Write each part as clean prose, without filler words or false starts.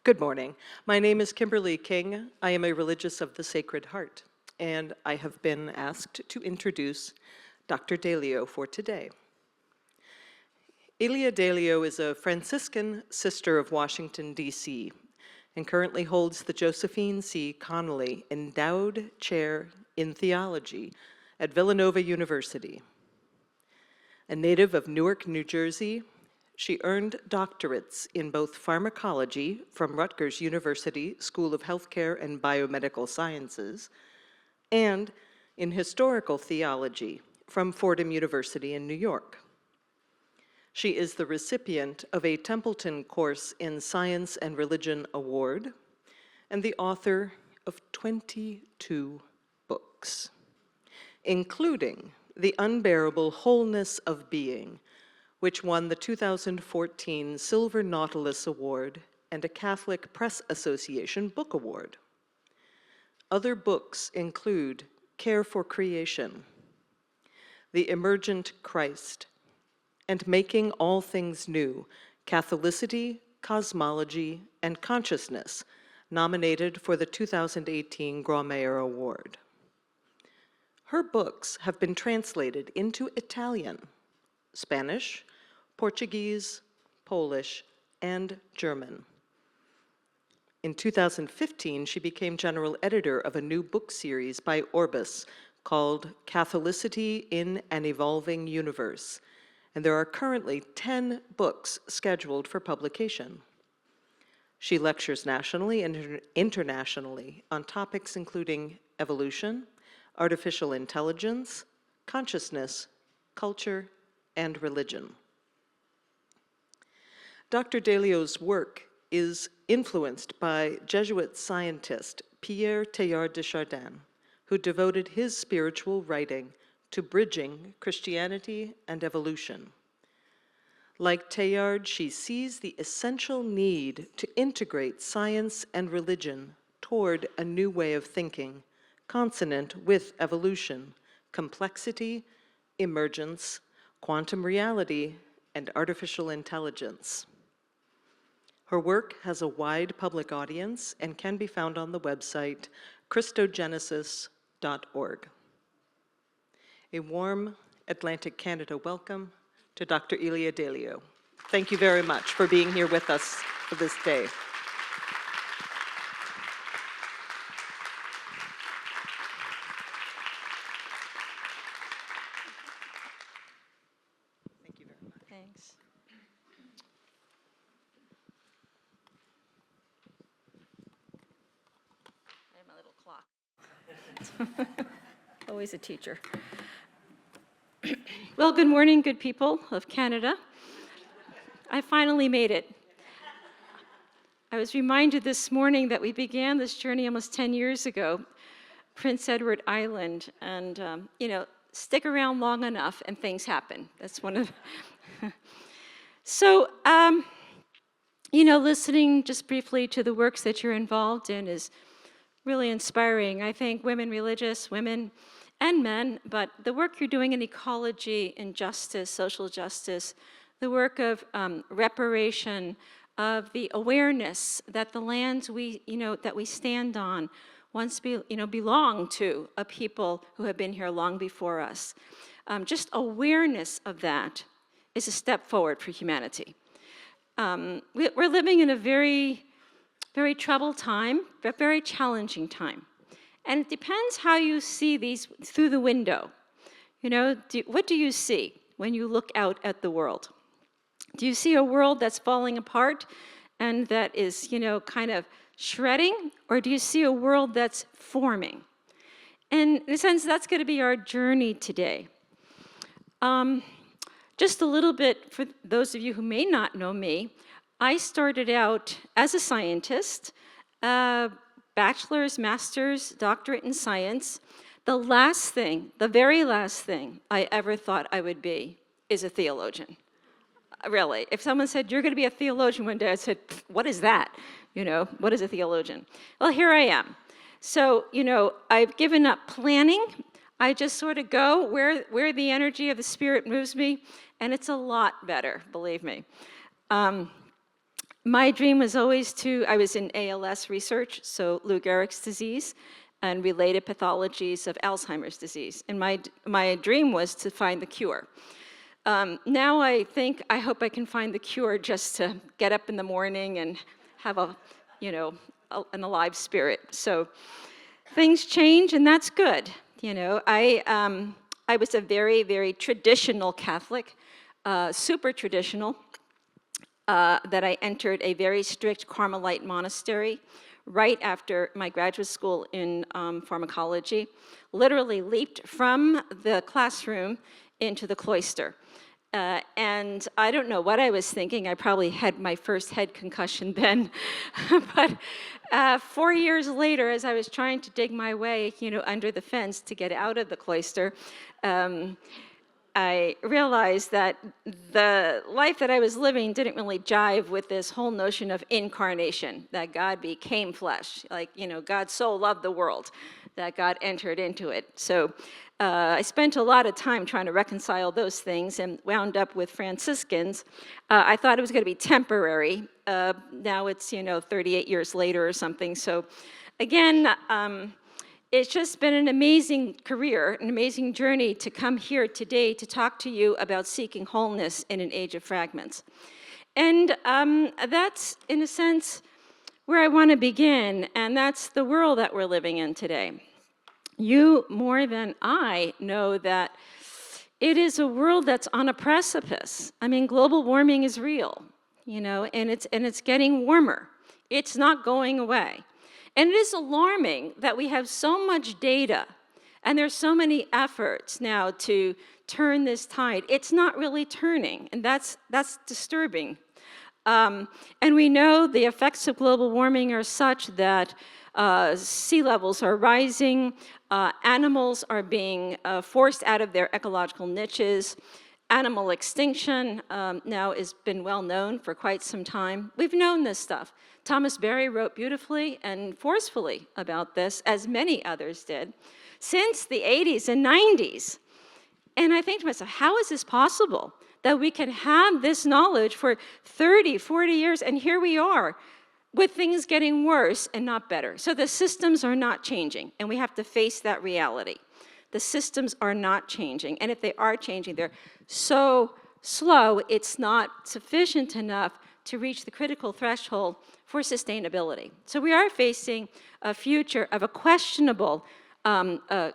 Good morning. My name is Kimberly King. I am a religious of the Sacred Heart, and I have been asked to introduce Dr. Delio for today. Ilia Delio is a Franciscan sister of Washington, D.C., and currently holds the Josephine C. Connolly Endowed Chair in Theology at Villanova University. A native of Newark, New Jersey, she earned doctorates in both pharmacology from Rutgers University School of Healthcare and Biomedical Sciences and in historical theology from Fordham University in New York. She is the recipient of a Templeton Course in Science and Religion Award and the author of 22 books, including The Unbearable Wholeness of Being, which won the 2014 Silver Nautilus Award and a Catholic Press Association Book Award. Other books include Care for Creation, The Emergent Christ, and Making All Things New, Catholicity, Cosmology, and Consciousness, nominated for the 2018 Grand Mayor Award. Her books have been translated into Italian, Spanish, Portuguese, Polish, and German. In 2015, she became general editor of a new book series by Orbis called Catholicity in an Evolving Universe, and there are currently 10 books scheduled for publication. She lectures nationally and internationally on topics including evolution, artificial intelligence, consciousness, culture, and religion. Dr. Delio's work is influenced by Jesuit scientist Pierre Teilhard de Chardin, who devoted his spiritual writing to bridging Christianity and evolution. Like Teilhard, she sees the essential need to integrate science and religion toward a new way of thinking, consonant with evolution, complexity, emergence, quantum reality, and artificial intelligence. Her work has a wide public audience and can be found on the website Christogenesis.org. A warm Atlantic Canada welcome to Dr. Ilia Delio. Thank you very much for being here with us for this day. Thank you very much. Thanks. I have my little clock. Always a teacher. Well, good morning, good people of Canada. I finally made it. I was reminded this morning that we began this journey almost 10 years ago, Prince Edward Island, and stick around long enough and things happen. That's one of So, listening just briefly to the works that you're involved in is really inspiring. I think women religious, women and men, but the work you're doing in ecology and justice, social justice, the work of reparation, of the awareness that the lands that we stand on once belong to a people who have been here long before us. Just awareness of that is a step forward for humanity. We're living in a very, very troubled time, but very challenging time. And it depends how you see these through the window. What do you see when you look out at the world? Do you see a world that's falling apart and that is, kind of shredding? Or do you see a world that's forming? And in a sense, that's going to be our journey today. Just a little bit for those of you who may not know me, I started out as a scientist, bachelor's, master's, doctorate in science. The very last thing I ever thought I would be is a theologian. Really, if someone said, you're going to be a theologian one day, I said, what is that? What is a theologian? Well, here I am. So, I've given up planning. I just sort of go where the energy of the Spirit moves me, and it's a lot better, believe me. My dream was always I was in ALS research, so Lou Gehrig's disease, and related pathologies of Alzheimer's disease. And my dream was to find the cure. Now I hope I can find the cure just to get up in the morning and have an alive spirit. So things change, and that's good. I was a very, very traditional Catholic, super traditional, that I entered a very strict Carmelite monastery right after my graduate school in pharmacology, literally leaped from the classroom into the cloister. And I don't know what I was thinking. I probably had my first head concussion then. But 4 years later, as I was trying to dig my way, under the fence to get out of the cloister, I realized that the life that I was living didn't really jive with this whole notion of incarnation, that God became flesh. God so loved the world that God entered into it. So I spent a lot of time trying to reconcile those things and wound up with Franciscans. I thought it was going to be temporary. Now it's, 38 years later or something. So again, it's just been an amazing career, an amazing journey to come here today to talk to you about seeking wholeness in an age of fragments. And that's, in a sense, where I want to begin, and that's the world that we're living in today. You, more than I, know that it is a world that's on a precipice. I mean, global warming is real, and it's getting warmer. It's not going away. And it is alarming that we have so much data, and there's so many efforts now to turn this tide. It's not really turning, and that's disturbing. And we know the effects of global warming are such that sea levels are rising, animals are being forced out of their ecological niches. Animal extinction now has been well known for quite some time. We've known this stuff. Thomas Berry wrote beautifully and forcefully about this, as many others did, since the 80s and 90s. And I think to myself, how is this possible that we can have this knowledge for 30, 40 years, and here we are with things getting worse and not better? So the systems are not changing, and we have to face that reality. The systems are not changing, and if they are changing, they're so slow, it's not sufficient enough to reach the critical threshold for sustainability. So we are facing a future of a questionable,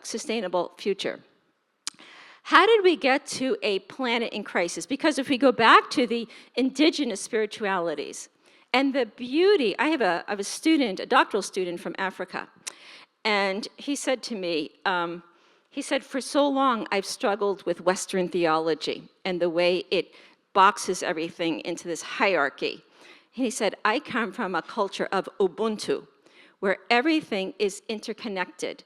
sustainable future. How did we get to a planet in crisis? Because if we go back to the indigenous spiritualities and the beauty, I have a student, a doctoral student from Africa, and he said to me, for so long I've struggled with Western theology and the way it boxes everything into this hierarchy. And he said, I come from a culture of Ubuntu, where everything is interconnected.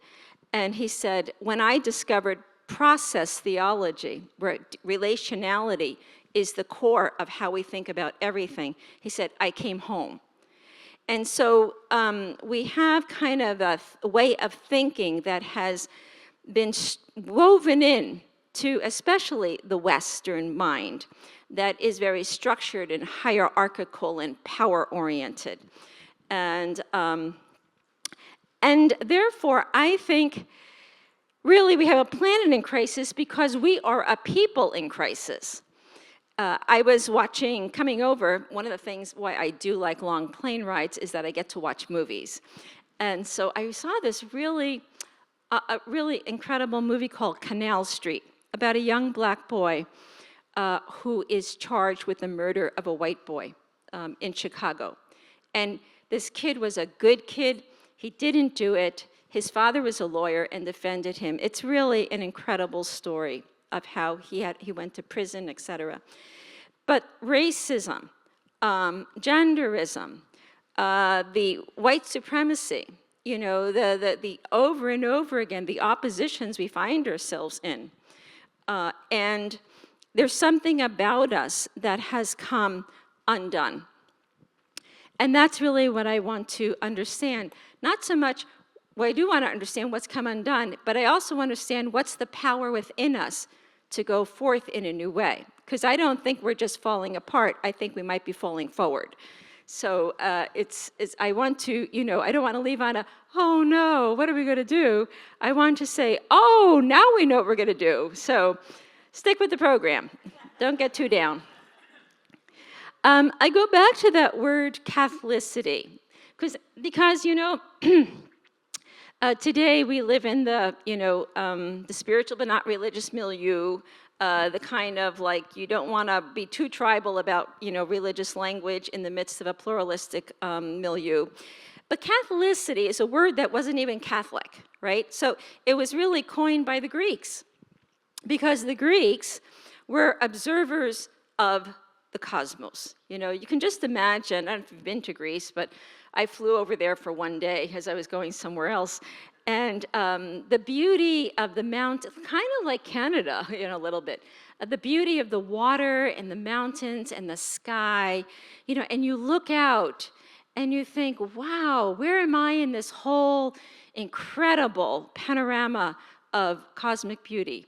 And he said, when I discovered process theology, where relationality is the core of how we think about everything, he said, I came home. And so we have kind of a way of thinking that has been woven in to especially the Western mind that is very structured and hierarchical and power-oriented. And therefore, I think really we have a planet in crisis because we are a people in crisis. I was coming over, one of the things why I do like long plane rides is that I get to watch movies. And so I saw this a really incredible movie called Canal Street, about a young black boy who is charged with the murder of a white boy in Chicago. And this kid was a good kid. He didn't do it. His father was a lawyer and defended him. It's really an incredible story of how he went to prison, etc. But racism, genderism, the white supremacy, the over and over again, the oppositions we find ourselves in. And there's something about us that has come undone. And that's really what I want to understand. Not so much, well, I do want to understand what's come undone, but I also understand what's the power within us to go forth in a new way. Because I don't think we're just falling apart. I think we might be falling forward. So I want to, I don't want to leave on a, oh no, what are we going to do? I want to say, oh, now we know what we're going to do. So stick with the program. Don't get too down. I go back to that word Catholicity, because today we live in the, the spiritual but not religious milieu, the kind of like you don't want to be too tribal about, religious language in the midst of a pluralistic milieu. But Catholicity is a word that wasn't even Catholic, right? So it was really coined by the Greeks, because the Greeks were observers of the cosmos. You can just imagine, I don't know if you've been to Greece, but I flew over there for one day as I was going somewhere else. And the beauty of the mountain, kind of like Canada, a little bit. The beauty of the water and the mountains and the sky, and you look out and you think, wow, where am I in this whole incredible panorama of cosmic beauty?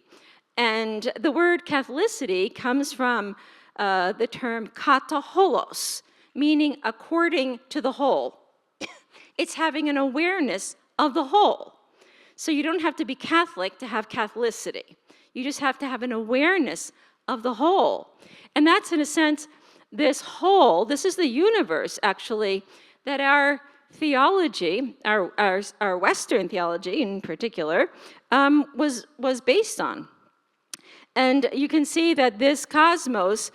And the word Catholicity comes from the term kata holos, meaning according to the whole. It's having an awareness of the whole. So you don't have to be Catholic to have Catholicity. You just have to have an awareness of the whole. And that's, in a sense, this whole, this is the universe, actually, that our theology, our Western theology in particular, was based on. And you can see that this cosmos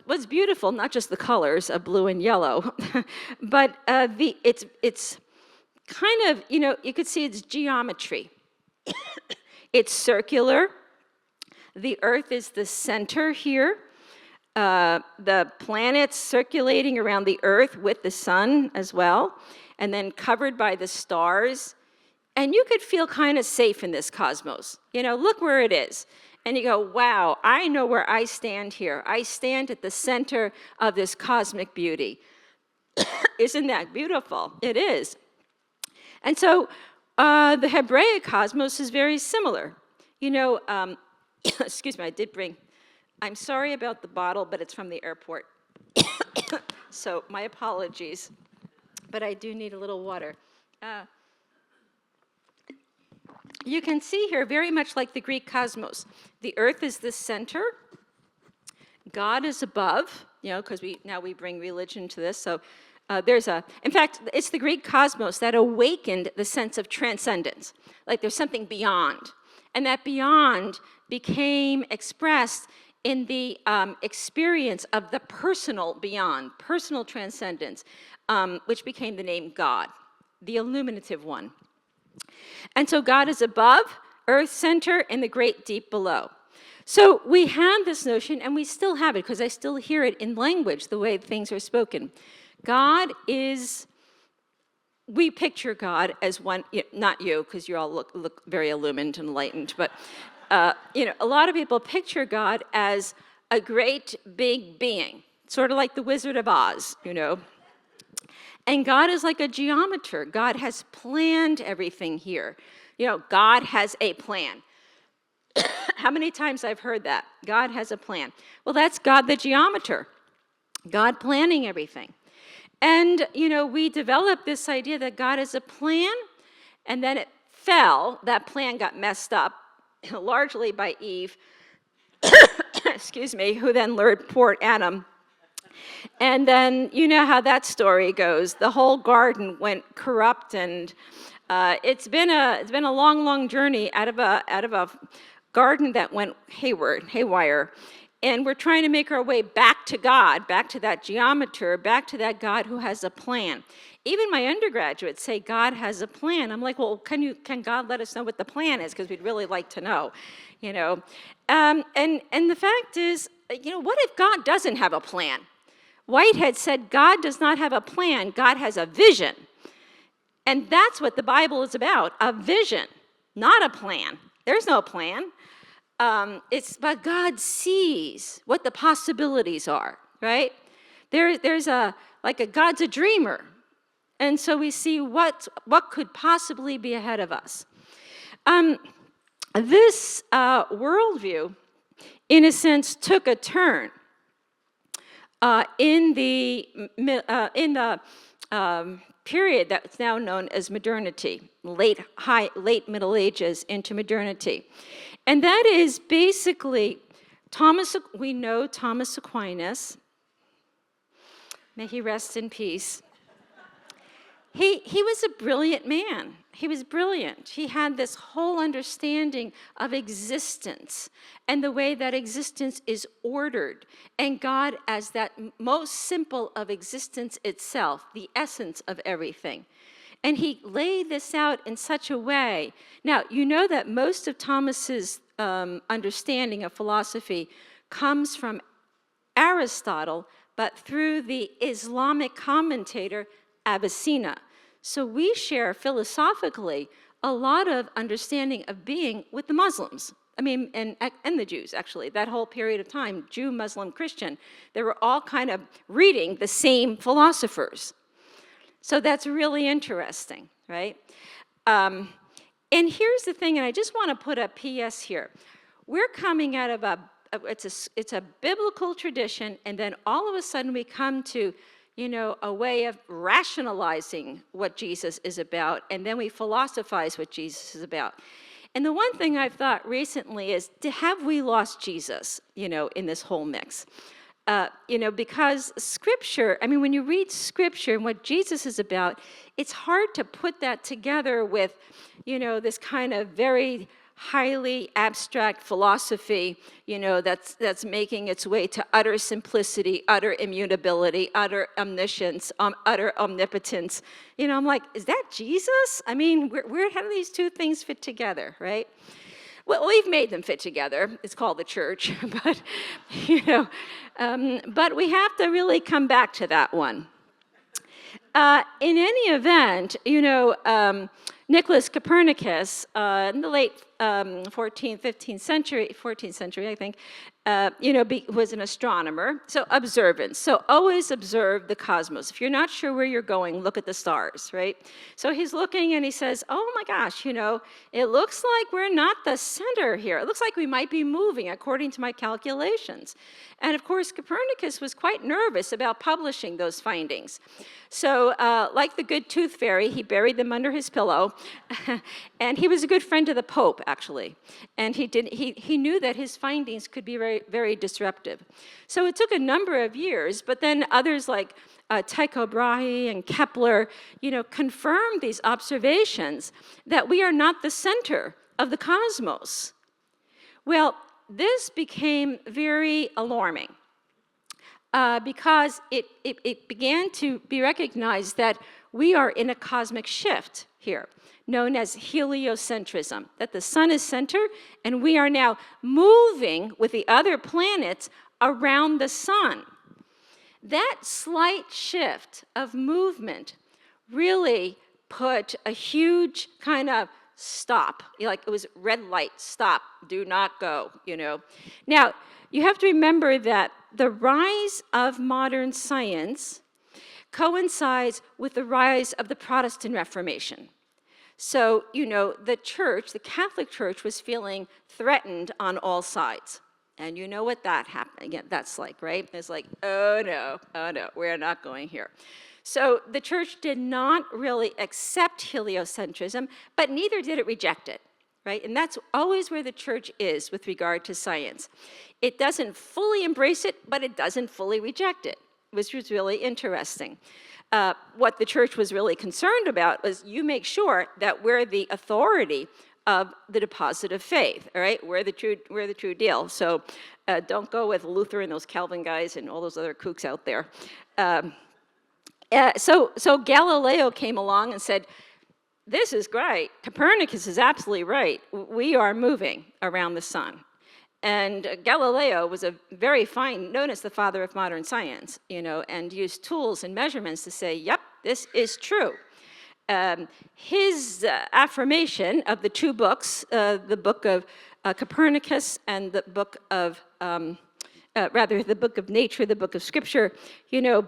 was beautiful, not just the colors of blue and yellow, but it's kind of, you could see its geometry. It's circular. The Earth is the center here. The planets circulating around the Earth with the sun as well, and then covered by the stars. And you could feel kind of safe in this cosmos. Look where it is. And you go, wow, I know where I stand here. I stand at the center of this cosmic beauty. Isn't that beautiful? It is. And so the Hebraic cosmos is very similar. Excuse me, I'm sorry about the bottle, but it's from the airport. So my apologies, but I do need a little water. You can see here, very much like the Greek cosmos, the Earth is the center, God is above, because now we bring religion to this. So in fact, it's the Greek cosmos that awakened the sense of transcendence, like there's something beyond. And that beyond became expressed in the experience of the personal beyond, personal transcendence, which became the name God, the illuminative one. And so God is above, earth center, and the great deep below. So we have this notion, and we still have it, because I still hear it in language, the way things are spoken. God is, we picture God as one, not you, because you all look very illumined and enlightened, but a lot of people picture God as a great big being, sort of like the Wizard of Oz, And God is like a geometer. God has planned everything here. God has a plan. How many times I've heard that? God has a plan. Well, that's God the geometer. God planning everything. And, we developed this idea that God is a plan, and then it fell. That plan got messed up, largely by Eve, excuse me, who then lured poor Adam. And then you know how that story goes. The whole garden went corrupt, and it's been a long journey out of a garden that went haywire. And we're trying to make our way back to God, back to that geometer, back to that God who has a plan. Even my undergraduates say God has a plan. I'm like, well, can God let us know what the plan is? Because we'd really like to know, And the fact is, what if God doesn't have a plan? Whitehead said God does not have a plan, God has a vision. And that's what the Bible is about, a vision, not a plan. There's no plan. But God sees what the possibilities are, right? There's God's a dreamer. And so we see what could possibly be ahead of us. This worldview, in a sense, took a turn in the period that's now known as modernity, late Middle Ages into modernity. And that is basically we know Thomas Aquinas, may he rest in peace. He was a brilliant man. He was brilliant. He had this whole understanding of existence and the way that existence is ordered, and God as that most simple of existence itself, the essence of everything. And he laid this out in such a way. Now, you know that most of Thomas's understanding of philosophy comes from Aristotle, but through the Islamic commentator Avicenna. So we share philosophically a lot of understanding of being with the Muslims. I mean, and the Jews, actually. That whole period of time, Jew, Muslim, Christian, they were all kind of reading the same philosophers. So that's really interesting, right? And here's the thing, and I just want to put a PS here. We're coming out of it's a biblical tradition, and then all of a sudden we come to a way of rationalizing what Jesus is about, and then we philosophize what Jesus is about. And the one thing I've thought recently is, have we lost Jesus, in this whole mix? Because Scripture, I mean, when you read Scripture and what Jesus is about, it's hard to put that together with, this kind of very highly abstract philosophy, that's making its way to utter simplicity, utter immutability, utter omniscience, utter omnipotence. I'm like, is that Jesus? I mean, how do these two things fit together, right? Well, we've made them fit together. It's called the church, but but we have to really come back to that one. In any event, Nicholas Copernicus, in the late 14th century, I think, was an astronomer. So observance. So always observe the cosmos. If you're not sure where you're going, look at the stars, right? So he's looking and he says, oh my gosh, it looks like we're not the center here. It looks like we might be moving according to my calculations. And of course, Copernicus was quite nervous about publishing those findings. So like the good tooth fairy, he buried them under his pillow. And he was a good friend to the Pope, actually. And he knew that his findings could be very, very disruptive. So it took a number of years, but then others like Tycho Brahe and Kepler, confirmed these observations that we are not the center of the cosmos. Well, this became very alarming because it began to be recognized that we are in a cosmic shift here, known as heliocentrism, that the sun is center, and we are now moving with the other planets around the sun. That slight shift of movement really put a huge kind of stop, like it was red light, stop, do not go, Now, you have to remember that the rise of modern science coincides with the rise of the Protestant Reformation. So, the church, the Catholic Church, was feeling threatened on all sides. And you know what that happened, again, that's like, right? It's like, oh no, we're not going here. So the church did not really accept heliocentrism, but neither did it reject it, right? And that's always where the church is with regard to science. It doesn't fully embrace it, but it doesn't fully reject it, which was really interesting. What the church was really concerned about was you make sure that we're the authority of the deposit of faith, all right? We're the true deal. So don't go with Luther and those Calvin guys and all those other kooks out there. So Galileo came along and said, this is great. Copernicus is absolutely right. We are moving around the sun. And Galileo was a very known as the father of modern science, and used tools and measurements to say, yep, this is true. His affirmation of the two books, the book of Copernicus and the book of, the book of nature, the book of scripture,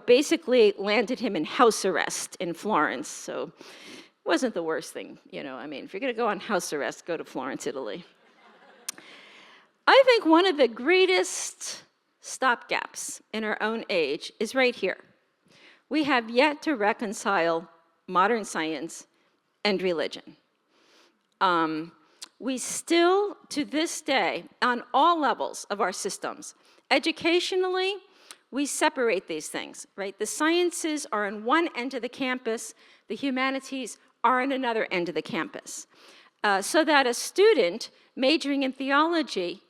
basically landed him in house arrest in Florence. So it wasn't the worst thing, if you're going to go on house arrest, go to Florence, Italy. I think one of the greatest stopgaps in our own age is right here. We have yet to reconcile modern science and religion. We still, to this day, on all levels of our systems, educationally, we separate these things, right? The sciences are on one end of the campus, the humanities are on another end of the campus. So that a student majoring in theology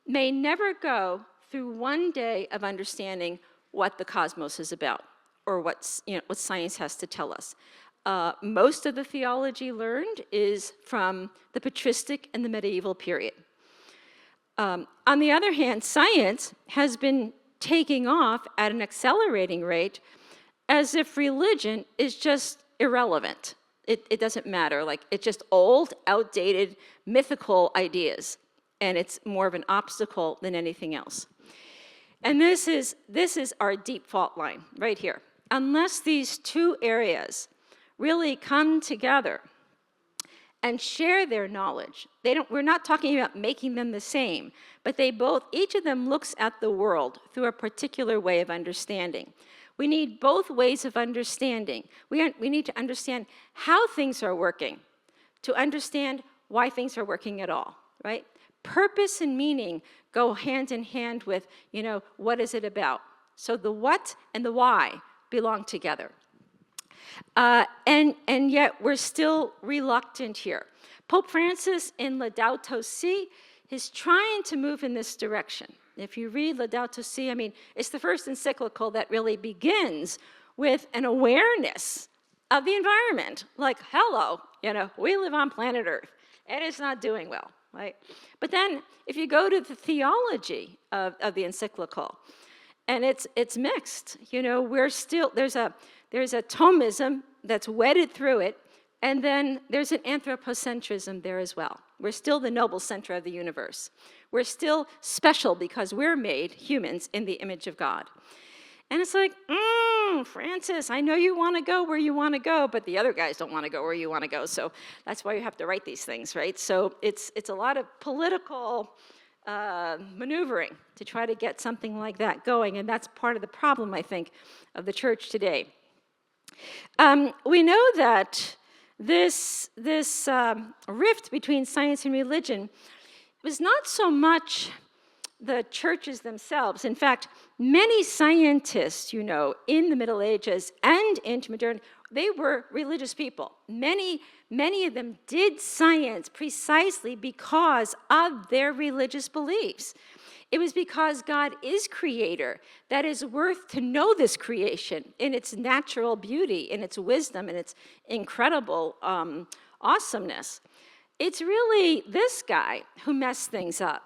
may never go through one day of understanding what the cosmos is about, or what science has to tell us. Most of the theology learned is from the patristic and the medieval period. On the other hand, science has been taking off at an accelerating rate as if religion is just irrelevant. It doesn't matter, like it's just old, outdated, mythical ideas, and it's more of an obstacle than anything else. And this is our deep fault line right here. Unless these two areas really come together and share their knowledge, we're not talking about making them the same, but each of them looks at the world through a particular way of understanding. We need both ways of understanding. We need to understand how things are working to understand why things are working at all, right? Purpose and meaning go hand in hand with, what is it about? So the what and the why belong together. And yet we're still reluctant here. Pope Francis in Laudato Si is trying to move in this direction. If you read Laudato Si, it's the first encyclical that really begins with an awareness of the environment. Like, hello, we live on planet Earth, and it's not doing well, right? But then, if you go to the theology of the encyclical, and it's mixed. We're still, there's a Thomism that's wedded through it, and then there's an anthropocentrism there as well. We're still the noble center of the universe. We're still special because we're made humans in the image of God. And it's like, Francis, I know you want to go where you want to go, but the other guys don't want to go where you want to go. So that's why you have to write these things, right? So it's a lot of political maneuvering to try to get something like that going. And that's part of the problem, I think, of the church today. We know that this rift between science and religion was not so much the churches themselves. In fact, many scientists, in the Middle Ages and into modernity, they were religious people. Many of them did science precisely because of their religious beliefs. It was because God is creator that is worth to know this creation in its natural beauty, in its wisdom, in its incredible awesomeness. It's really this guy who messed things up.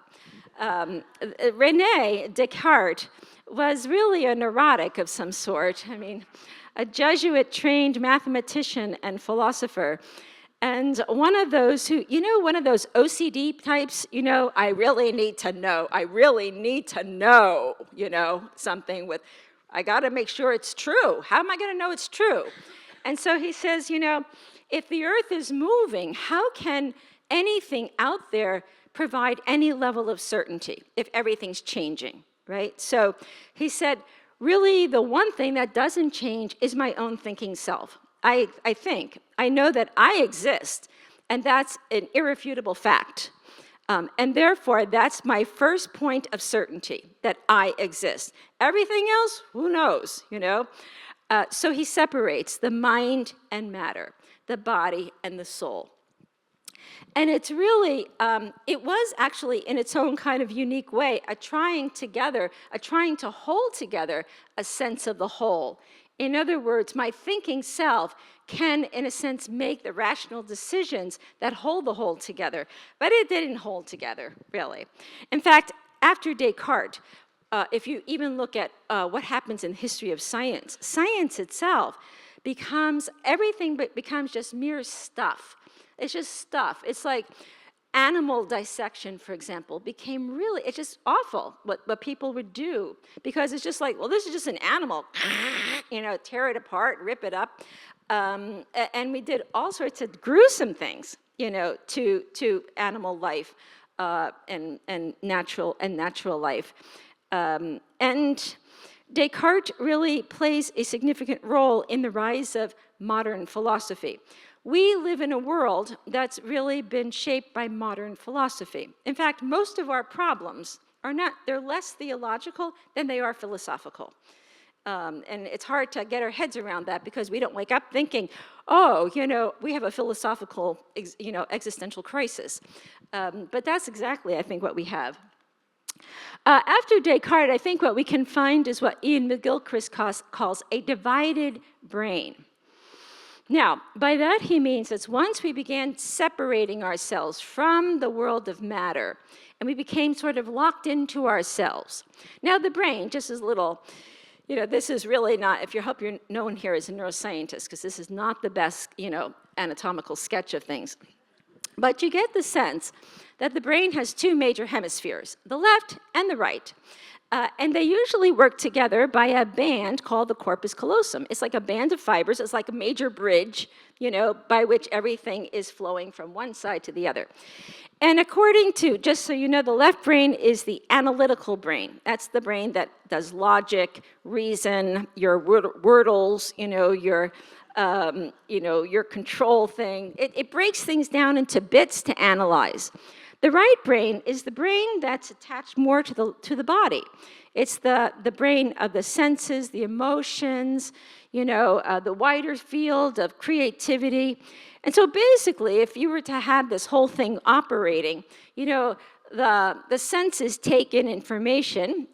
René Descartes was really a neurotic of some sort. A Jesuit-trained mathematician and philosopher. And one of those one of those OCD types, I really need to know, something with, I got to make sure it's true. How am I going to know it's true? And so he says, if the earth is moving, how can anything out there provide any level of certainty if everything's changing, right? So he said, really, the one thing that doesn't change is my own thinking self. I know that I exist, and that's an irrefutable fact. And therefore, that's my first point of certainty, that I exist. Everything else, who knows, So he separates the mind and matter, the body and the soul. And it's really, it was actually in its own kind of unique way, a trying to hold together a sense of the whole. In other words, my thinking self can, in a sense, make the rational decisions that hold the whole together. But it didn't hold together, really. In fact, after Descartes, if you even look at what happens in the history of science, science itself becomes just mere stuff. It's just stuff. It's like animal dissection, for example, became really, it's just awful what people would do, because it's just like, well, this is just an animal, tear it apart, rip it up. And we did all sorts of gruesome things, to animal life and natural life. And Descartes really plays a significant role in the rise of modern philosophy. We live in a world that's really been shaped by modern philosophy. In fact, most of our problems they're less theological than they are philosophical. And it's hard to get our heads around that because we don't wake up thinking, oh, we have a philosophical, existential crisis. But that's exactly, I think, what we have. After Descartes, I think what we can find is what Ian McGilchrist calls a divided brain. Now, by that he means that once we began separating ourselves from the world of matter, and we became sort of locked into ourselves. Now the brain, just as little, this is really not, if you hope you're known here as a neuroscientist, because this is not the best, anatomical sketch of things. But you get the sense that the brain has two major hemispheres, the left and the right. And they usually work together by a band called the corpus callosum. It's like a band of fibers. It's like a major bridge, by which everything is flowing from one side to the other. And according to, just so you know, the left brain is the analytical brain. That's the brain that does logic, reason, your wordles, your control thing. It breaks things down into bits to analyze. The right brain is the brain that's attached more to the body. It's the brain of the senses, the emotions, the wider field of creativity. And so basically, if you were to have this whole thing operating, the senses take in information,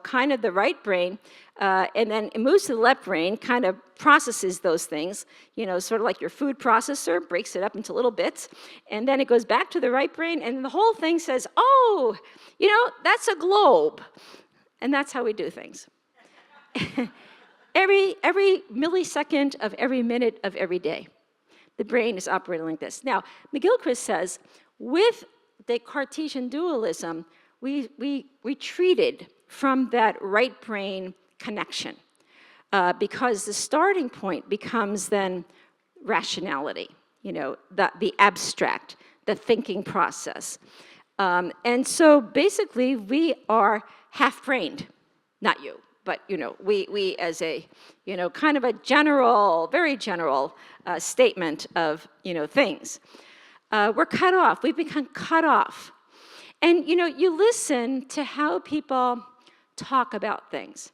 kind of the right brain, and then it moves to the left brain, kind of processes those things, sort of like your food processor, breaks it up into little bits, and then it goes back to the right brain, and the whole thing says, oh, that's a globe. And that's how we do things. every millisecond of every minute of every day, the brain is operating like this. Now, McGilchrist says, with the Cartesian dualism, we retreated from that right brain connection because the starting point becomes then rationality, the abstract, the thinking process. And so basically we are half-brained, not you, but we as a kind of a general, very general statement of things. We're cut off. We've become cut off. And you listen to how people talk about things.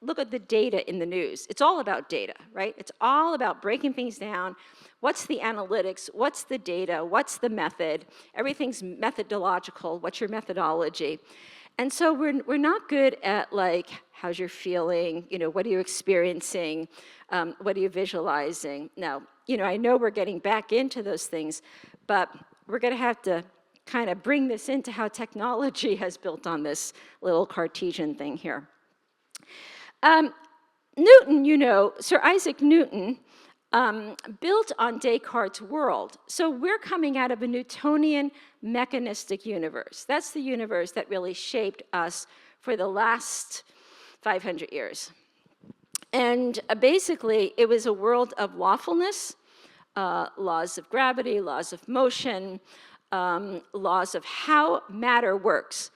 Look at the data in the news. It's all about data, right? It's all about breaking things down. What's the analytics? What's the data? What's the method? Everything's methodological. What's your methodology? And so we're not good at how's your feeling? What are you experiencing? What are you visualizing? Now, I know we're getting back into those things, but we're going to have to kind of bring this into how technology has built on this little Cartesian thing here. Newton, Sir Isaac Newton, built on Descartes' world. So we're coming out of a Newtonian mechanistic universe. That's the universe that really shaped us for the last 500 years. And basically, it was a world of lawfulness, laws of gravity, laws of motion, laws of how matter works.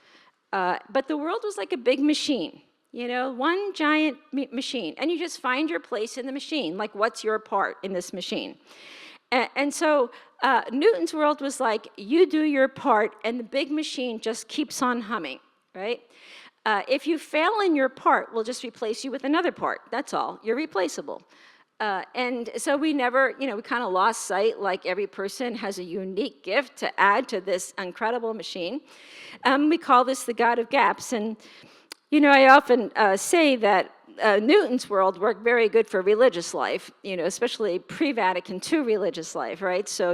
But the world was like a big machine. One giant machine, and you just find your place in the machine, like what's your part in this machine. And so Newton's world was like, you do your part, and the big machine just keeps on humming, right? If you fail in your part, we'll just replace you with another part, that's all. You're replaceable. And so we never, we kind of lost sight, like every person has a unique gift to add to this incredible machine. We call this the God of gaps, and I often say that Newton's world worked very good for religious life, especially pre-Vatican II religious life, right? So,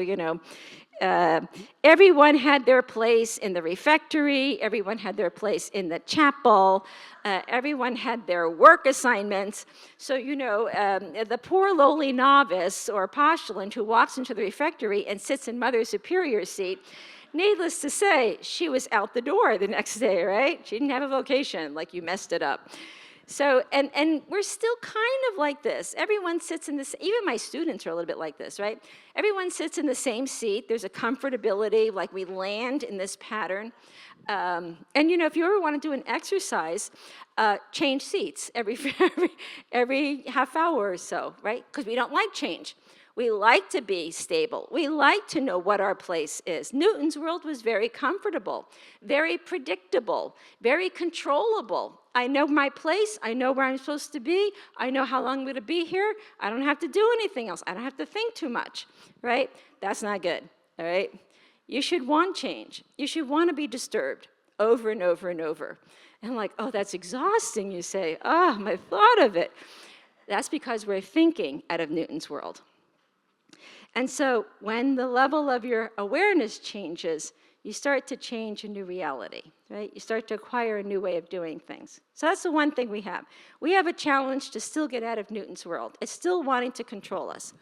everyone had their place in the refectory, everyone had their place in the chapel, everyone had their work assignments. So, the poor lowly novice or postulant who walks into the refectory and sits in Mother Superior's seat, needless to say, she was out the door the next day, right? She didn't have a vocation, like you messed it up. So, and we're still kind of like this. Everyone sits in this, even my students are a little bit like this, right? Everyone sits in the same seat. There's a comfortability, like we land in this pattern. And if you ever want to do an exercise, change seats every half hour or so, right? Because we don't like change. We like to be stable. We like to know what our place is. Newton's world was very comfortable, very predictable, very controllable. I know my place. I know where I'm supposed to be. I know how long I'm going to be here. I don't have to do anything else. I don't have to think too much, right? That's not good, all right? You should want change. You should want to be disturbed over and over and over. And like, oh, that's exhausting, you say. Oh, my thought of it. That's because we're thinking out of Newton's world. And so when the level of your awareness changes, you start to change a new reality, right? You start to acquire a new way of doing things. So that's the one thing we have. We have a challenge to still get out of Newton's world. It's still wanting to control us.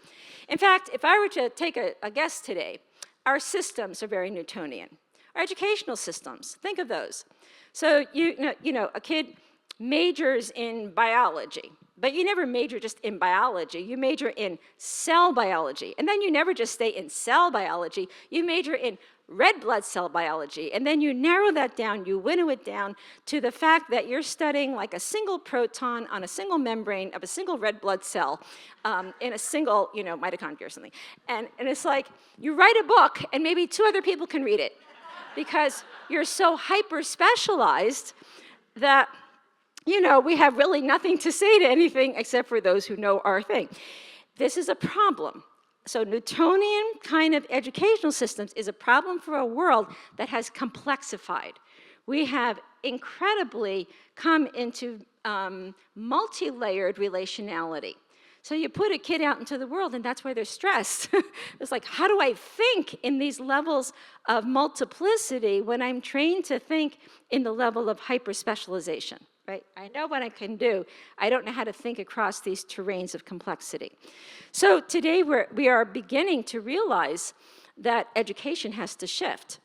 In fact, if I were to take a guess today, our systems are very Newtonian. Our educational systems, think of those. So a kid majors in biology, but you never major just in biology. You major in cell biology. And then you never just stay in cell biology. You major in red blood cell biology. And then you narrow that down, you winnow it down to the fact that you're studying like a single proton on a single membrane of a single red blood cell in a single mitochondria or something. And it's like you write a book and maybe 2 other people can read it because you're so hyper-specialized that we have really nothing to say to anything except for those who know our thing. This is a problem. So Newtonian kind of educational systems is a problem for a world that has complexified. We have incredibly come into multi-layered relationality. So you put a kid out into the world, and that's why they're stressed. It's like, how do I think in these levels of multiplicity when I'm trained to think in the level of hyper-specialization? Right? I know what I can do. I don't know how to think across these terrains of complexity. So today we are beginning to realize that education has to shift.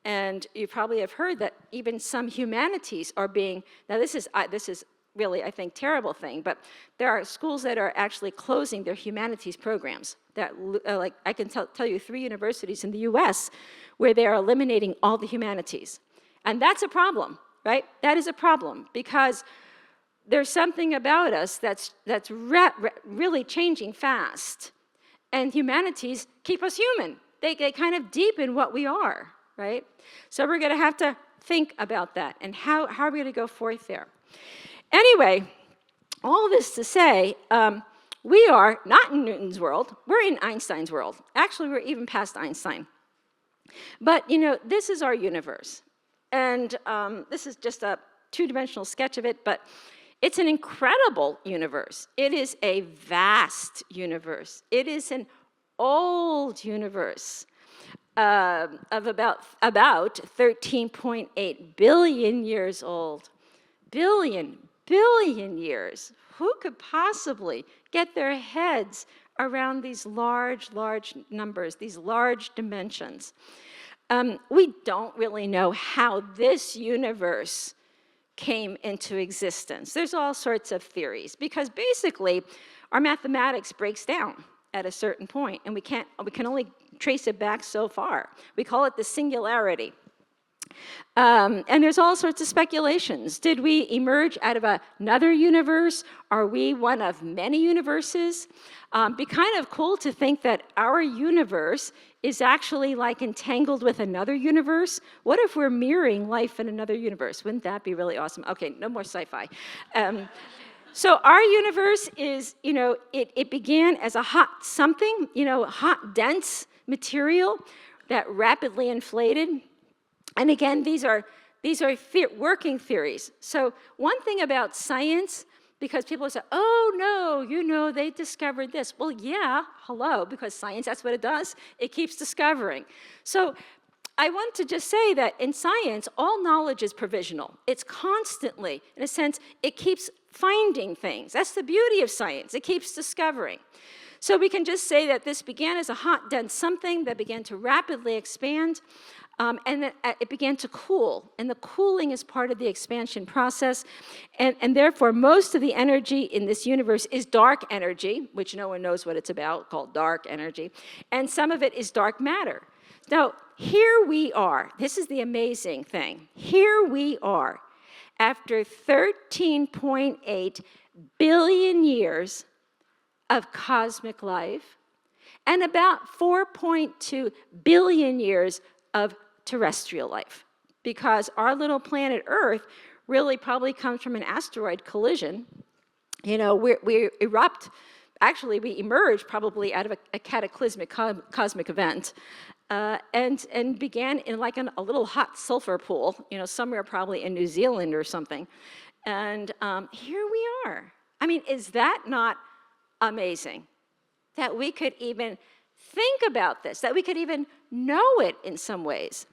And you probably have heard that even some humanities are being, now this is really, I think, terrible thing, but there are schools that are actually closing their humanities programs. That, like I can tell you 3 universities in the US where they are eliminating all the humanities. And that's a problem. Right? That is a problem because there's something about us that's really changing fast. And humanities keep us human. They kind of deepen what we are, right? So we're going to have to think about that and how are we going to go forth there. Anyway, all this to say, we are not in Newton's world. We're in Einstein's world. Actually, we're even past Einstein. But, this is our universe. And this is just a 2-dimensional sketch of it, but it's an incredible universe. It is a vast universe. It is an old universe of about 13.8 billion years old. Billion years. Who could possibly get their heads around these large numbers, these large dimensions? We don't really know how this universe came into existence. There's all sorts of theories because basically our mathematics breaks down at a certain point and we can only trace it back so far. We call it the singularity. And there's all sorts of speculations. Did we emerge out of another universe? Are we one of many universes? Be kind of cool to think that our universe is actually like entangled with another universe. What if we're mirroring life in another universe? Wouldn't that be really awesome? Okay, no more sci-fi. So our universe is, it began as a hot something, hot, dense material that rapidly inflated. And again, these are working theories. So one thing about science, because people say, oh, no, they discovered this. Well, yeah, hello, because science, that's what it does. It keeps discovering. So I want to just say that in science, all knowledge is provisional. It's constantly, in a sense, it keeps finding things. That's the beauty of science. It keeps discovering. So we can just say that this began as a hot, dense something that began to rapidly expand. And then it began to cool, and the cooling is part of the expansion process, and therefore most of the energy in this universe is dark energy, which no one knows what it's about, called dark energy, and some of it is dark matter. So here we are. This is the amazing thing. Here we are, after 13.8 billion years of cosmic life and about 4.2 billion years of terrestrial life, because our little planet Earth really probably comes from an asteroid collision. You know, we erupt, actually we emerged probably out of a cataclysmic cosmic event, and began in like a little hot sulfur pool, you know, somewhere probably in New Zealand or something. And here we are. I mean, is that not amazing? That we could even think about this, that we could even know it in some ways.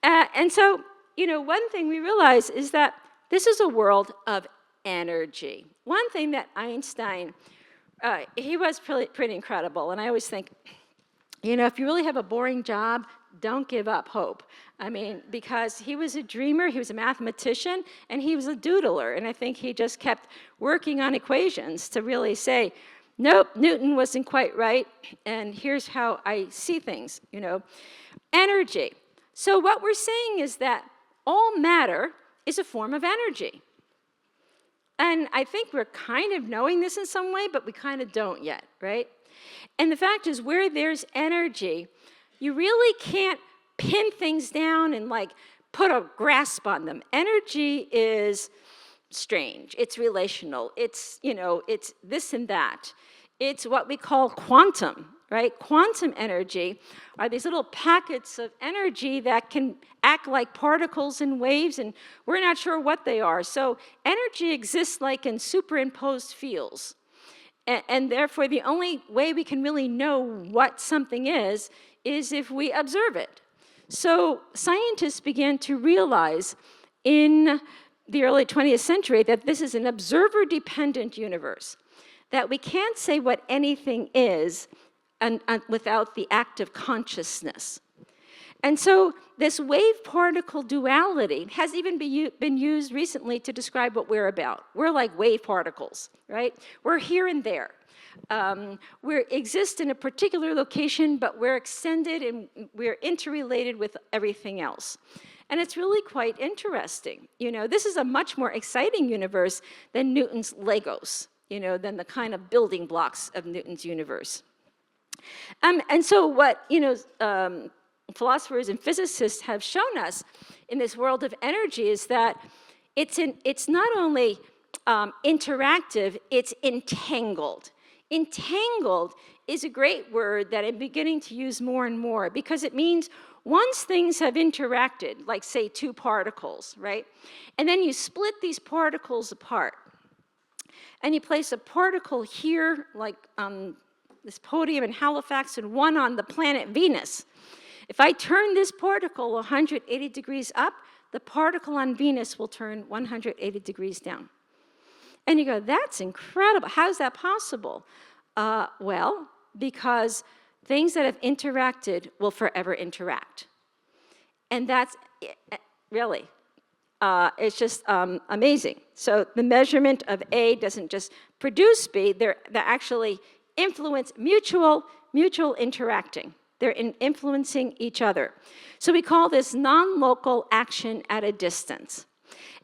And so, you know, one thing we realize is that this is a world of energy. One thing that Einstein, he was pretty incredible, and I always think, you know, if you really have a boring job, don't give up hope. I mean, because he was a dreamer, he was a mathematician, and he was a doodler, and I think he just kept working on equations to really say, nope, Newton wasn't quite right, and here's how I see things, you know. Energy. So what we're saying is that all matter is a form of energy. And I think we're kind of knowing this in some way, but we kind of don't yet, right? And the fact is, where there's energy, you really can't pin things down and like put a grasp on them. Energy is strange, it's relational, it's, you know, it's this and that. It's what we call quantum, right? Quantum energy are these little packets of energy that can act like particles and waves, and we're not sure what they are. So energy exists like in superimposed fields. And therefore, the only way we can really know what something is if we observe it. So scientists began to realize in the early 20th century that this is an observer-dependent universe, that we can't say what anything is without the act of consciousness. And so this wave-particle duality has even been used recently to describe what we're about. We're like wave particles, right? We're here and there. We exist in a particular location, but we're extended and we're interrelated with everything else. And it's really quite interesting. You know, this is a much more exciting universe than Newton's Legos, you know, than the kind of building blocks of Newton's universe. And so what, you know, philosophers and physicists have shown us in this world of energy is that it's not only interactive, it's entangled. Entangled is a great word that I'm beginning to use more and more because it means once things have interacted, like say two particles, right? And then you split these particles apart. And you place a particle here, like on this podium in Halifax, and one on the planet Venus. If I turn this particle 180 degrees up, the particle on Venus will turn 180 degrees down. And you go, that's incredible. How's that possible? Well, because things that have interacted will forever interact. And that's really, it's just amazing. So the measurement of A doesn't just produce B, they actually influence mutual interacting. They're influencing each other. So we call this non-local action at a distance.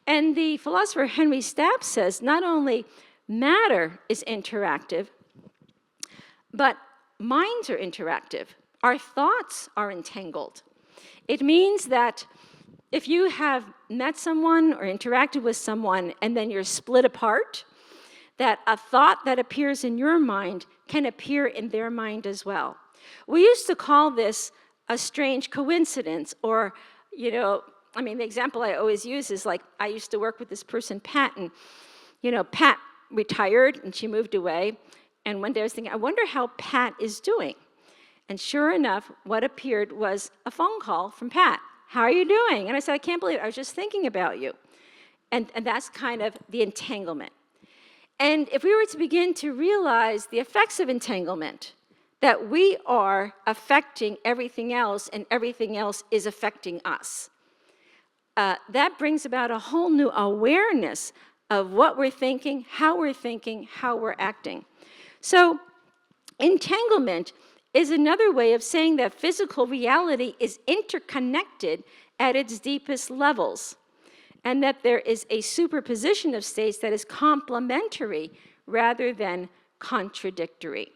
And the philosopher Henry Stapp says not only matter is interactive, but minds are interactive. Our thoughts are entangled. It means that if you have met someone or interacted with someone and then you're split apart, that a thought that appears in your mind can appear in their mind as well. We used to call this a strange coincidence, or, you know, I mean, the example I always use is like, I used to work with this person, Pat, and, you know, Pat retired and she moved away. And one day I was thinking, I wonder how Pat is doing. And sure enough, what appeared was a phone call from Pat. How are you doing? And I said, I can't believe it. I was just thinking about you. And that's kind of the entanglement. And if we were to begin to realize the effects of entanglement, that we are affecting everything else and everything else is affecting us, that brings about a whole new awareness of what we're thinking, how we're acting. So entanglement is another way of saying that physical reality is interconnected at its deepest levels, and that there is a superposition of states that is complementary rather than contradictory.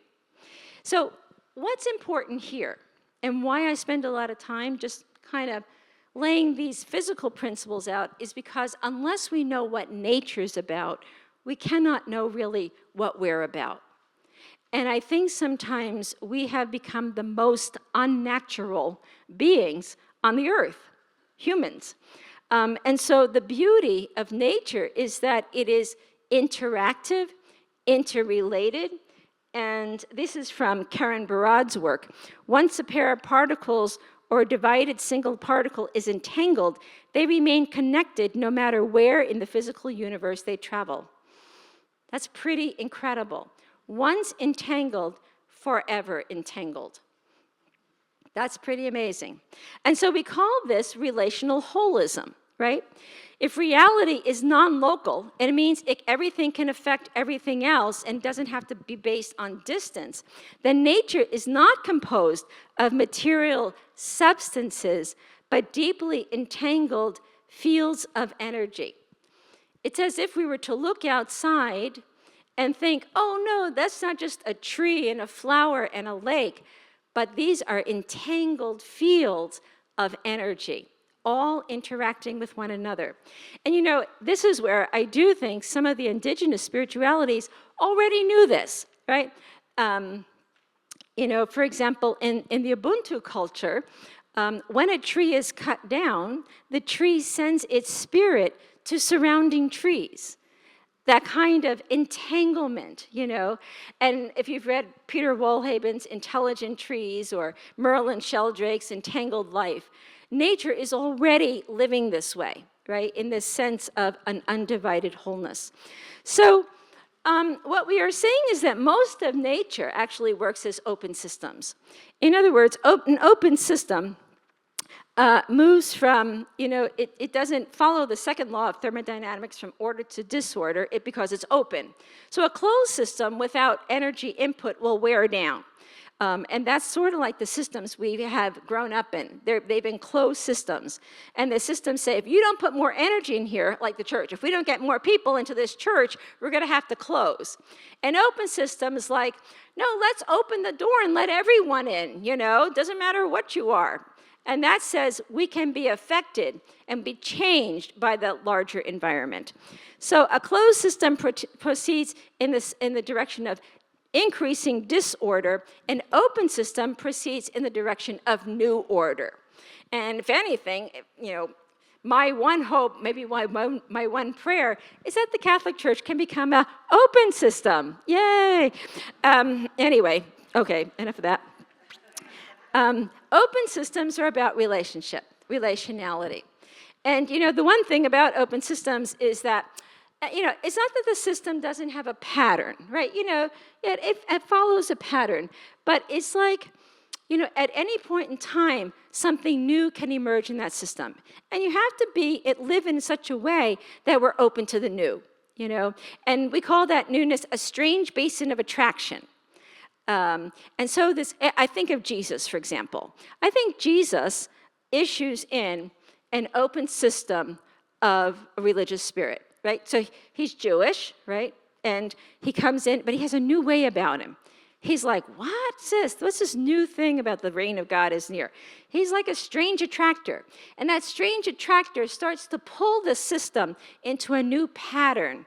So what's important here, and why I spend a lot of time just kind of laying these physical principles out, is because unless we know what nature's about, we cannot know really what we're about. And I think sometimes we have become the most unnatural beings on the earth, humans. And so the beauty of nature is that it is interactive, interrelated, and this is from Karen Barad's work. Once a pair of particles or a divided single particle is entangled, they remain connected no matter where in the physical universe they travel. That's pretty incredible. Once entangled, forever entangled. That's pretty amazing. And so we call this relational holism, right? If reality is non-local, it means everything can affect everything else and doesn't have to be based on distance, then nature is not composed of material substances, but deeply entangled fields of energy. It's as if we were to look outside and think, oh no, that's not just a tree and a flower and a lake, but these are entangled fields of energy, all interacting with one another. And you know, this is where I do think some of the indigenous spiritualities already knew this, right? You know, for example, in the Ubuntu culture, when a tree is cut down, the tree sends its spirit to surrounding trees. That kind of entanglement, you know. And if you've read Peter Wohlheben's Intelligent Trees or Merlin Sheldrake's Entangled Life, nature is already living this way, right, in this sense of an undivided wholeness. So what we are saying is that most of nature actually works as open systems. In other words, an open system moves from, you know, it doesn't follow the second law of thermodynamics from order to disorder because it's open. So a closed system without energy input will wear down. And that's sort of like the systems we have grown up in. They've been closed systems. And the systems say, if you don't put more energy in here, like the church, if we don't get more people into this church, we're going to have to close. An open system is like, no, let's open the door and let everyone in, you know, doesn't matter what you are. And that says we can be affected and be changed by the larger environment. So a closed system proceeds in the direction of increasing disorder. An open system proceeds in the direction of new order. And if anything, you know, my one hope, maybe my one prayer, is that the Catholic Church can become an open system. Yay! Anyway, okay, enough of that. Open systems are about relationality. And, you know, the one thing about open systems is that, you know, it's not that the system doesn't have a pattern, right? You know, it follows a pattern. But it's like, you know, at any point in time, something new can emerge in that system. And you have to live in such a way that we're open to the new, you know? And we call that newness a strange basin of attraction. And so I think of Jesus, for example. I think Jesus issues in an open system of a religious spirit, right? So he's Jewish, right? And he comes in, but he has a new way about him. He's like, what's this? What's this new thing about the reign of God is near? He's like a strange attractor. And that strange attractor starts to pull the system into a new pattern.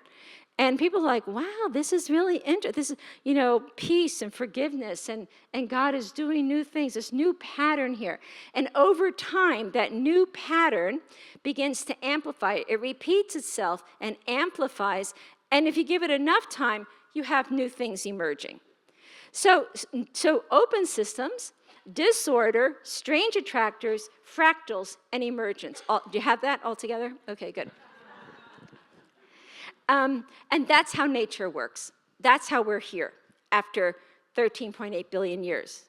And people are like, wow, this is really interesting. This is, you know, peace and forgiveness, and God is doing new things, this new pattern here. And over time, that new pattern begins to amplify. It repeats itself and amplifies. And if you give it enough time, you have new things emerging. So open systems, disorder, strange attractors, fractals, and emergence. Do you have that all together? Okay, good. And that's how nature works. That's how we're here after 13.8 billion years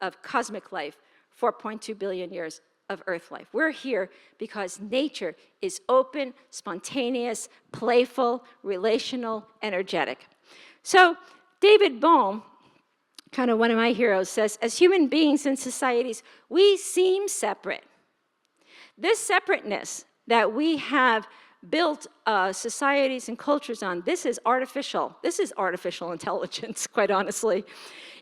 of cosmic life, 4.2 billion years of Earth life. We're here because nature is open, spontaneous, playful, relational, energetic. So David Bohm kind of one of my heroes, says, as human beings in societies, we seem separate. This separateness that we have built societies and cultures on, this is artificial. This is artificial intelligence, quite honestly.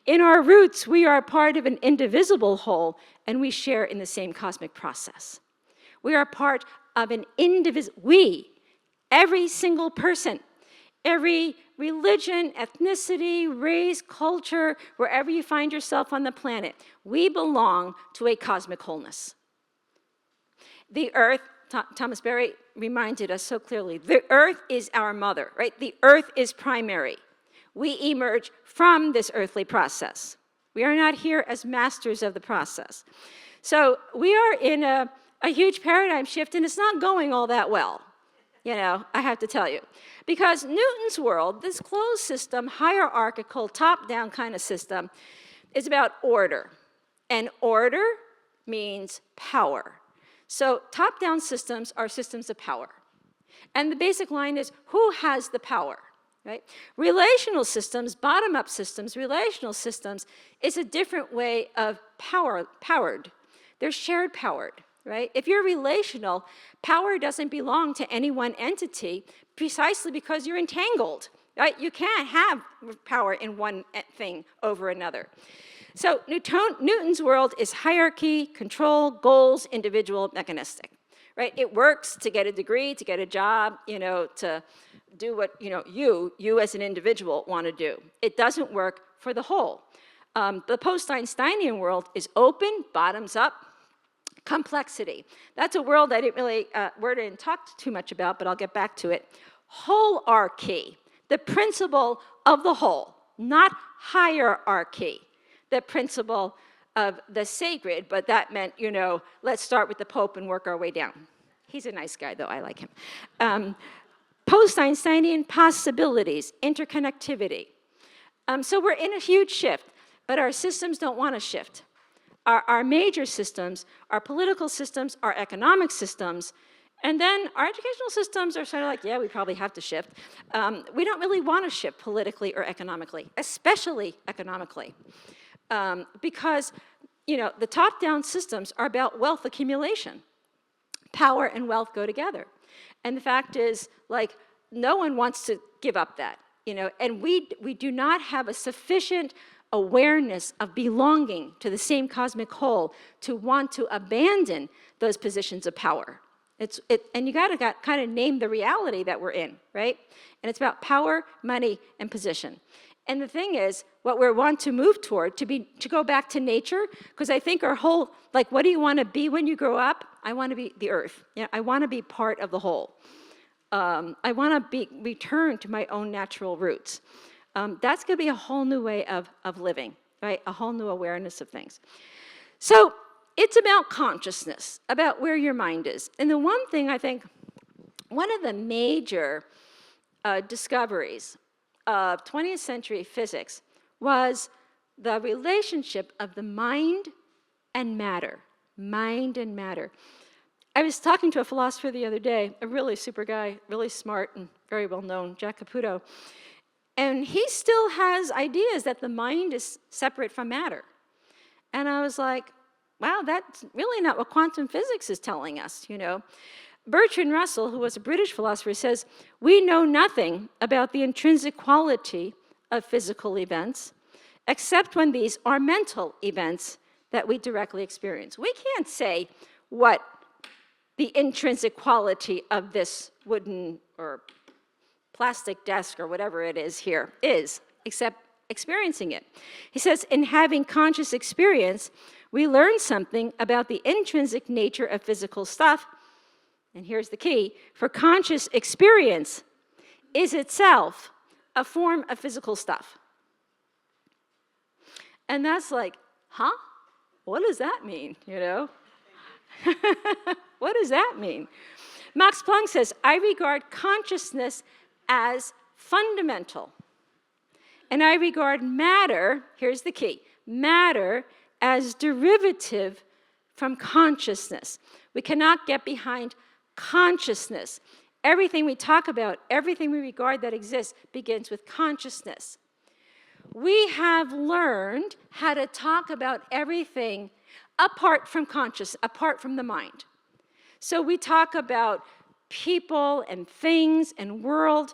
In our roots, we are part of an indivisible whole, and we share in the same cosmic process. We are part of an every single person, every religion, ethnicity, race, culture, wherever you find yourself on the planet, we belong to a cosmic wholeness. The earth, Thomas Berry reminded us so clearly, the earth is our mother, right? The earth is primary. We emerge from this earthly process. We are not here as masters of the process. So we are in a huge paradigm shift, and it's not going all that well, I have to tell you. Because Newton's world, this closed system, hierarchical, top-down kind of system, is about order. And order means power. So top-down systems are systems of power. And the basic line is, who has the power, right? Relational systems, bottom-up systems, relational systems is a different way of powered. They're shared powered, right? If you're relational, power doesn't belong to any one entity precisely because you're entangled, right? You can't have power in one thing over another. So Newton's world is hierarchy, control, goals, individual, mechanistic, right? It works to get a degree, to get a job, to do what, you as an individual want to do. It doesn't work for the whole. The post-Einsteinian world is open, bottoms up, complexity. That's a world I didn't talk too much about, but I'll get back to it. Holarchy, the principle of the whole, not hierarchy. The principle of the sacred, but that meant, let's start with the Pope and work our way down. He's a nice guy, though. I like him. Post-Einsteinian possibilities, interconnectivity. So we're in a huge shift, but our systems don't want to shift. Our major systems, our political systems, our economic systems, and then our educational systems are sort of like, yeah, we probably have to shift. We don't really want to shift politically or economically, especially economically. Because, the top-down systems are about wealth accumulation. Power and wealth go together. And the fact is, no one wants to give up that, and we do not have a sufficient awareness of belonging to the same cosmic whole to want to abandon those positions of power. And you gotta kind of name the reality that we're in, right? And it's about power, money, and position. And the thing is, what we want to move toward, to go back to nature, because I think our whole, what do you want to be when you grow up? I want to be the earth. I want to be part of the whole. I want to return to my own natural roots. That's going to be a whole new way of living, right? A whole new awareness of things. So it's about consciousness, about where your mind is. And the one thing I think, one of the major discoveries of 20th century physics was the relationship of the mind and matter. Mind and matter. I was talking to a philosopher the other day, a really super guy, really smart and very well known, Jack Caputo. And he still has ideas that the mind is separate from matter. And I was like, wow, that's really not what quantum physics is telling us, Bertrand Russell, who was a British philosopher, says, we know nothing about the intrinsic quality of physical events, except when these are mental events that we directly experience. We can't say what the intrinsic quality of this wooden or plastic desk or whatever it is here is, except experiencing it. He says, in having conscious experience, we learn something about the intrinsic nature of physical stuff. And here's the key, for conscious experience is itself a form of physical stuff. And that's like, huh? What does that mean, What does that mean? Max Planck says, I regard consciousness as fundamental. And I regard matter, here's the key, matter as derivative from consciousness. We cannot get behind consciousness. Everything we talk about, everything we regard that exists begins with consciousness. we have learned how to talk about everything apart from apart from the mind. So we talk about people and things and world,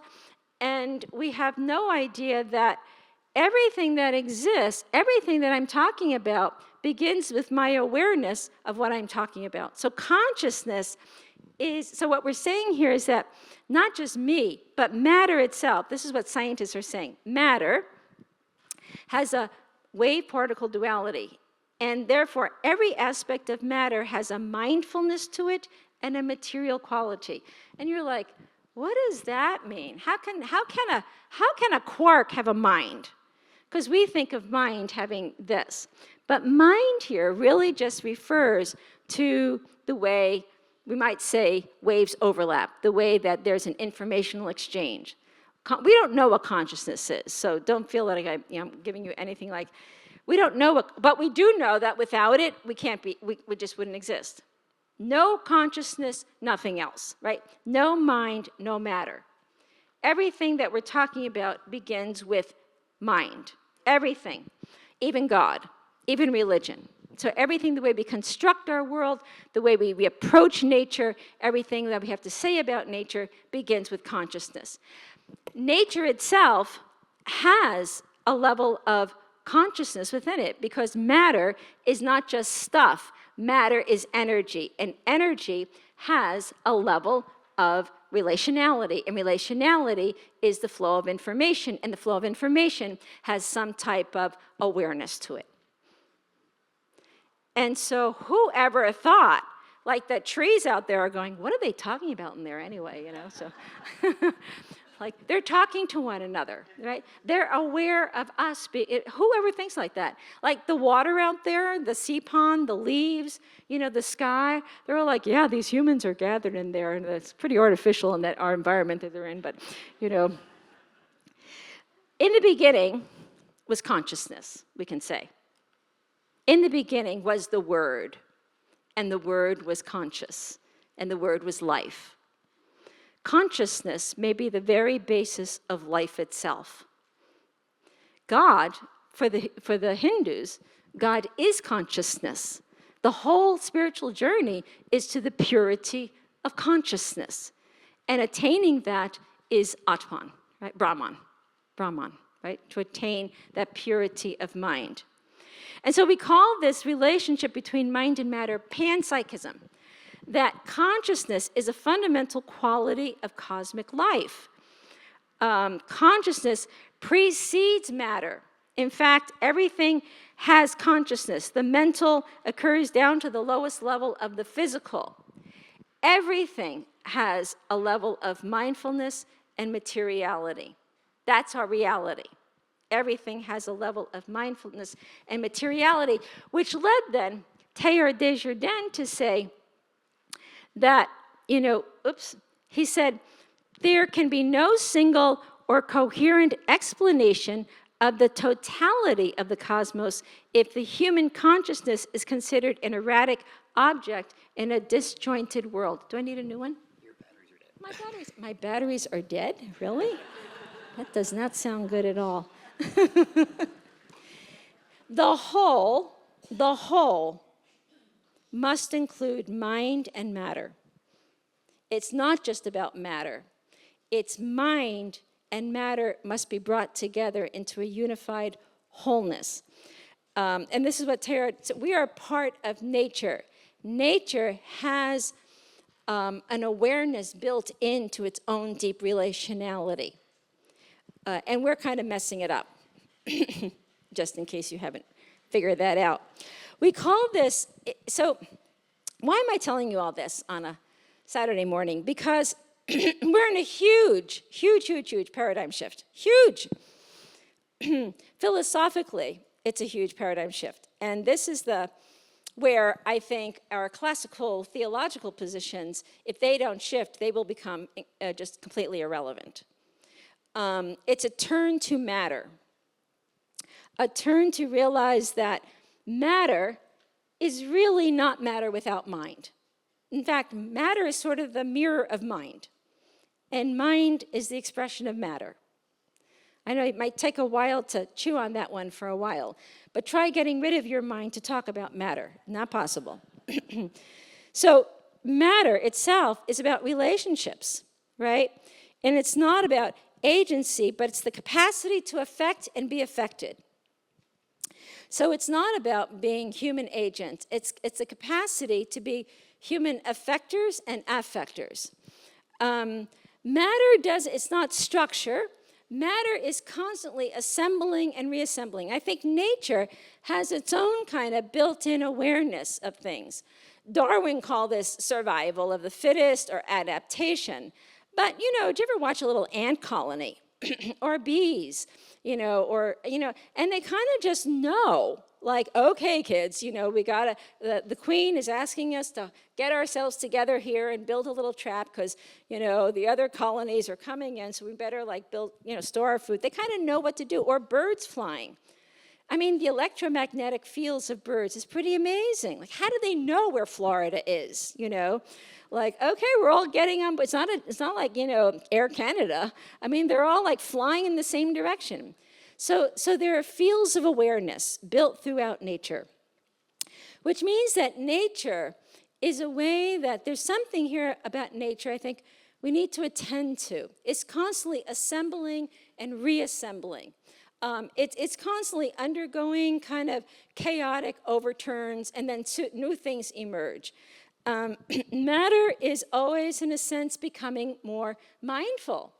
and we have no idea that everything that exists, everything that I'm talking about, begins with my awareness of what I'm talking about. So consciousness so what we're saying here is that not just me, but matter itself, this is what scientists are saying, matter has a wave-particle duality, and therefore every aspect of matter has a mindfulness to it and a material quality. And you're like, what does that mean? How can a quark have a mind? Because we think of mind having this. But mind here really just refers to the way, we might say, waves overlap, the way that there's an informational exchange. We don't know what consciousness is, so don't feel like I'm giving you anything like, we don't know, but we do know that without it, we just wouldn't exist. No consciousness, nothing else, right? No mind, no matter. Everything that we're talking about begins with mind. Everything, even God, even religion. So everything, the way we construct our world, the way we approach nature, everything that we have to say about nature begins with consciousness. Nature itself has a level of consciousness within it because matter is not just stuff. Matter is energy, and energy has a level of relationality, and relationality is the flow of information, and the flow of information has some type of awareness to it. And so whoever thought, like that trees out there are going, what are they talking about in there anyway, so. Like, they're talking to one another, right? They're aware of us. Whoever thinks like that? Like the water out there, the sea pond, the leaves, the sky, they're all like, yeah, these humans are gathered in there, and it's pretty artificial in that our environment that they're in, but, In the beginning was consciousness, we can say. In the beginning was the Word, and the Word was conscious, and the Word was life. Consciousness may be the very basis of life itself. God, for the Hindus, God is consciousness. The whole spiritual journey is to the purity of consciousness. And attaining that is Atman, right? Brahman, right? To attain that purity of mind. And so we call this relationship between mind and matter panpsychism. That consciousness is a fundamental quality of cosmic life. Consciousness precedes matter. In fact, everything has consciousness. The mental occurs down to the lowest level of the physical. Everything has a level of mindfulness and materiality. That's our reality. Everything has a level of mindfulness and materiality, which led then Teilhard de Chardin to say, that, he said, there can be no single or coherent explanation of the totality of the cosmos if the human consciousness is considered an erratic object in a disjointed world. Do I need a new one? Your batteries are dead. My batteries are dead? Really? That does not sound good at all. The whole must include mind and matter. It's not just about matter. It's mind and matter must be brought together into a unified wholeness. And this is what Teilhard said. We are part of nature. Nature has an awareness built into its own deep relationality. And we're kind of messing it up, just in case you haven't figured that out. We call this, so why am I telling you all this on a Saturday morning? Because we're in a huge paradigm shift. Huge. Philosophically, it's a huge paradigm shift. And this is where I think our classical theological positions, if they don't shift, they will become just completely irrelevant. It's a turn to matter. A turn to realize that matter is really not matter without mind. In fact, matter is sort of the mirror of mind, and mind is the expression of matter. I know it might take a while to chew on that one for a while, but try getting rid of your mind to talk about matter. Not possible. So matter itself is about relationships, right? And it's not about agency, but it's the capacity to affect and be affected. So it's not about being human agent. It's the capacity to be human effectors and affectors. It's not structure. Matter is constantly assembling and reassembling. I think nature has its own kind of built-in awareness of things. Darwin called this survival of the fittest or adaptation. But, do you ever watch a little ant colony or bees, and they kind of just know, like, okay, kids, we gotta, the queen is asking us to get ourselves together here and build a little trap because, the other colonies are coming in, so we better, build, store our food. They kind of know what to do. Or birds flying. I mean, the electromagnetic fields of birds is pretty amazing. Like, how do they know where Florida is, Like, okay, we're all getting on, but it's not like, Air Canada. I mean, they're all, flying in the same direction. So there are fields of awareness built throughout nature, which means that nature is a way that there's something here about nature I think we need to attend to. It's constantly assembling and reassembling. It's constantly undergoing kind of chaotic overturns, and then new things emerge. Matter is always, in a sense, becoming more mindful.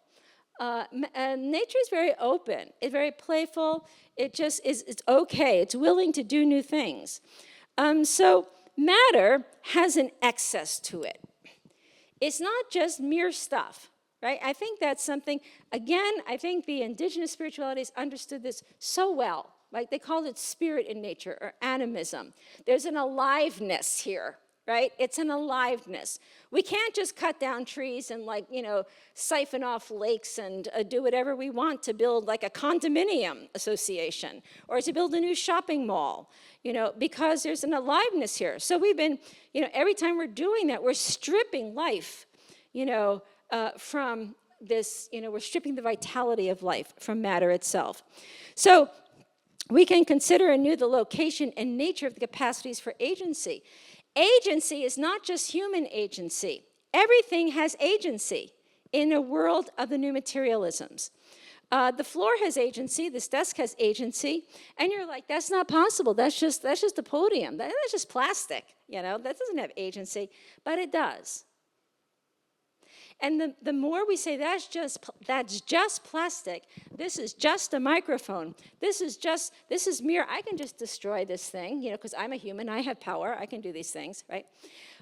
Nature is very open. It's very playful. It just is. It's okay. It's willing to do new things. So matter has an excess to it. It's not just mere stuff. Right? I think that's something, again, I think the indigenous spiritualities understood this so well. Right? They called it spirit in nature, or animism. There's an aliveness here, right? It's an aliveness. We can't just cut down trees and siphon off lakes and do whatever we want to build a condominium association or to build a new shopping mall, because there's an aliveness here. So we've been, every time we're doing that, we're stripping life, from this, we're stripping the vitality of life from matter itself. So we can consider anew the location and nature of the capacities for agency. Agency is not just human agency. Everything has agency in a world of the new materialisms. The floor has agency, this desk has agency, and you're like, that's not possible. That's just a podium. That's just plastic. That doesn't have agency, but it does. And the more we say that's just plastic, this is just a microphone, this is mere, I can just destroy this thing, because I'm a human, I have power, I can do these things, right?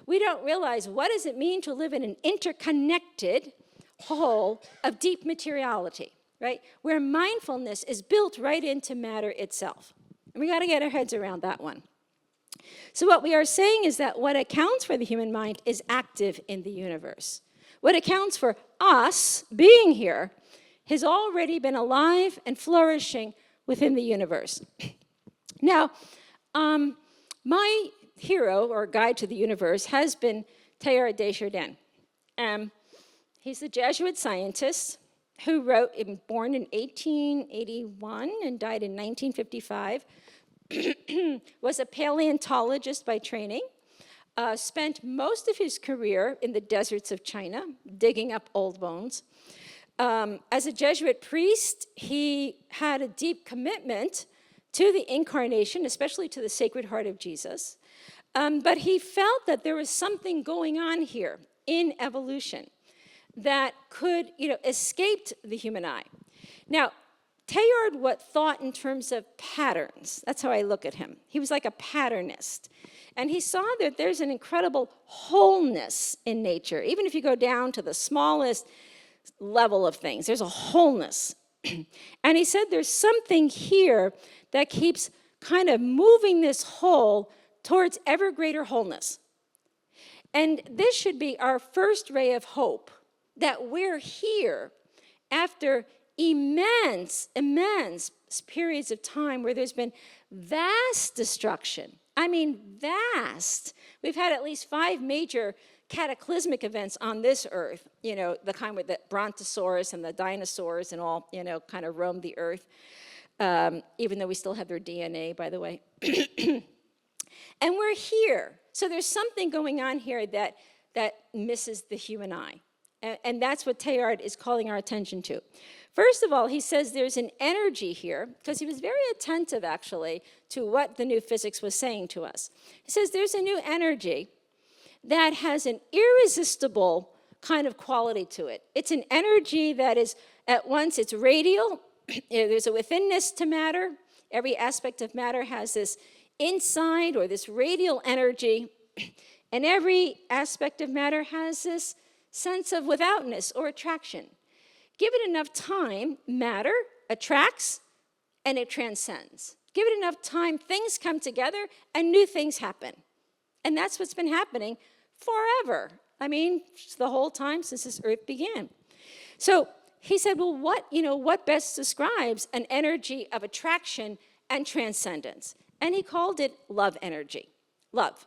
We don't realize what does it mean to live in an interconnected whole of deep materiality, right? Where mindfulness is built right into matter itself. And we got to get our heads around that one. So what we are saying is that what accounts for the human mind is active in the universe. What accounts for us being here has already been alive and flourishing within the universe. Now, my hero or guide to the universe has been Teilhard de Chardin. He's a Jesuit scientist who born in 1881 and died in 1955, was a paleontologist by training. Spent most of his career in the deserts of China, digging up old bones. As a Jesuit priest, he had a deep commitment to the incarnation, especially to the Sacred Heart of Jesus. But he felt that there was something going on here in evolution that could, escape the human eye. Now, Teilhard thought in terms of patterns. That's how I look at him. He was like a patternist. And he saw that there's an incredible wholeness in nature. Even if you go down to the smallest level of things, there's a wholeness. And he said there's something here that keeps kind of moving this whole towards ever greater wholeness. And this should be our first ray of hope, that we're here after immense periods of time where there's been vast destruction. I mean, vast. We've had at least 5 major cataclysmic events on this earth, the kind with the brontosaurus and the dinosaurs and all, kind of roamed the earth, even though we still have their DNA, by the way. And we're here. So there's something going on here that misses the human eye. And that's what Teilhard is calling our attention to. First of all, he says there's an energy here, because he was very attentive, actually, to what the new physics was saying to us. He says there's a new energy that has an irresistible kind of quality to it. It's an energy that is, at once, it's radial. There's a withinness to matter. Every aspect of matter has this inside or this radial energy, and every aspect of matter has this sense of withoutness or attraction. Give it enough time, matter attracts and it transcends. Give it enough time, things come together and new things happen. And that's what's been happening forever. I mean, the whole time since this earth began. So he said, well, what best describes an energy of attraction and transcendence? And he called it love energy. Love.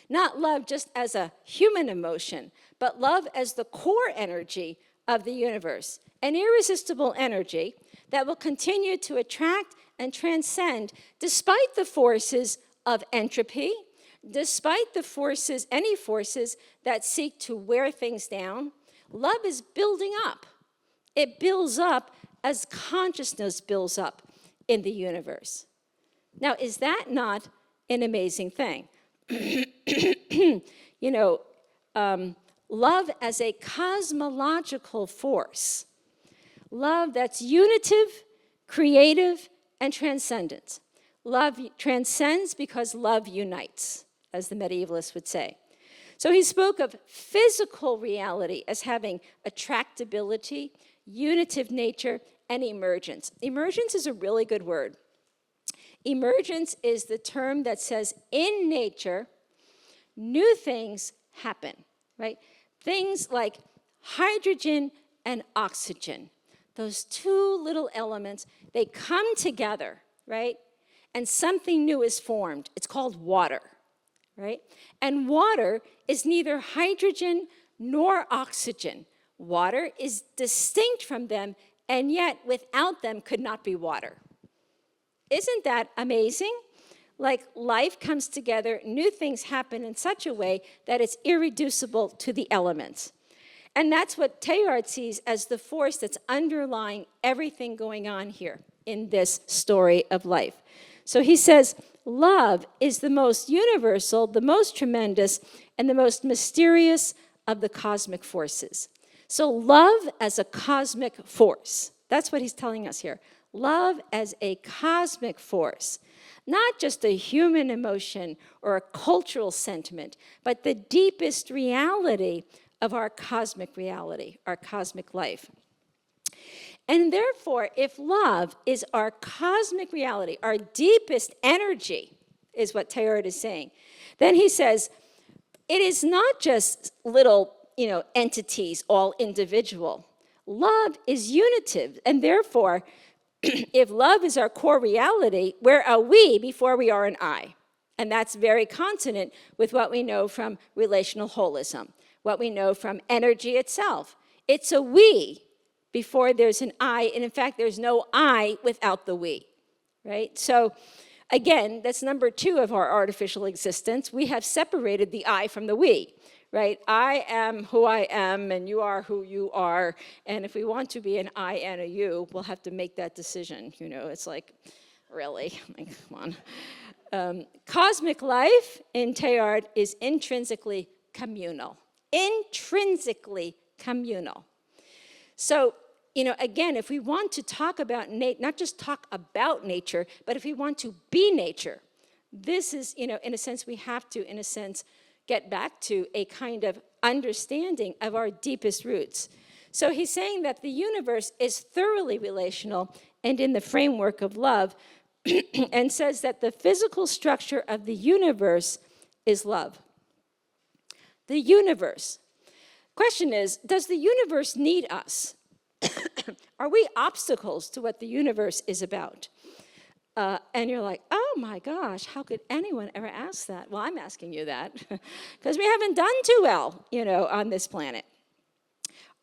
Not love just as a human emotion, but love as the core energy of the universe. An irresistible energy that will continue to attract and transcend despite the forces of entropy, despite the forces, any forces that seek to wear things down. Love is building up. It builds up as consciousness builds up in the universe. Now, is that not an amazing thing? Love as a cosmological force. Love that's unitive, creative, and transcendent. Love transcends because love unites, as the medievalists would say. So he spoke of physical reality as having attractability, unitive nature, and emergence. Emergence is a really good word. Emergence is the term that says in nature, new things happen, right? Things like hydrogen and oxygen, those two little elements, they come together, right? And something new is formed. It's called water, right? And water is neither hydrogen nor oxygen. Water is distinct from them, and yet without them could not be water. Isn't that amazing? Like life comes together, new things happen in such a way that it's irreducible to the elements. And that's what Teilhard sees as the force that's underlying everything going on here in this story of life. So he says, love is the most universal, the most tremendous, and the most mysterious of the cosmic forces. So love as a cosmic force. That's what he's telling us here. Love as a cosmic force, not just a human emotion or a cultural sentiment, but the deepest reality of our cosmic reality, our cosmic life. And therefore, if love is our cosmic reality, our deepest energy, is what Teilhard is saying, then he says, it is not just little, entities, all individual. Love is unitive, and therefore, if love is our core reality, we're a we before we are an I. And that's very consonant with what we know from relational holism, what we know from energy itself. It's a we before there's an I, and in fact, there's no I without the we, right? So again, that's number 2 of our artificial existence. We have separated the I from the we. Right? I am who I am, and you are who you are. And if we want to be an I and a you, we'll have to make that decision. It's like, really? Like, come on. Cosmic life in Teilhard is intrinsically communal. Intrinsically communal. So, again, if we want to talk about not just talk about nature, but if we want to be nature, this is, in a sense, we have to, get back to a kind of understanding of our deepest roots. So he's saying that the universe is thoroughly relational and in the framework of love, and says that the physical structure of the universe is love. The universe. Question is, does the universe need us? Are we obstacles to what the universe is about? And you're like, oh my gosh, how could anyone ever ask that? Well, I'm asking you that because we haven't done too well, on this planet.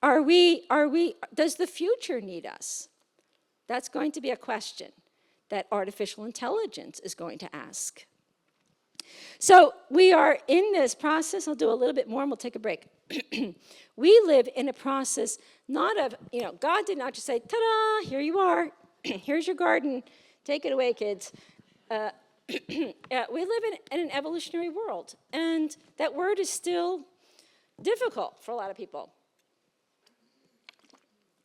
Does the future need us? That's going to be a question that artificial intelligence is going to ask. So we are in this process. I'll do a little bit more and we'll take a break. We live in a process not of, God did not just say, ta-da, here you are. Here's your garden. Take it away, kids. We live in an evolutionary world. And that word is still difficult for a lot of people.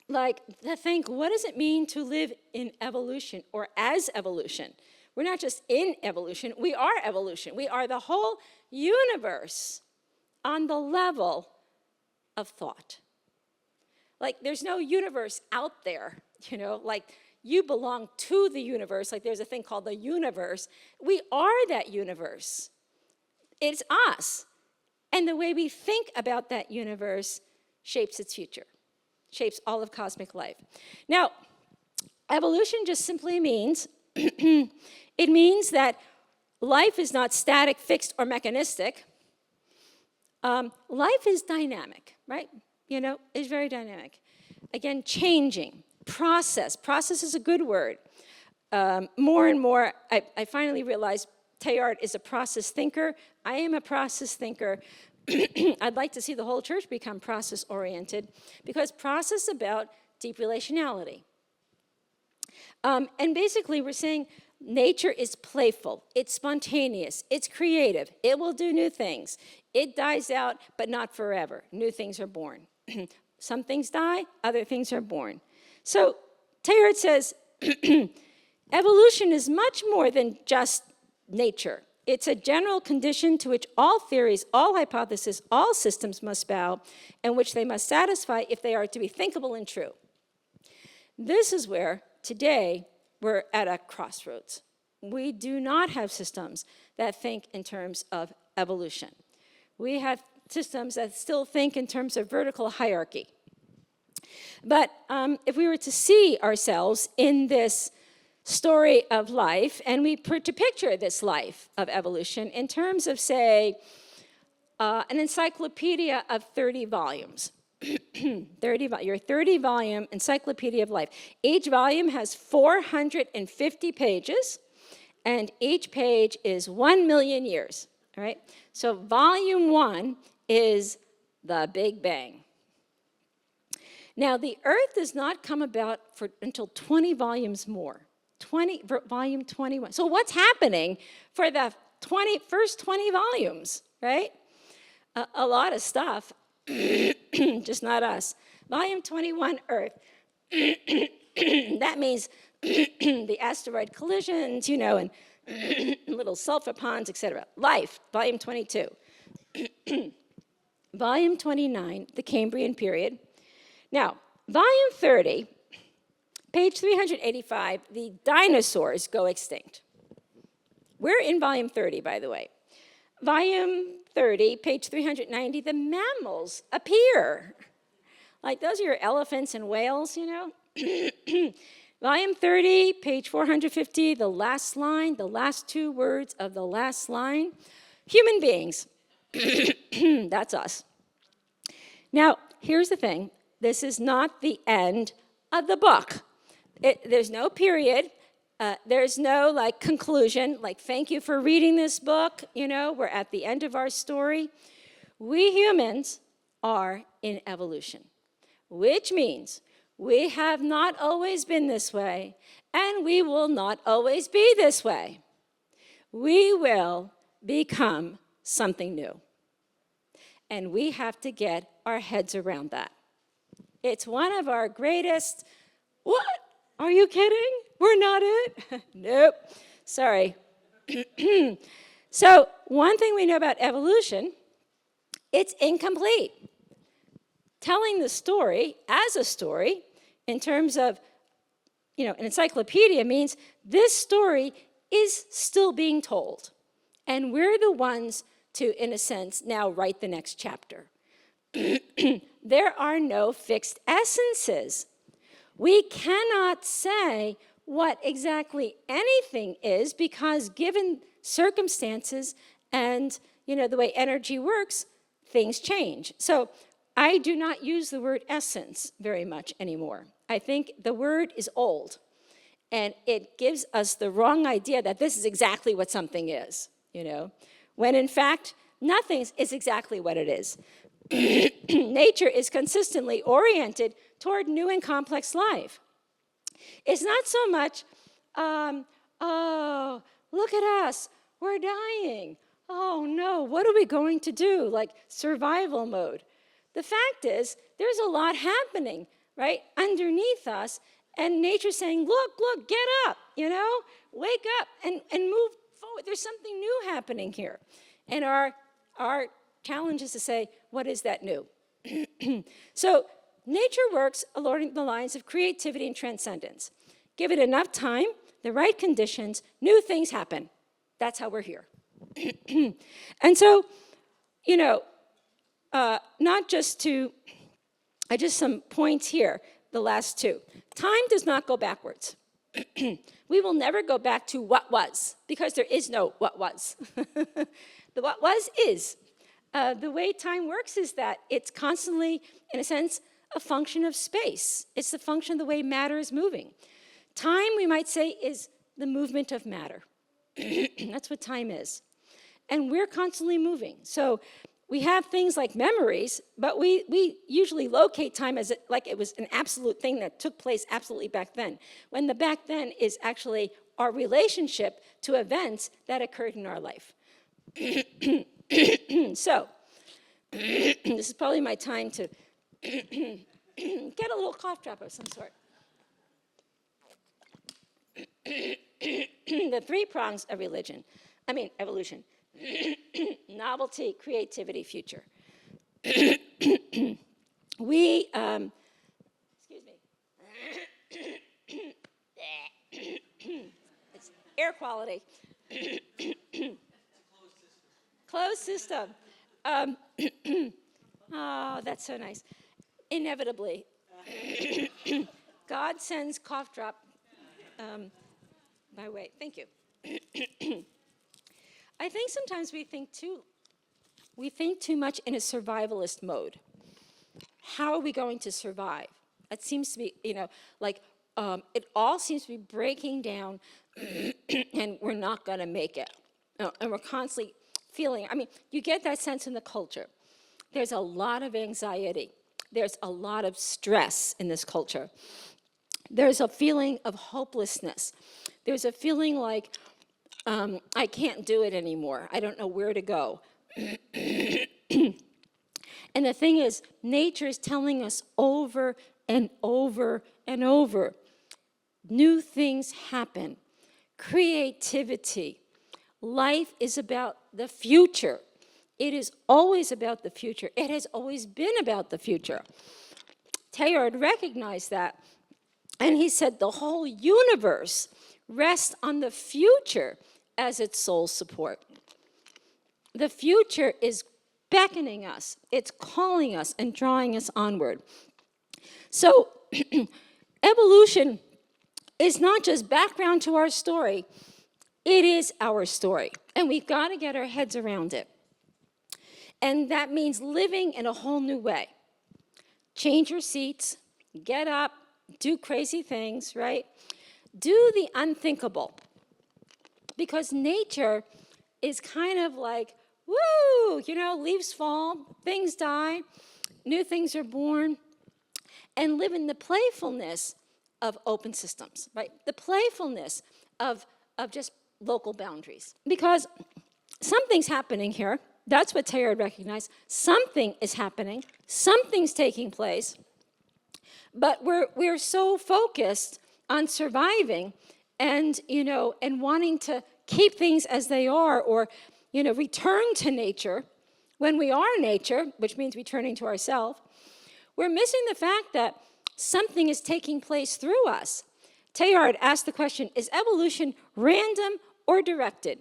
Like, to think, what does it mean to live in evolution or as evolution? We're not just in evolution, we are evolution. We are the whole universe on the level of thought. Like, there's no universe out there, like you belong to the universe, like there's a thing called the universe. We are that universe. It's us. And the way we think about that universe shapes its future, shapes all of cosmic life. Now, evolution just simply means, it means that life is not static, fixed, or mechanistic. Life is dynamic, right? It's very dynamic. Again, changing, process. Process is a good word. More and more, I finally realized Teilhard is a process thinker. I am a process thinker. I'd like to see the whole church become process-oriented because process is about deep relationality. And basically, we're saying nature is playful, it's spontaneous, it's creative, it will do new things. It dies out, but not forever. New things are born. Some things die, other things are born. So Teilhard says, evolution is much more than just nature. It's a general condition to which all theories, all hypotheses, all systems must bow, and which they must satisfy if they are to be thinkable and true. This is where, today, we're at a crossroads. We do not have systems that think in terms of evolution. We have systems that still think in terms of vertical hierarchy. But if we were to see ourselves in this story of life, and to picture this life of evolution in terms of, say, an encyclopedia of 30 volumes. Your 30-volume encyclopedia of life. Each volume has 450 pages, and each page is 1 million years. All right? So volume 1 is the Big Bang. Now, the Earth does not come about until 20 volumes more. Volume 21. So what's happening for the first 20 volumes, right? A lot of stuff. Just not us. Volume 21, Earth. That means the asteroid collisions, and little sulfur ponds, etc. Life, volume 22. Volume 29, the Cambrian period. Now, volume 30, page 385, the dinosaurs go extinct. We're in volume 30, by the way. Volume 30, page 390, the mammals appear. Like, those are your elephants and whales, Volume 30, page 450, the last line, the last 2 words of the last line. Human beings. That's us. Now, here's the thing. This is not the end of the book. There's no period. There's no, conclusion, thank you for reading this book. We're at the end of our story. We humans are in evolution, which means we have not always been this way, and we will not always be this way. We will become something new. And we have to get our heads around that. It's one of our greatest, what? Are you kidding? We're not it? Nope. Sorry. So one thing we know about evolution, it's incomplete. Telling the story as a story in terms of, an encyclopedia means this story is still being told. And we're the ones to, in a sense, now write the next chapter. There are no fixed essences. We cannot say what exactly anything is, because given circumstances and, the way energy works, things change. So I do not use the word essence very much anymore. I think the word is old, and it gives us the wrong idea that this is exactly what something is, when in fact, nothing is exactly what it is. Nature is consistently oriented toward new and complex life. It's not so much, oh, look at us, we're dying. Oh no, what are we going to do? Like survival mode. The fact is, there's a lot happening, right, underneath us, and nature's saying, look, get up, wake up and move forward. There's something new happening here. And our challenge is to say, what is that new? So nature works along the lines of creativity and transcendence. Give it enough time, the right conditions, new things happen. That's how we're here. And so, not just to, just some points here, the last two. Time does not go backwards. We will never go back to what was, because there is no what was. The what was is. The way time works is that it's constantly, in a sense, a function of space. It's the function of the way matter is moving. Time, we might say, is the movement of matter. That's what time is. And we're constantly moving. So we have things like memories, but we usually locate time as like it was an absolute thing that took place absolutely back then, when the back then is actually our relationship to events that occurred in our life. So, this is probably my time to get a little cough drop of some sort. The three prongs of evolution. Novelty, creativity, future. We, excuse me. It's air quality. Closed system. Oh, that's so nice. Inevitably, God sends cough drop my way. Thank you. I think sometimes we think too much in a survivalist mode. How are we going to survive? It seems to be, it all seems to be breaking down, and we're not going to make it. And we're constantly feeling, you get that sense in the culture. There's a lot of anxiety. There's a lot of stress in this culture. There's a feeling of hopelessness. There's a feeling like, I can't do it anymore. I don't know where to go. And the thing is, nature is telling us over and over and over, new things happen. Creativity. Life is about the future. It is always about the future. It has always been about the future. Teilhard recognized that, and he said the whole universe rests on the future as its sole support. The future is beckoning us, it's calling us and drawing us onward. So evolution is not just background to our story, it is our story. And we've got to get our heads around it. And that means living in a whole new way. Change your seats, get up, do crazy things, right? Do the unthinkable. Because nature is kind of like, woo, leaves fall, things die, new things are born, and live in the playfulness of open systems, right? The playfulness of just local boundaries. Because something's happening here. That's what Teilhard recognized. Something is happening. Something's taking place. But we're so focused on surviving and, and wanting to keep things as they are, or, return to nature when we are nature, which means returning to ourselves. We're missing the fact that something is taking place through us. Teilhard asked the question, is evolution random or directed?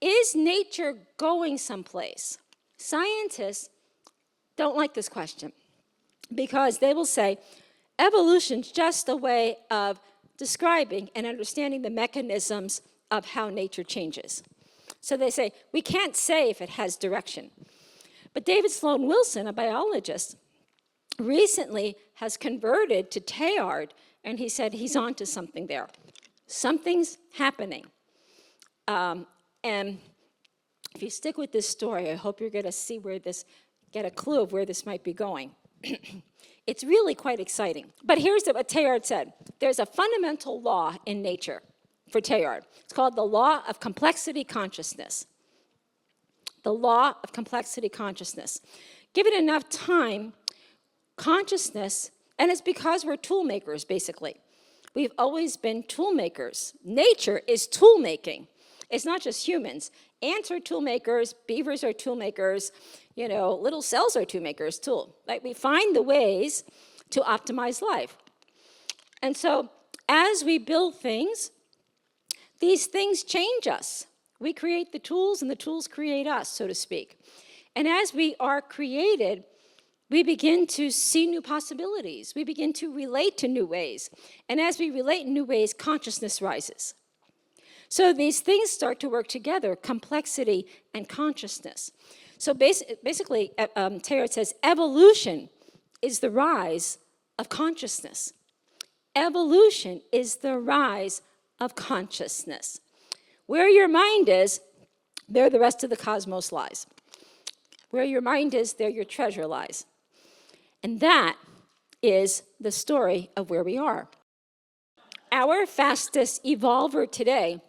Is nature going someplace? Scientists don't like this question because they will say evolution's just a way of describing and understanding the mechanisms of how nature changes. So they say, we can't say if it has direction. But David Sloan Wilson, a biologist, recently has converted to Teilhard, and he said he's onto something there. Something's happening. And if you stick with this story, I hope you're going to see get a clue of where this might be going. It's really quite exciting. But here's what Teilhard said. There's a fundamental law in nature for Teilhard. It's called the law of complexity consciousness. The law of complexity consciousness. Given enough time, consciousness, and it's because we're tool makers, basically. We've always been tool makers. Nature is tool making. It's not just humans. Ants are tool makers, beavers are tool makers, little cells are tool makers, too. Like, we find the ways to optimize life. And so, as we build things, these things change us. We create the tools, and the tools create us, so to speak. And as we are created, we begin to see new possibilities. We begin to relate to new ways. And as we relate in new ways, consciousness rises. So these things start to work together, complexity and consciousness. So basically, Teilhard says, evolution is the rise of consciousness. Evolution is the rise of consciousness. Where your mind is, there the rest of the cosmos lies. Where your mind is, there your treasure lies. And that is the story of where we are. Our fastest evolver today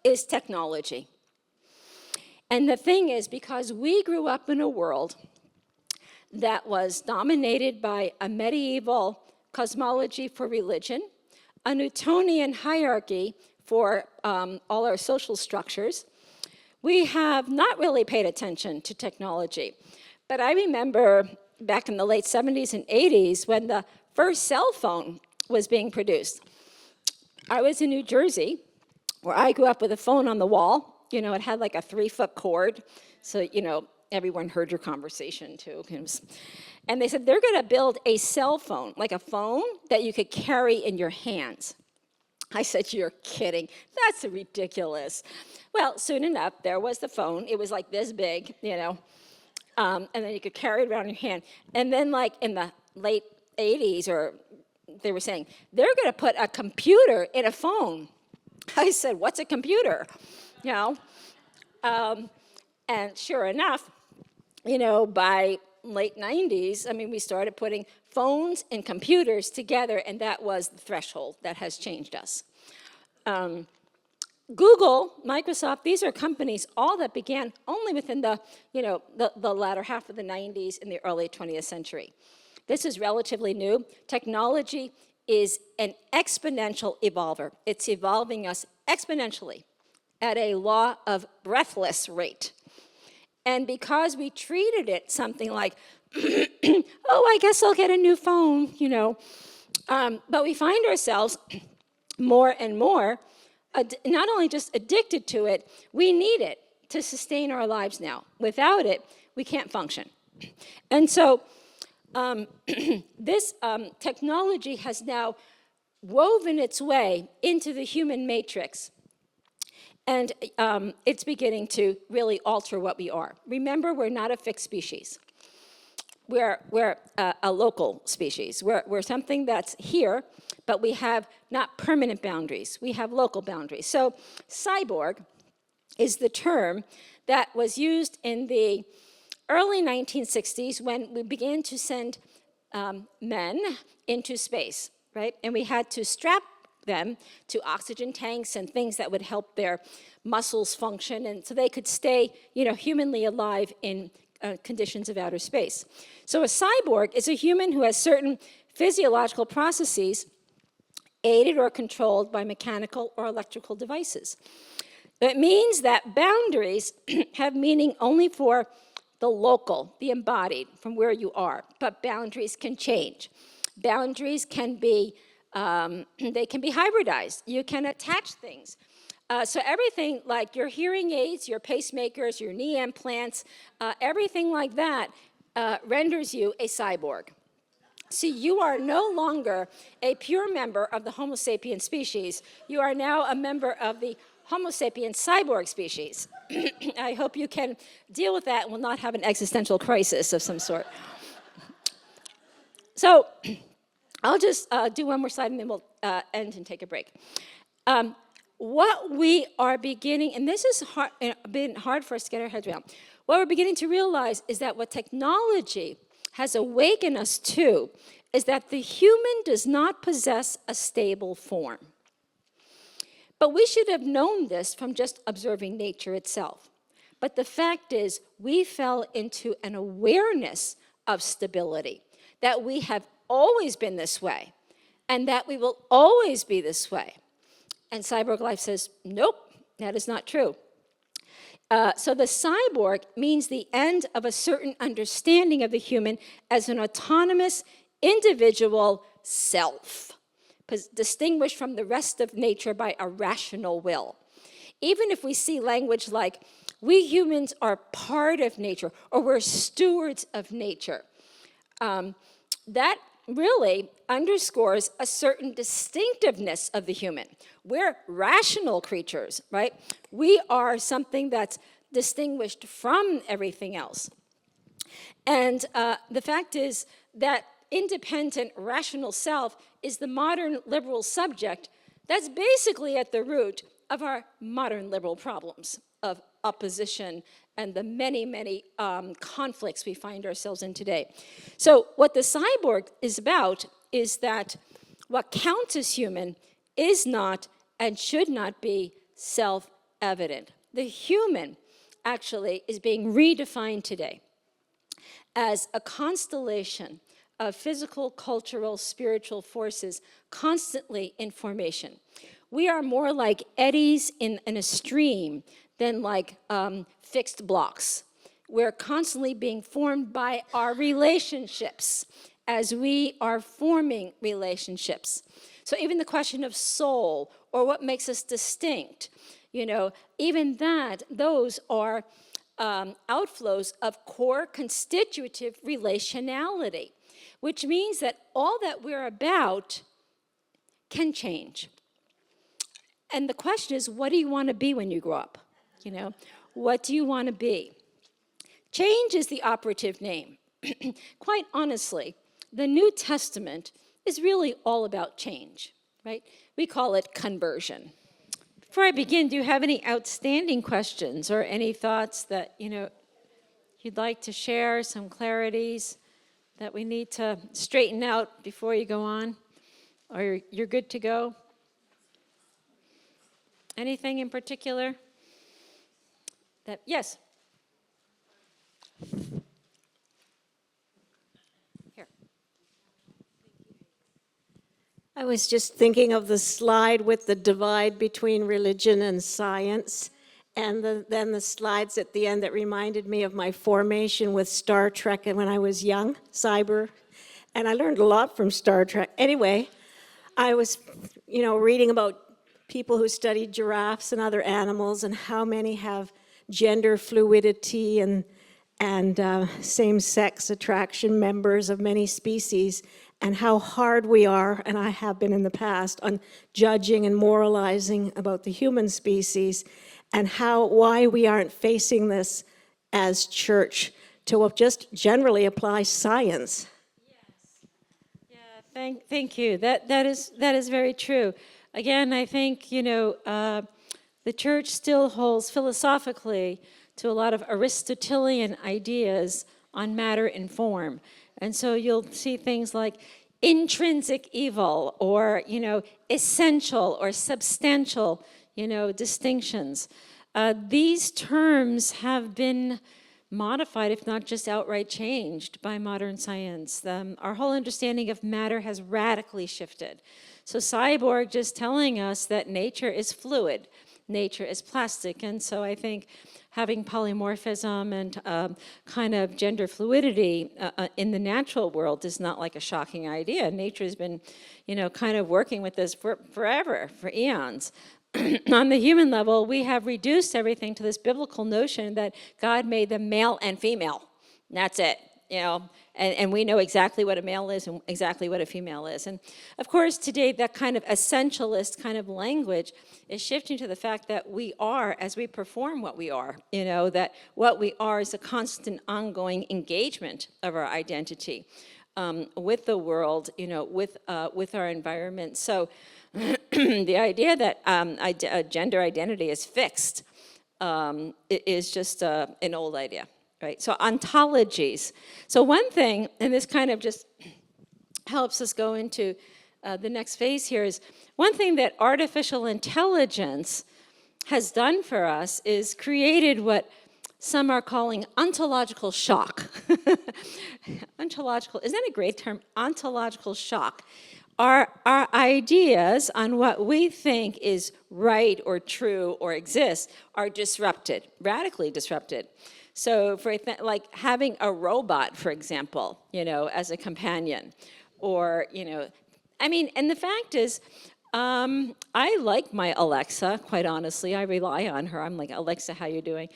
is technology. And the thing is, because we grew up in a world that was dominated by a medieval cosmology for religion, a Newtonian hierarchy for all our social structures, we have not really paid attention to technology. But I remember back in the late 70s and 80s when the first cell phone was being produced. I was in New Jersey, where I grew up with a phone on the wall. It had like a 3-foot cord, so, everyone heard your conversation, too. And they said, they're going to build a cell phone, like a phone that you could carry in your hands. I said, you're kidding. That's ridiculous. Well, soon enough, there was the phone. It was like this big, and then you could carry it around your hand. And then, like, in the late 80s, they were saying, they're going to put a computer in a phone. I said, what's a computer? And sure enough, by late 90s, we started putting phones and computers together, and that was the threshold that has changed us. Google, Microsoft, these are companies all that began only within the latter half of the 90s and the early 20th century. This is relatively new. Technology is an exponential evolver. It's evolving us exponentially at a law of breathless rate. And because we treated it something like, oh, I guess I'll get a new phone, but we find ourselves more and more not only just addicted to it, we need it to sustain our lives now. Without it, we can't function. And so this technology has now woven its way into the human matrix. And it's beginning to really alter what we are. Remember, we're not a fixed species. We're a local species. We're something that's here, but we have not permanent boundaries. We have local boundaries. So cyborg is the term that was used in the early 1960s when we began to send men into space, right? And we had to strap them to oxygen tanks and things that would help their muscles function, and so they could stay, humanly alive in conditions of outer space. So a cyborg is a human who has certain physiological processes aided or controlled by mechanical or electrical devices. It means that boundaries have meaning only for the local, the embodied, from where you are, but boundaries can change. Boundaries can be they can be hybridized. You can attach things. So everything like your hearing aids, your pacemakers, your knee implants, everything like that renders you a cyborg. See, you are no longer a pure member of the Homo sapien species. You are now a member of the Homo sapien cyborg species. I hope you can deal with that and will not have an existential crisis of some sort. So I'll just do one more slide and then we'll end and take a break. What we are beginning, and this has been hard for us to get our heads around, what we're beginning to realize is that what technology has awakened us to is that the human does not possess a stable form. But we should have known this from just observing nature itself. But the fact is, we fell into an awareness of stability, that we have always been this way, and that we will always be this way. And cyborg life says, nope, that is not true. So the cyborg means the end of a certain understanding of the human as an autonomous individual self, distinguished from the rest of nature by a rational will. Even if we see language like, we humans are part of nature, or we're stewards of nature, that really underscores a certain distinctiveness of the human. We're rational creatures, right? We are something that's distinguished from everything else. And the fact is that independent, rational self is the modern liberal subject that's basically at the root of our modern liberal problems of opposition and the many, many conflicts we find ourselves in today. So what the cyborg is about is that what counts as human is not and should not be self-evident. The human actually is being redefined today as a constellation of physical, cultural, spiritual forces constantly in formation. We are more like eddies in a stream than like fixed blocks. We're constantly being formed by our relationships as we are forming relationships. So even the question of soul or what makes us distinct, even that, those are outflows of core constitutive relationality, which means that all that we're about can change. And the question is, what do you want to be when you grow up? What do you want to be? Change is the operative name. Quite honestly, the New Testament is really all about change, right? We call it conversion. Before I begin, do you have any outstanding questions or any thoughts that, you'd like to share, some clarities that we need to straighten out before you go on? Or you're good to go? Anything in particular? Yes? Here. I was just thinking of the slide with the divide between religion and science, and then the slides at the end that reminded me of my formation with Star Trek when I was young, cyber, and I learned a lot from Star Trek. Anyway, I was, reading about people who studied giraffes and other animals and how many have gender fluidity and same-sex attraction members of many species, and how hard we are, and I have been in the past, on judging and moralizing about the human species, and why we aren't facing this as church to just generally apply science. Yes. Yeah, thank you. That is very true. Again, I think, the church still holds philosophically to a lot of Aristotelian ideas on matter and form. And so you'll see things like intrinsic evil or, essential or substantial, distinctions. These terms have been modified, if not just outright changed, by modern science. Our whole understanding of matter has radically shifted. So cyborg just telling us that nature is fluid, nature is plastic, and so I think having polymorphism and kind of gender fluidity in the natural world is not like a shocking idea. Nature has been, kind of working with this forever, for eons. On the human level, we have reduced everything to this biblical notion that God made them male and female. And that's it. you know, and we know exactly what a male is and exactly what a female is. And of course, today, that kind of essentialist kind of language is shifting to the fact that we are as we perform what we are, you know, that what we are is a constant ongoing engagement of our identity with the world, you know, with our environment. So the idea that gender identity is fixed is just an old idea, right? So ontologies. So one thing, and this kind of just helps us go into the next phase here, is one thing that artificial intelligence has done for us is created what some are calling ontological shock. Ontological, isn't that a great term? Ontological shock. Our ideas on what we think is right or true or exists are disrupted, radically disrupted. So for like having a robot, for example, you know, as a companion, or, you know, I mean, and the fact is, I like my Alexa, quite honestly. I rely on her. I'm like, Alexa, how you doing?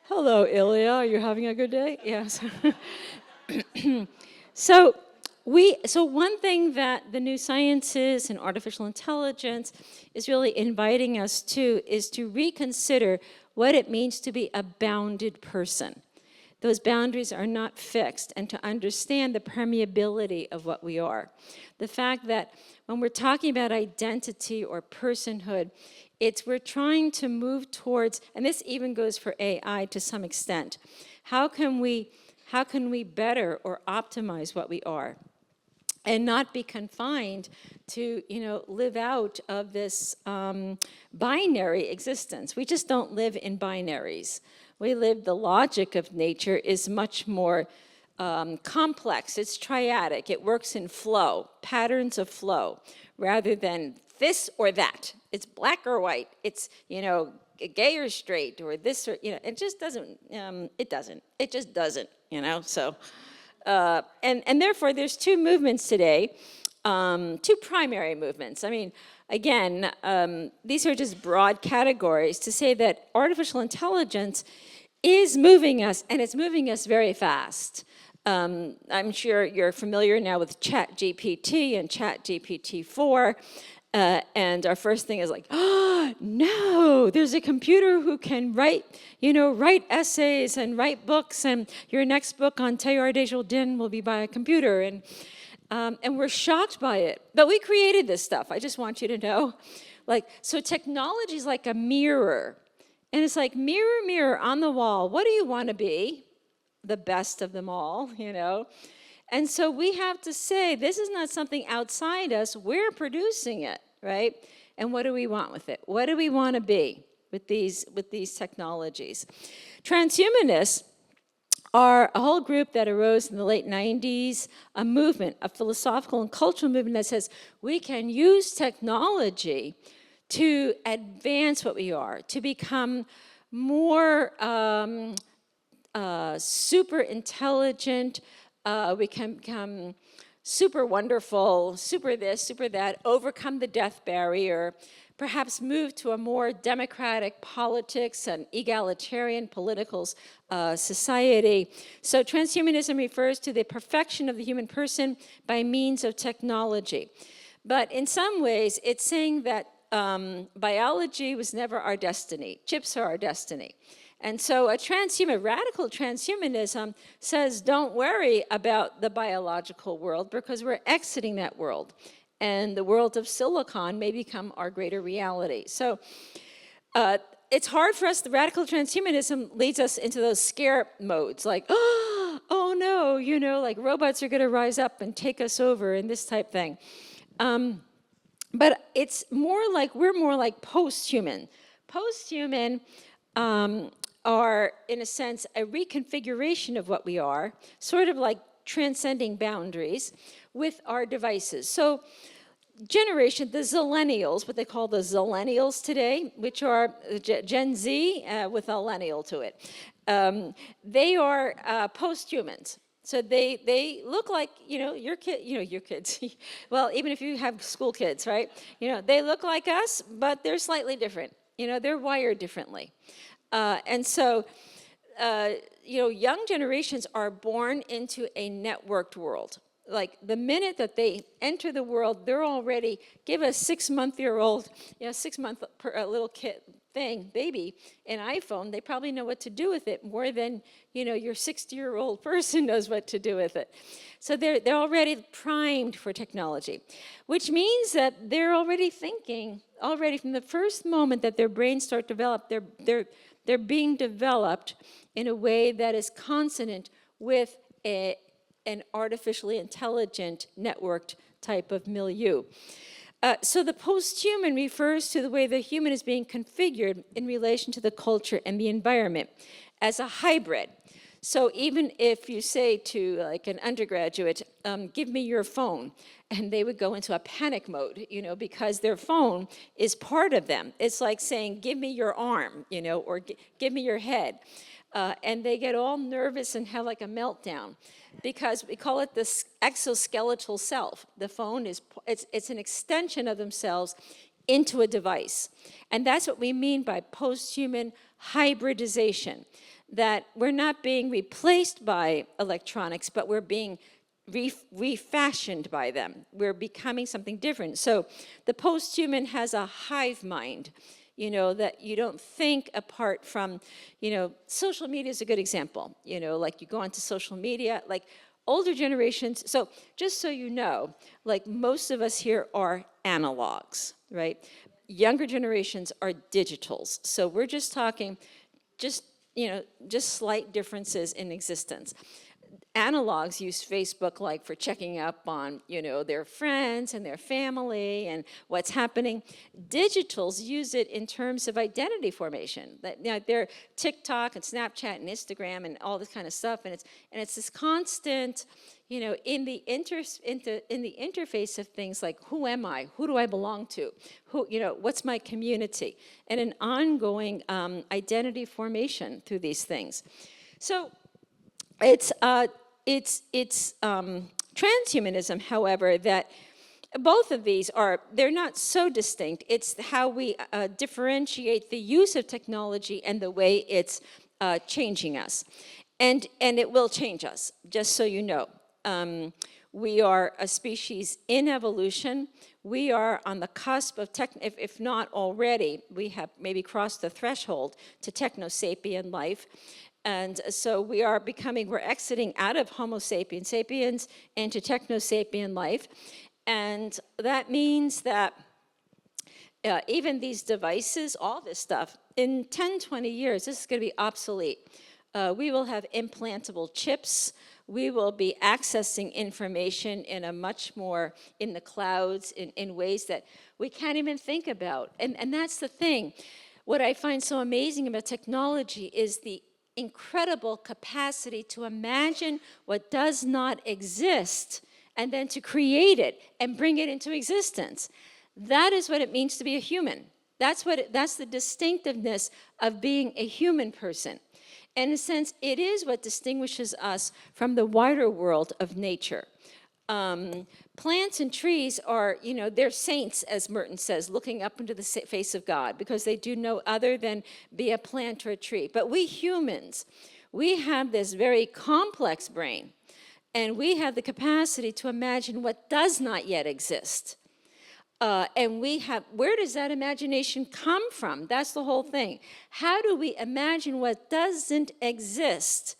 Hello, Ilia, are you having a good day? Yes. So one thing that the new sciences and artificial intelligence is really inviting us to is to reconsider what it means to be a bounded person. Those boundaries are not fixed, and to understand the permeability of what we are. The fact that when we're talking about identity or personhood, we're trying to move towards, and this even goes for AI to some extent, how can we better or optimize what we are? And not be confined to, you know, live out of this binary existence. We just don't live in binaries. We live, the logic of nature is much more complex. It's triadic. It works in flow, patterns of flow, rather than this or that. It's black or white. It's, you know, gay or straight, or this or, you know, it just doesn't, it just doesn't, you know, so. And therefore, there's two movements today, two primary movements. I mean, again, these are just broad categories to say that artificial intelligence is moving us, and it's moving us very fast. I'm sure you're familiar now with ChatGPT and ChatGPT-4. And our first thing is like, oh, no, there's a computer who can write essays and write books, and your next book on Teilhard de Chardin will be by a computer. And we're shocked by it. But we created this stuff, I just want you to know. Like, so technology is like a mirror. And it's like, mirror, mirror on the wall, what do you want to be? The best of them all, you know? And so we have to say, this is not something outside us, we're producing it, right? And what do we want with it? What do we want to be with these technologies? Transhumanists are a whole group that arose in the late 90s, a movement, a philosophical and cultural movement that says we can use technology to advance what we are, to become more super intelligent. We can become super wonderful, super this, super that, overcome the death barrier, perhaps move to a more democratic politics and egalitarian political society. So transhumanism refers to the perfection of the human person by means of technology. But in some ways, it's saying that biology was never our destiny. Chips are our destiny. And so radical transhumanism says, don't worry about the biological world because we're exiting that world. And the world of silicon may become our greater reality. So it's hard for us, the radical transhumanism leads us into those scare modes, like, oh no, you know, like robots are gonna rise up and take us over and this type thing. But it's more like, we're more like post-human. Post-human are, in a sense, a reconfiguration of what we are, sort of like transcending boundaries with our devices. So generation, the Zillennials, what they call the Zillennials today, which are Gen Z with a millennial to it, they are post-humans. So they look like, you know, your kids. Well, even if you have school kids, right? You know, they look like us, but they're slightly different. You know, they're wired differently. And so young generations are born into a networked world. Like the minute that they enter the world, they're already, give a 6-month-year-old, 6-month little kid baby, an iPhone, they probably know what to do with it more than, your 60-year-old person knows what to do with it. So they're already primed for technology, which means that they're already thinking, already from the first moment that their brains start to develop, they're being developed in a way that is consonant with an artificially intelligent, networked type of milieu. So the post-human refers to the way the human is being configured in relation to the culture and the environment as a hybrid. So even if you say to like an undergraduate, give me your phone, and they would go into a panic mode, because their phone is part of them. It's like saying, give me your arm, or give me your head. And they get all nervous and have like a meltdown because we call it the exoskeletal self. The phone it's an extension of themselves into a device. And that's what we mean by post-human hybridization, that we're not being replaced by electronics, but we're being refashioned by them. We're becoming something different. So the post-human has a hive mind, that you don't think apart from, social media is a good example. Like you go onto social media, like older generations. So just so you know, like most of us here are analogs, right? Younger generations are digitals. So we're just talking, just slight differences in existence. Analogs use Facebook like for checking up on, their friends and their family and what's happening. Digitals use it in terms of identity formation. That they're TikTok and Snapchat and Instagram and all this kind of stuff, and it's this constant, in the interface of things like who am I, who do I belong to, what's my community, and an ongoing identity formation through these things. So it's transhumanism, however, that both of these they're not so distinct. It's how we differentiate the use of technology and the way it's changing us. And it will change us, just so you know. We are a species in evolution. We are on the cusp of, if not already, we have maybe crossed the threshold to techno-sapien life. And so we're exiting out of Homo sapiens sapiens into techno-sapien life. And that means that even these devices, all this stuff, in 10, 20 years, this is going to be obsolete. We will have implantable chips. We will be accessing information in a much more, in the clouds, in ways that we can't even think about. And that's the thing. What I find so amazing about technology is the incredible capacity to imagine what does not exist and then to create it and bring it into existence. That is what it means to be a human. That's the distinctiveness of being a human person. And in a sense, it is what distinguishes us from the wider world of nature. Plants and trees are, they're saints, as Merton says, looking up into the face of God, because they do no other than be a plant or a tree. But we humans, we have this very complex brain, and we have the capacity to imagine what does not yet exist. And where does that imagination come from? That's the whole thing. How do we imagine what doesn't exist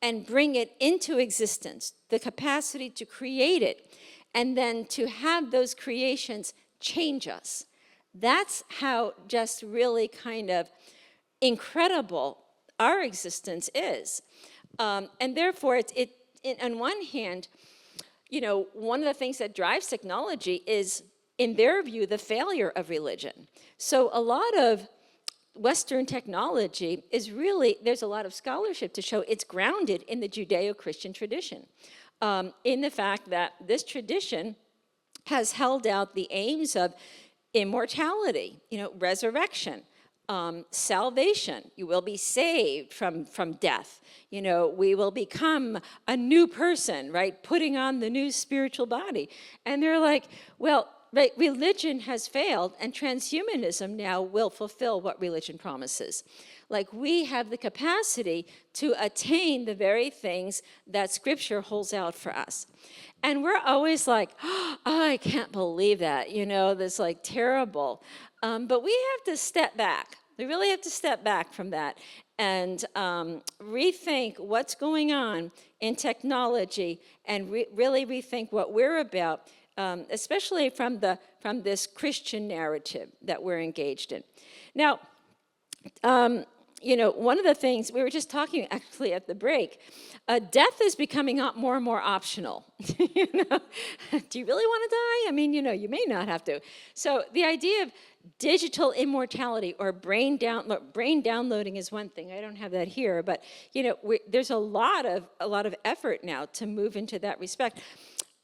and bring it into existence? The capacity to create it, and then to have those creations change us. That's how just really kind of incredible our existence is. And therefore, on one hand, one of the things that drives technology is, in their view, the failure of religion. So a lot of Western technology is really, there's a lot of scholarship to show it's grounded in the Judeo-Christian tradition. In the fact that this tradition has held out the aims of immortality, resurrection, salvation. You will be saved from death. We will become a new person, right? Putting on the new spiritual body. And they're like, well, right, religion has failed, and transhumanism now will fulfill what religion promises. Like we have the capacity to attain the very things that Scripture holds out for us. And we're always like, oh, I can't believe that, that's like terrible. But we have to step back. We really have to step back from that and rethink what's going on in technology and really rethink what we're about, especially from this Christian narrative that we're engaged in. Now, one of the things, we were just talking actually at the break, death is becoming more and more optional. Do you really want to die? I mean, you may not have to. So the idea of digital immortality or brain downloading is one thing. I don't have that here, but there's a lot of effort now to move into that respect.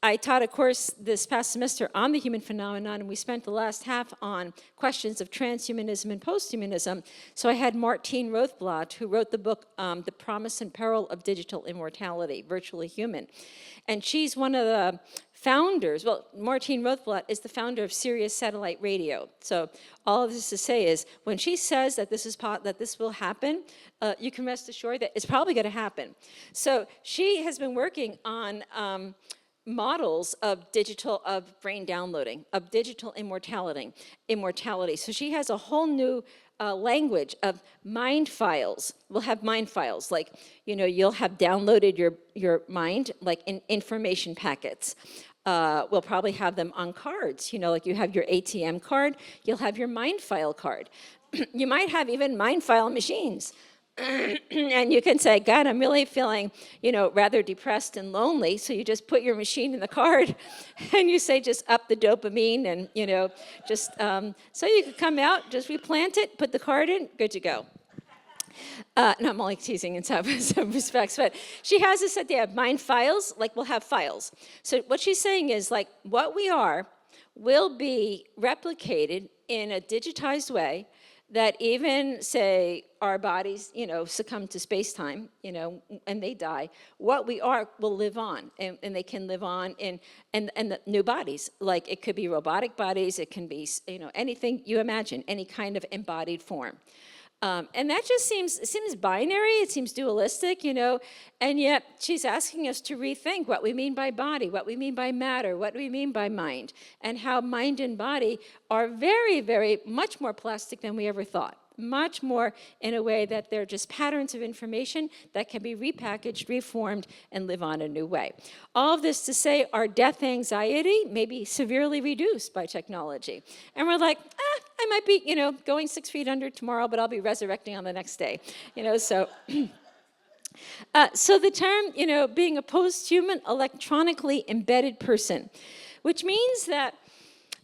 I taught a course this past semester on the human phenomenon, and we spent the last half on questions of transhumanism and posthumanism. So I had Martine Rothblatt, who wrote the book, The Promise and Peril of Digital Immortality, Virtually Human. And she's one of the founders. Well, Martine Rothblatt is the founder of Sirius Satellite Radio. So all of this to say is, when she says that this will happen, you can rest assured that it's probably going to happen. So she has been working on models of brain downloading, of digital immortality. So she has a whole new language of mind files. We'll have mind files, like, you'll have downloaded your mind, like in information packets. We'll probably have them on cards, like you have your ATM card, you'll have your mind file card. You might have even mind file machines. And you can say, God, I'm really feeling, rather depressed and lonely. So you just put your machine in the card and you say, just up the dopamine and, just, so you could come out, just replant it, put the card in, good to go. No, I'm only teasing in some respects, but she has this idea of mind files, like we'll have files. So what she's saying is, like, what we are will be replicated in a digitized way that even, say, our bodies, succumb to space-time, and they die, what we are will live on, and they can live on in the new bodies. Like, it could be robotic bodies, it can be, anything you imagine, any kind of embodied form. And that just seems binary, it seems dualistic, and yet she's asking us to rethink what we mean by body, what we mean by matter, what we mean by mind, and how mind and body are very, very much more plastic than we ever thought. Much more in a way that they're just patterns of information that can be repackaged, reformed, and live on a new way. All of this to say our death anxiety may be severely reduced by technology. And we're like, I might be, going 6 feet under tomorrow, but I'll be resurrecting on the next day. So so the term, being a post-human electronically embedded person, which means that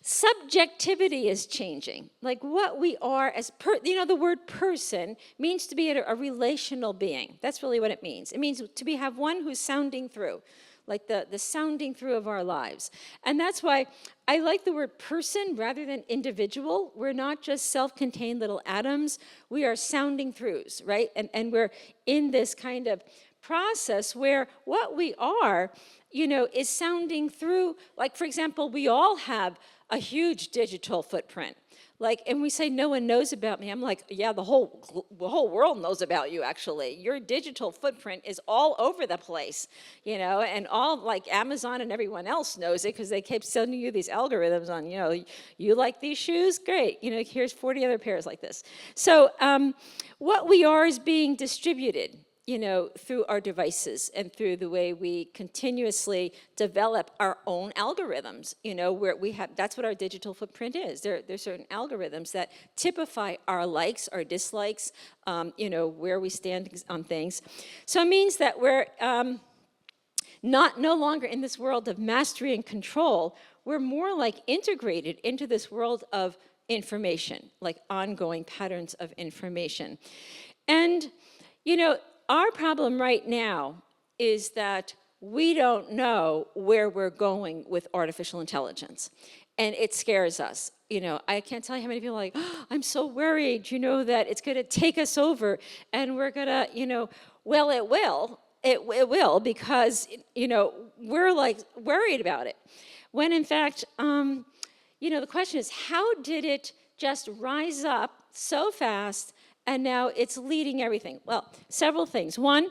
subjectivity is changing. Like what we are as, the word person means to be a relational being. That's really what it means. It means to have one who's sounding through, like the sounding through of our lives. And that's why I like the word person rather than individual. We're not just self-contained little atoms. We are sounding throughs, right? And we're in this kind of process where what we are, is sounding through. Like, for example, we all have a huge digital footprint. Like, and we say no one knows about me. I'm like, yeah, the whole world knows about you, actually. Your digital footprint is all over the place, and all, like, Amazon and everyone else knows it because they keep sending you these algorithms on, you like these shoes? Great. Here's 40 other pairs like this. So what we are is being distributed, through our devices and through the way we continuously develop our own algorithms, where we have, that's what our digital footprint is. There's certain algorithms that typify our likes, our dislikes, where we stand on things. So it means that we're no longer in this world of mastery and control. We're more like integrated into this world of information, like ongoing patterns of information. And, our problem right now is that we don't know where we're going with artificial intelligence. And it scares us. I can't tell you how many people are like, oh, I'm so worried, that it's going to take us over. And we're going to, well, it will. It will, because, we're like worried about it. When in fact, the question is, how did it just rise up so fast and now it's leading everything. Well, several things. One,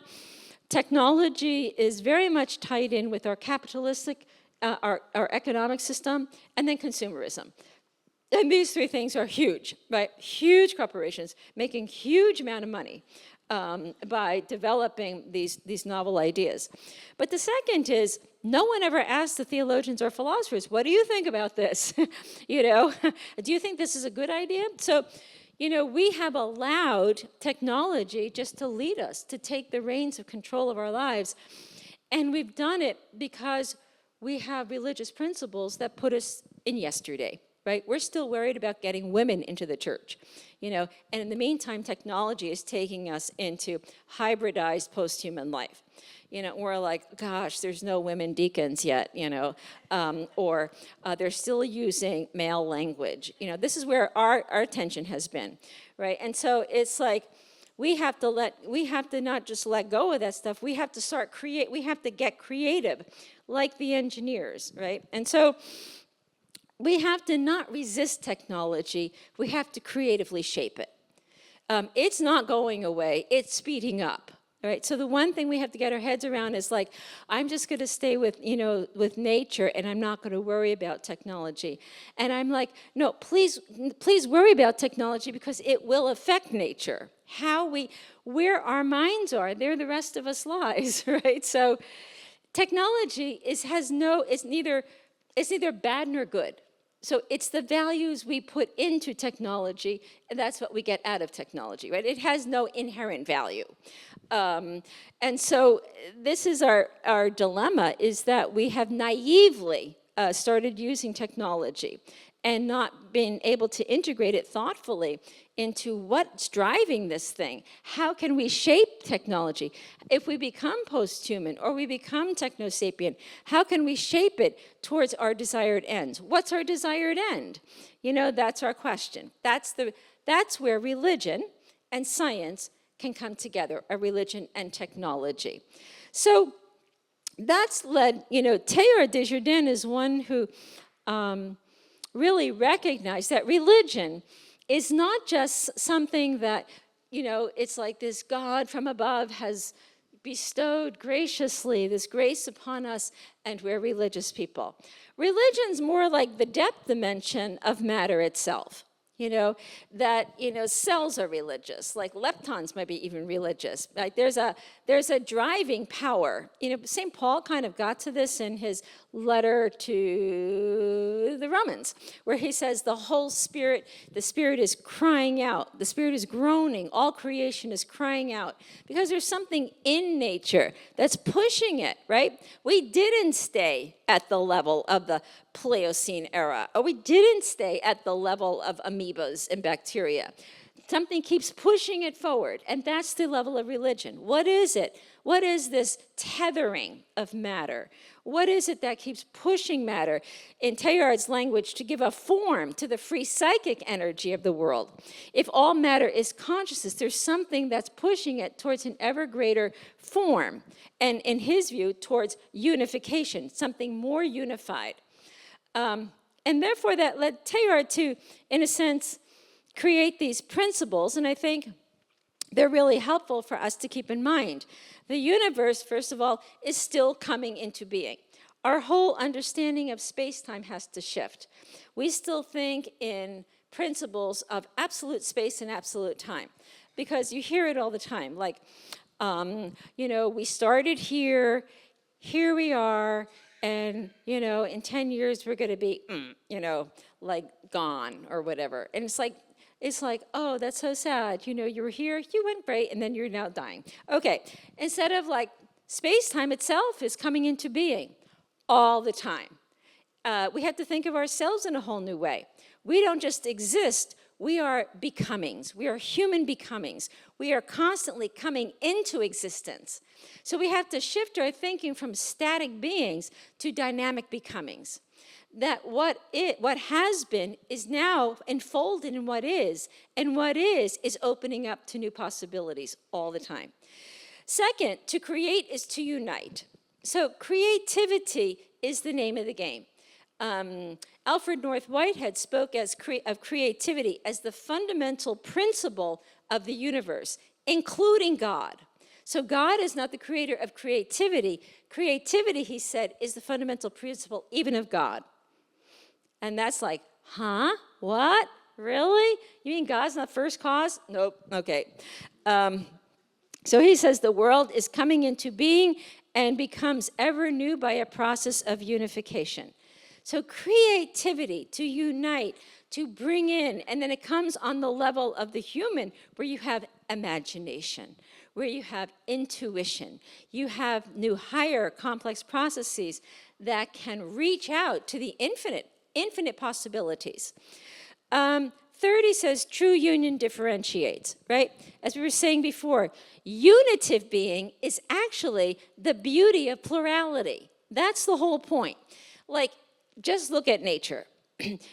technology is very much tied in with our capitalistic, our economic system, and then consumerism. And these three things are huge, right? Huge corporations making huge amount of money by developing these novel ideas. But the second is, no one ever asked the theologians or philosophers, what do you think about this? You know, do you think this is a good idea? So, you know, we have allowed technology just to lead us, to take the reins of control of our lives. And we've done it because we have religious principles that put us in yesterday, right? We're still worried about getting women into the church, you know, and in the meantime, technology is taking us into hybridized post-human life. You know, we're like, gosh, there's no women deacons yet, you know, or they're still using male language. You know, this is where our attention has been, right? And so it's like, we have to not just let go of that stuff, we have to get creative, like the engineers, right? And so we have to not resist technology, we have to creatively shape it. It's not going away, it's speeding up. Right? So the one thing we have to get our heads around is like, I'm just going to stay with, you know, with nature, and I'm not going to worry about technology. And I'm like, no, please worry about technology, because it will affect nature. Where our minds are, there the rest of us lies, right? So technology is neither bad nor good. So it's the values we put into technology, and that's what we get out of technology, right? It has no inherent value. And so this is our dilemma, is that we have naively started using technology and not been able to integrate it thoughtfully into what's driving this thing. How can we shape technology? If we become post-human or we become techno-sapient, how can we shape it towards our desired ends? What's our desired end? You know, that's our question. That's where religion and science can come together, a religion and technology. So that's led, you know, Teilhard de Chardin is one who really recognized that religion is not just something that, you know, it's like this God from above has bestowed graciously this grace upon us, and we're religious people. Religion's more like the depth dimension of matter itself. You know, that, you know, cells are religious, like leptons might be even religious. Like there's a driving power. You know, St. Paul kind of got to this in his letter to the Romans, where he says the Spirit is crying out, the Spirit is groaning, all creation is crying out, because there's something in nature that's pushing it, right? We didn't stay at the level of the Pliocene era, or we didn't stay at the level of amoebas and bacteria. Something keeps pushing it forward, and that's the level of religion. What is it? What is this tethering of matter? What is it that keeps pushing matter, in Teilhard's language, to give a form to the free psychic energy of the world? If all matter is consciousness, there's something that's pushing it towards an ever greater form, and in his view, towards unification, something more unified. And therefore, that led Teilhard to, in a sense, create these principles, and I think they're really helpful for us to keep in mind. The universe, first of all, is still coming into being. Our whole understanding of space-time has to shift. We still think in principles of absolute space and absolute time, because you hear it all the time, like, you know, we started here we are, and, you know, in 10 years we're going to be, you know, like gone or whatever. And it's like, oh, that's so sad. You know, you were here, you went great, and then you're now dying. Okay, instead of like space-time itself is coming into being all the time. We have to think of ourselves in a whole new way. We don't just exist, we are becomings. We are human becomings. We are constantly coming into existence. So we have to shift our thinking from static beings to dynamic becomings. That what has been is now enfolded in what is, and what is opening up to new possibilities all the time. Second, to create is to unite. So creativity is the name of the game. Alfred North Whitehead spoke of creativity as the fundamental principle of the universe, including God. So God is not the creator of creativity. Creativity, he said, is the fundamental principle even of God. And that's like, huh? What? Really? You mean God's not first cause? Nope. Okay. So he says the world is coming into being and becomes ever new by a process of unification. So creativity, to unite, to bring in, and then it comes on the level of the human where you have imagination, where you have intuition, you have new higher complex processes that can reach out to the infinite possibilities. 30 says true union differentiates, right? As we were saying before, unitive being is actually the beauty of plurality. That's the whole point. Like, just look at nature.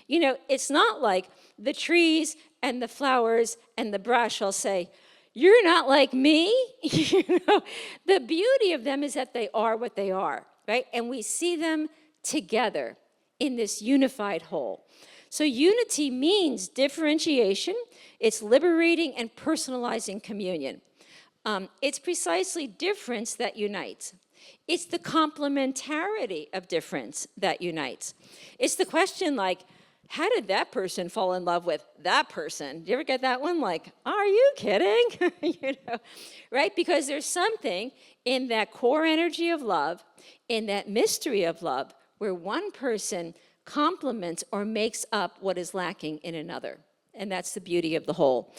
You know, it's not like the trees and the flowers and the brush will say, you're not like me. You know, the beauty of them is that they are what they are, right? And we see them together in this unified whole. So unity means differentiation. It's liberating and personalizing communion. It's precisely difference that unites. It's the complementarity of difference that unites. It's the question like, how did that person fall in love with that person? Do you ever get that one? Like, are you kidding? You know, right? Because there's something in that core energy of love, in that mystery of love, where one person complements or makes up what is lacking in another. And that's the beauty of the whole.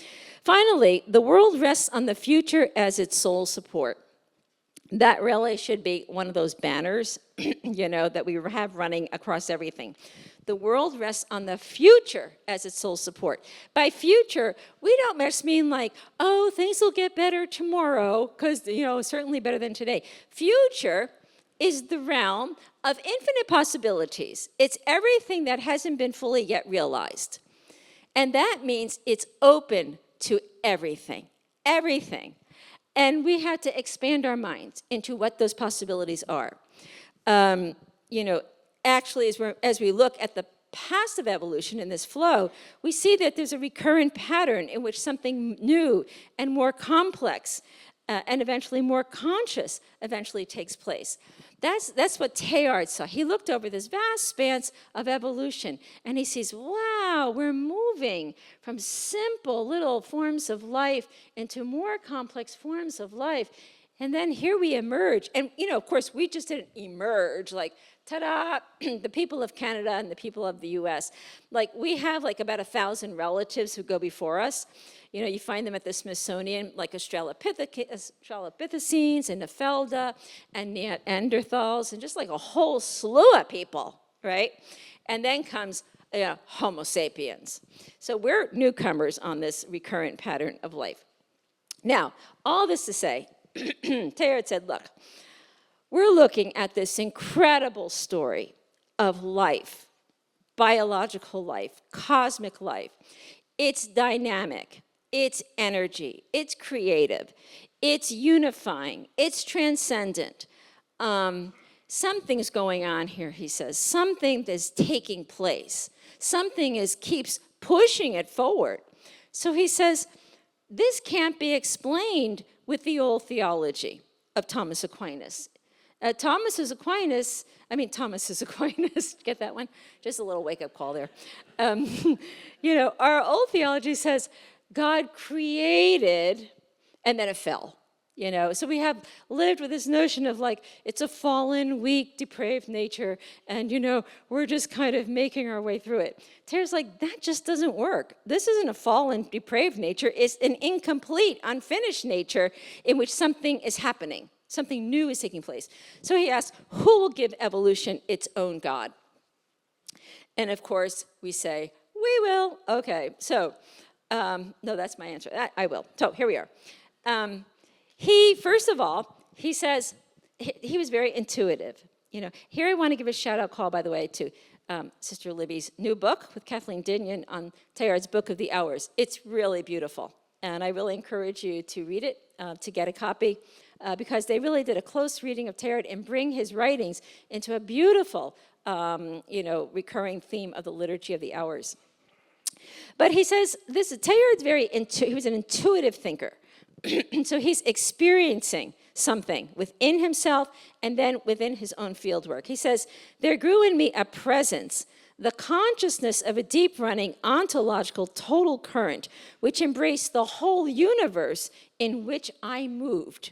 Finally, the world rests on the future as its sole support. That really should be one of those banners, you know, that we have running across everything. The world rests on the future as its sole support. By future, we don't just mean like, oh, things will get better tomorrow, because, you know, certainly better than today. Future is the realm of infinite possibilities. It's everything that hasn't been fully yet realized. And that means it's open to everything, everything. And we have to expand our minds into what those possibilities are. You know, actually, as we look at the passive evolution in this flow, we see that there's a recurrent pattern in which something new and more complex and eventually more conscious eventually takes place. That's what Teilhard saw. He looked over this vast span of evolution, and he sees, wow, we're moving from simple little forms of life into more complex forms of life. And then here we emerge. And, you know, of course, we just didn't emerge like, ta-da, the people of Canada and the people of the US. Like, we have like about 1,000 relatives who go before us. You know, you find them at the Smithsonian, like Australopithecines and Nefelda and Neanderthals, and just like a whole slew of people, right? And then comes Homo sapiens. So we're newcomers on this recurrent pattern of life. Now, all this to say, Teilhard said, look, we're looking at this incredible story of life, biological life, cosmic life. It's dynamic, it's energy, it's creative, it's unifying, it's transcendent. Something's going on here, he says. Something is taking place. Something keeps pushing it forward. So he says, this can't be explained with the old theology of Thomas Aquinas. Thomas Aquinas, get that one? Just a little wake-up call there. You know, our old theology says God created and then it fell. You know, so we have lived with this notion of like, it's a fallen, weak, depraved nature, and, you know, we're just kind of making our way through it. Teilhard's like, that just doesn't work. This isn't a fallen, depraved nature. It's an incomplete, unfinished nature in which something is happening. Something new is taking place. So he asks, who will give evolution its own God? And of course, we say, we will. Okay, so, no, that's my answer. I will. So here we are. First of all, he says, he was very intuitive. You know, here I want to give a shout out call, by the way, to Sister Libby's new book with Kathleen Dinion on Teilhard's Book of the Hours. It's really beautiful, and I really encourage you to read it to get a copy because they really did a close reading of Teilhard and bring his writings into a beautiful, recurring theme of the Liturgy of the Hours. But he says Teilhard's he was an intuitive thinker. So he's experiencing something within himself and then within his own fieldwork. He says, there grew in me a presence, the consciousness of a deep-running ontological total current, which embraced the whole universe in which I moved.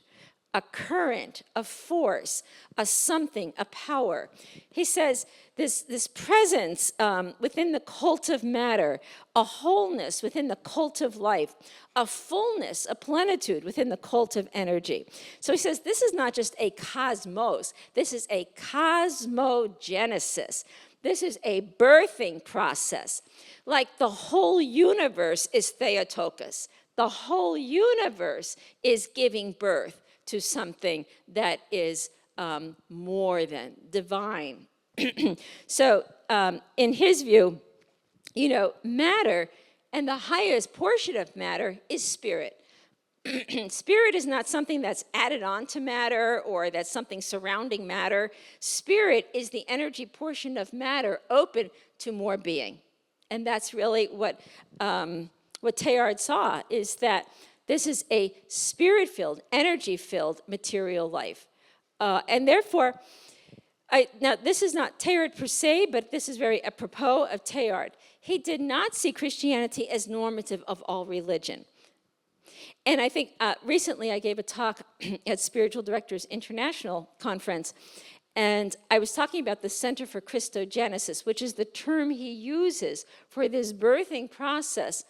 A current, a force, a something, a power. He says this presence within the cult of matter, a wholeness within the cult of life, a fullness, a plenitude within the cult of energy. So he says this is not just a cosmos, this is a cosmogenesis. This is a birthing process. Like the whole universe is Theotokos. The whole universe is giving birth to something that is more than divine. So in his view, matter and the highest portion of matter is spirit. Spirit is not something that's added on to matter or that's something surrounding matter. Spirit is the energy portion of matter open to more being. And that's really what Teilhard saw, is that this is a spirit-filled, energy-filled material life. And therefore, now this is not Teilhard per se, but this is very apropos of Teilhard. He did not see Christianity as normative of all religion. And I think recently I gave a talk at Spiritual Directors International Conference, and I was talking about the Center for Christogenesis, which is the term he uses for this birthing process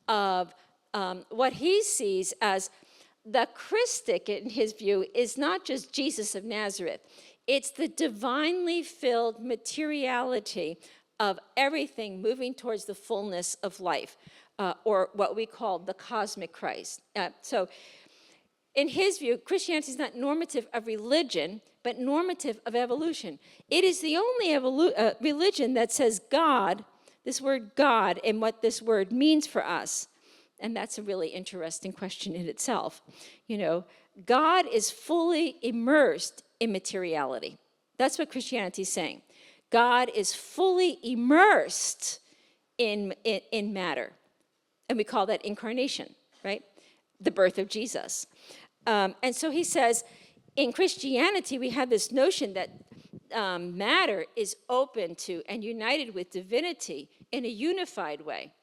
of what he sees as the Christic, in his view, is not just Jesus of Nazareth. It's the divinely filled materiality of everything moving towards the fullness of life, or what we call the cosmic Christ. So in his view, Christianity is not normative of religion, but normative of evolution. It is the only religion that says God, this word God, and what this word means for us. And that's a really interesting question in itself. God is fully immersed in materiality. That's what Christianity is saying. God is fully immersed in matter. And we call that incarnation, right? The birth of Jesus. And so he says, in Christianity, we have this notion that matter is open to and united with divinity in a unified way.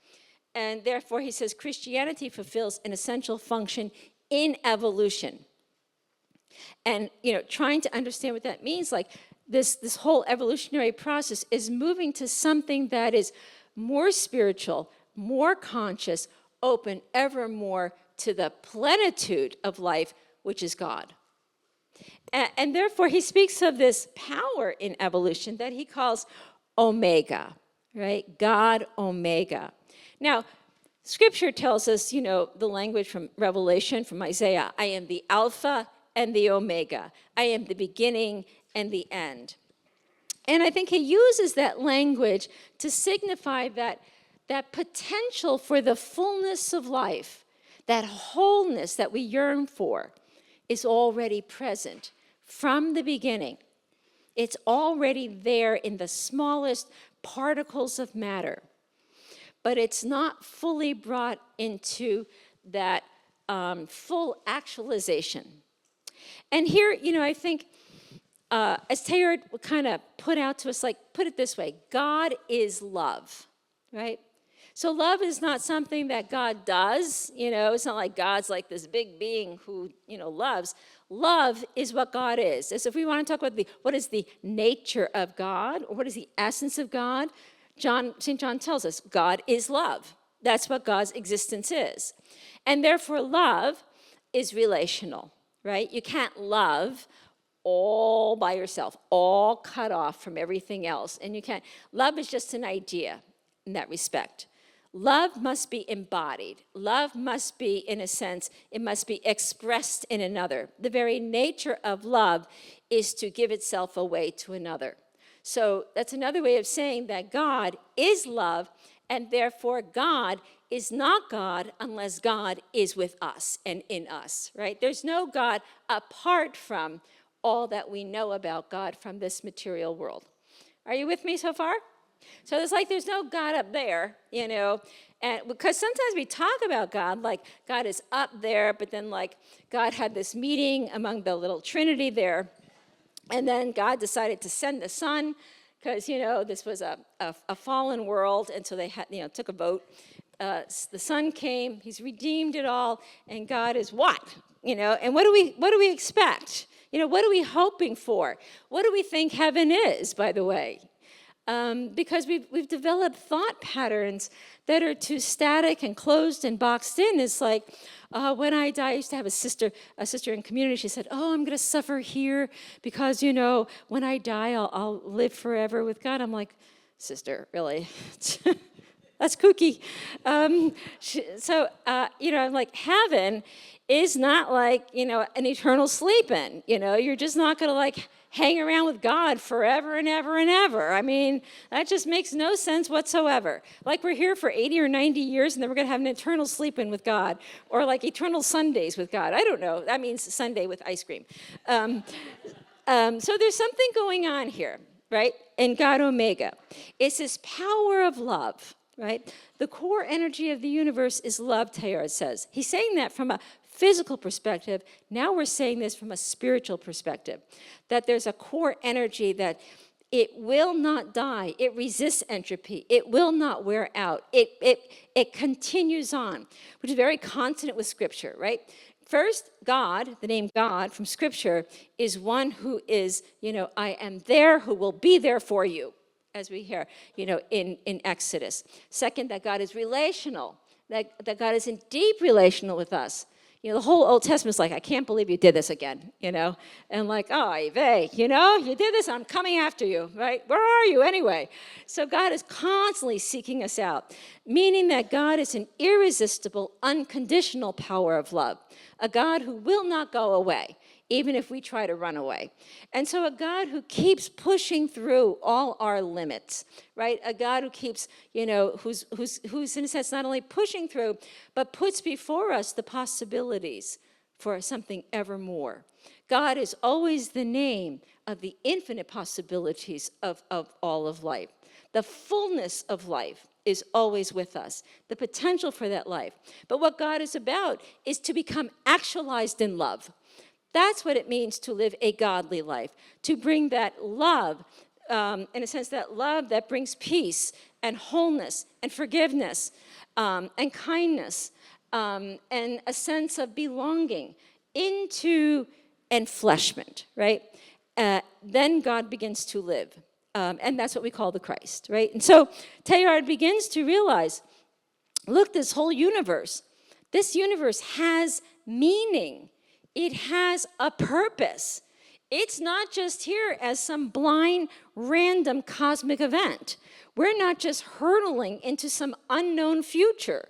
And therefore, he says, Christianity fulfills an essential function in evolution. And, trying to understand what that means, like this whole evolutionary process is moving to something that is more spiritual, more conscious, open ever more to the plenitude of life, which is God. And therefore, he speaks of this power in evolution that he calls Omega, right? God Omega. Now, Scripture tells us, the language from Revelation, from Isaiah, I am the Alpha and the Omega. I am the beginning and the end. And I think he uses that language to signify that potential for the fullness of life, that wholeness that we yearn for, is already present from the beginning. It's already there in the smallest particles of matter. But it's not fully brought into that full actualization. And here, I think, as Teilhard would kind of put out to us, put it this way, God is love, right? So love is not something that God does, it's not like God's like this big being who, loves. Love is what God is. So if we want to talk about what is the nature of God, or what is the essence of God, St. John tells us God is love. That's what God's existence is. And therefore, love is relational, right? You can't love all by yourself, all cut off from everything else. And you can't. Love is just an idea in that respect. Love must be embodied. Love must be, in a sense, it must be expressed in another. The very nature of love is to give itself away to another. So that's another way of saying that God is love, and therefore God is not God unless God is with us and in us, right? There's no God apart from all that we know about God from this material world. Are you with me so far? So there's no God up there, and because sometimes we talk about God like God is up there, but then like God had this meeting among the little Trinity there, and then God decided to send the Son because, this was a fallen world, and so they had, took a vote. The Son came, he's redeemed it all, and God is what? And what do we expect? What are we hoping for? What do we think heaven is, by the way? Because we've developed thought patterns that are too static and closed and boxed in. It's like, when I die, I used to have a sister in community. She said, I'm going to suffer here because, when I die, I'll live forever with God. I'm like, sister, really? That's kooky. I'm like, heaven is not like, an eternal sleeping. You're just not going to like hang around with God forever and ever and ever. I mean, that just makes no sense whatsoever. Like we're here for 80 or 90 years and then we're going to have an eternal sleeping with God, or like eternal Sundays with God. I don't know. That means Sunday with ice cream. So there's something going on here, right? In God Omega. It's this power of love, right? The core energy of the universe is love, Teilhard says. He's saying that from a physical perspective. Now we're saying this from a spiritual perspective, that there's a core energy that it will not die. It resists entropy. It will not wear out. It continues on, which is very consonant with Scripture, right? First, God, the name God from Scripture, is one who is, I am there, who will be there for you, as we hear, in Exodus. Second, that God is relational, that God is in deep relational with us. The whole Old Testament's like, I can't believe you did this again, and like, oh, Yve, you did this, I'm coming after you, right? Where are you anyway? So God is constantly seeking us out, meaning that God is an irresistible, unconditional power of love, a God who will not go away, even if we try to run away. And so a God who keeps pushing through all our limits, right? A God who keeps, who's in a sense not only pushing through, but puts before us the possibilities for something ever more. God is always the name of the infinite possibilities of all of life. The fullness of life is always with us, the potential for that life. But what God is about is to become actualized in love. That's what it means to live a godly life, to bring that love, in a sense, that love that brings peace and wholeness and forgiveness and kindness and a sense of belonging into enfleshment, right? Then God begins to live. And that's what we call the Christ, right? And so Teilhard begins to realize, look, this whole universe has meaning. It has a purpose. It's not just here as some blind, random cosmic event. We're not just hurtling into some unknown future.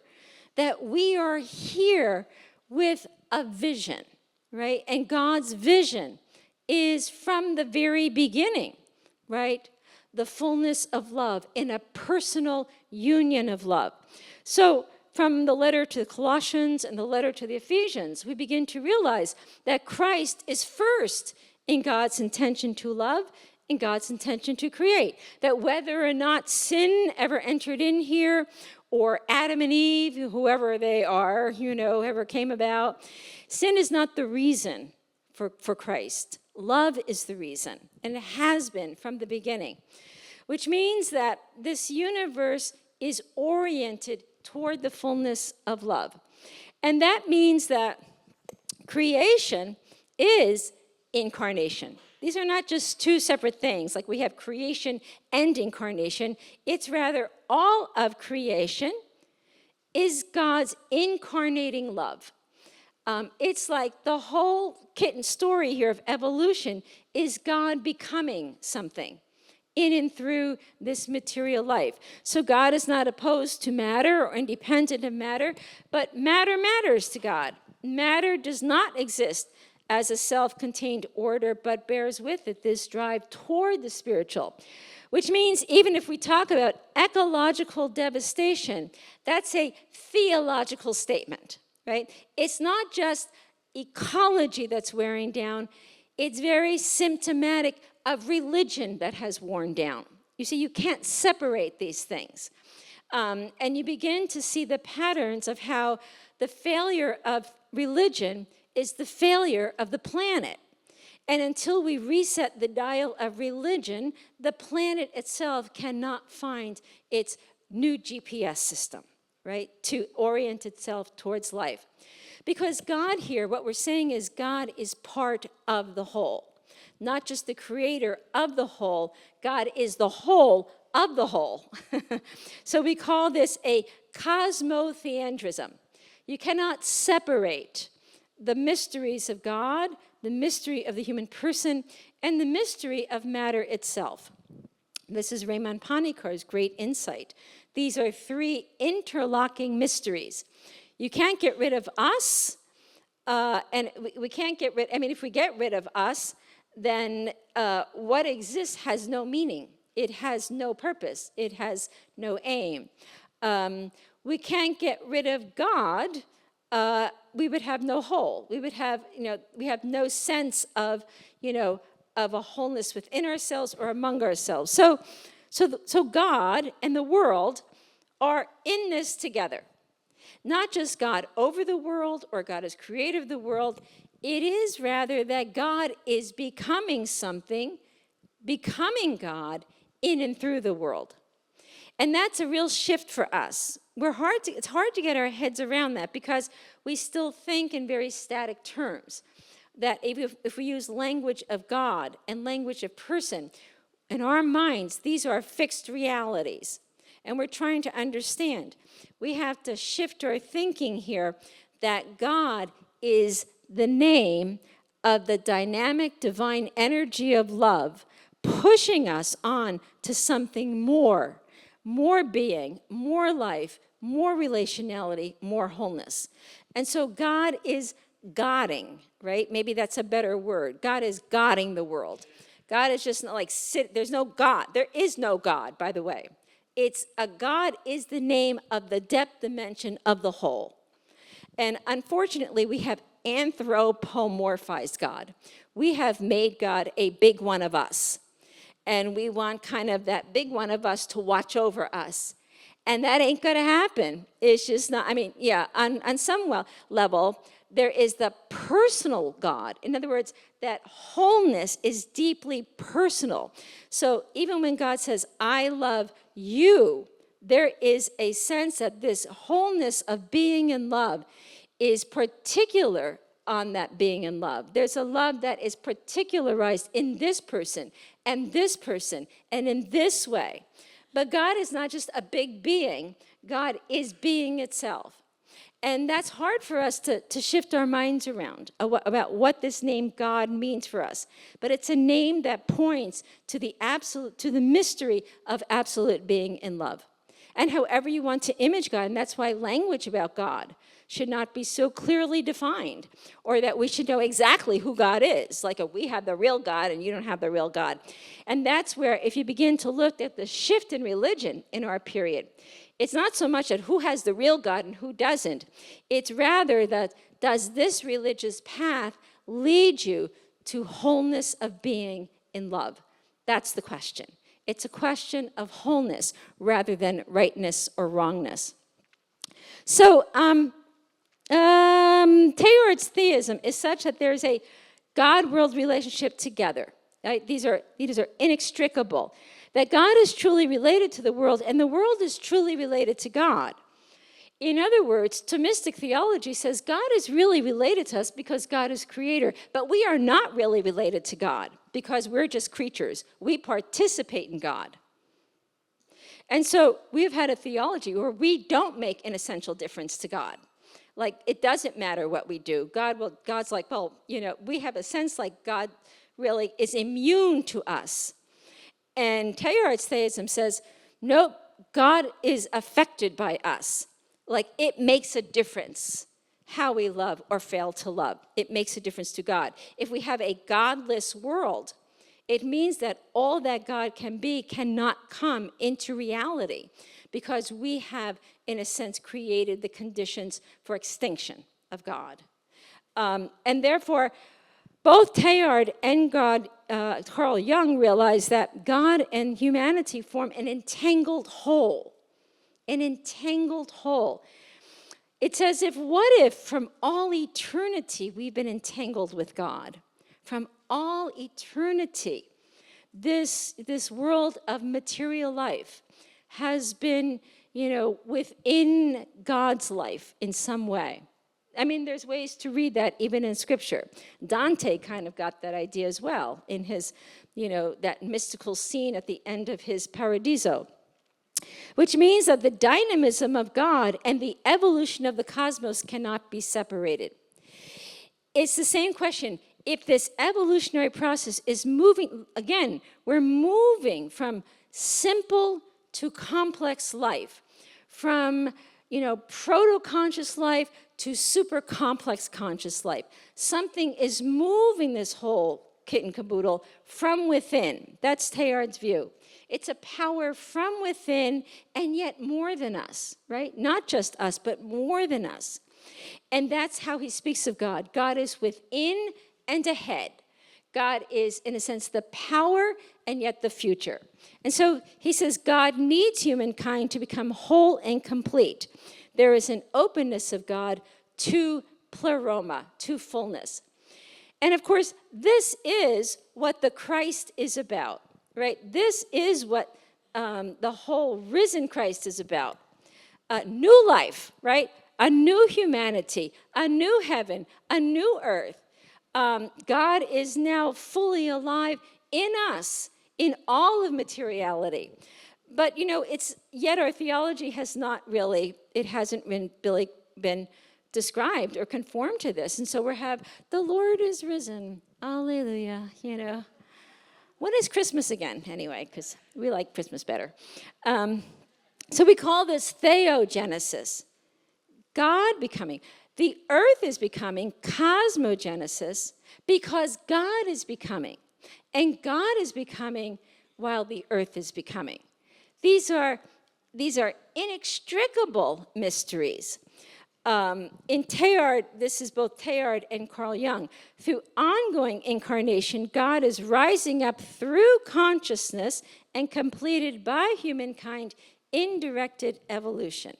That we are here with a vision, right? And God's vision is from the very beginning, right? The fullness of love in a personal union of love. So, from the letter to the Colossians and the letter to the Ephesians, we begin to realize that Christ is first in God's intention to love, in God's intention to create. That whether or not sin ever entered in here, or Adam and Eve, whoever they are, whoever came about, sin is not the reason for Christ. Love is the reason, and it has been from the beginning. Which means that this universe is oriented toward the fullness of love. And that means that creation is incarnation. These are not just two separate things, like we have creation and incarnation. It's rather all of creation is God's incarnating love. It's like the whole kit and story here of evolution is God becoming something in and through this material life. So God is not opposed to matter or independent of matter, but matter matters to God. Matter does not exist as a self-contained order, but bears with it this drive toward the spiritual, which means even if we talk about ecological devastation, that's a theological statement, right? It's not just ecology that's wearing down, it's very symptomatic of religion that has worn down. You see, you can't separate these things. And you begin to see the patterns of how the failure of religion is the failure of the planet. And until we reset the dial of religion, the planet itself cannot find its new GPS system, right, to orient itself towards life. Because God here, what we're saying is God is part of the whole, not just the creator of the whole. God is the whole of the whole. So we call this a cosmotheandrism. You cannot separate the mysteries of God, the mystery of the human person, and the mystery of matter itself. This is Raymond Panikar's great insight. These are three interlocking mysteries. You can't get rid of us, and we can't get rid, if we get rid of us, then what exists has no meaning. It has no purpose. It has no aim. We can't get rid of God. We would have no whole. We would have, we have no sense of, of a wholeness within ourselves or among ourselves. So God and the world are in this together. Not just God over the world or God as creator of the world. It is rather that God is becoming something, becoming God in and through the world. And that's a real shift for us. It's hard to get our heads around that because we still think in very static terms. That if we use language of God and language of person, in our minds, these are fixed realities. And we're trying to understand. We have to shift our thinking here that God is the name of the dynamic divine energy of love, pushing us on to something more being, more life, more relationality, more wholeness. And so God is Godding, right? Maybe that's a better word. God is Godding the world. God is just not like, there's no God. There is no God, by the way. God is the name of the depth dimension of the whole. And unfortunately, we have anthropomorphized God. We have made God a big one of us. And we want kind of that big one of us to watch over us. And that ain't going to happen. It's just not, on some level, there is the personal God. In other words, that wholeness is deeply personal. So even when God says, I love you, there is a sense that this wholeness of being in love is particular on that being in love. There's a love that is particularized in this person and in this way. But God is not just a big being. God is being itself. And that's hard for us to shift our minds around about what this name God means for us. But it's a name that points to the mystery of absolute being in love. And however you want to image God, and that's why language about God should not be so clearly defined, or that we should know exactly who God is, like we have the real God and you don't have the real God. And that's where, if you begin to look at the shift in religion in our period, it's not so much that who has the real God and who doesn't. It's rather that, does this religious path lead you to wholeness of being in love? That's the question. It's a question of wholeness rather than rightness or wrongness. So, Teilhard's theism is such that there's a God-world relationship together. Right? These are inextricable. That God is truly related to the world, and the world is truly related to God. In other words, Thomistic theology says God is really related to us because God is creator, but we are not really related to God because we're just creatures. We participate in God. And so we've had a theology where we don't make an essential difference to God. Like, it doesn't matter what we do. God's like, we have a sense like God really is immune to us. And Teilhard's theism says, nope, God is affected by us. Like, it makes a difference how we love or fail to love. It makes a difference to God. If we have a godless world, It means that all that God can be cannot come into reality because we have, in a sense, created the conditions for extinction of God. And therefore, both Teilhard and Carl Jung realized that God and humanity form an entangled whole. An entangled whole. It's as if, what if from all eternity we've been entangled with God? From all eternity, this world of material life has been, within God's life in some way. I mean, there's ways to read that even in Scripture. Dante kind of got that idea as well in his, that mystical scene at the end of his Paradiso, which means that the dynamism of God and the evolution of the cosmos cannot be separated. It's the same question. If this evolutionary process is moving, again, we're moving from simple to complex life, from, proto-conscious life to super complex conscious life. Something is moving this whole kit and caboodle from within. That's Teilhard's view. It's a power from within and yet more than us, right? Not just us, but more than us. And that's how he speaks of God. God is within and ahead. God is, in a sense, the power and yet the future. And so he says God needs humankind to become whole and complete. There is an openness of God to pleroma, to fullness. And of course, this is what the Christ is about, right? This is what the whole risen Christ is about. New life, right? A new humanity, a new heaven, a new earth. God is now fully alive in us, in all of materiality. But, yet our theology has not really, it hasn't really been described or conformed to this. And so we have, the Lord is risen, alleluia, When is Christmas again, anyway? Because we like Christmas better. So we call this theogenesis, God becoming. The earth is becoming cosmogenesis because God is becoming. And God is becoming while the earth is becoming. These are inextricable mysteries. In Teilhard, this is both Teilhard and Carl Jung, through ongoing incarnation, God is rising up through consciousness and completed by humankind in directed evolution.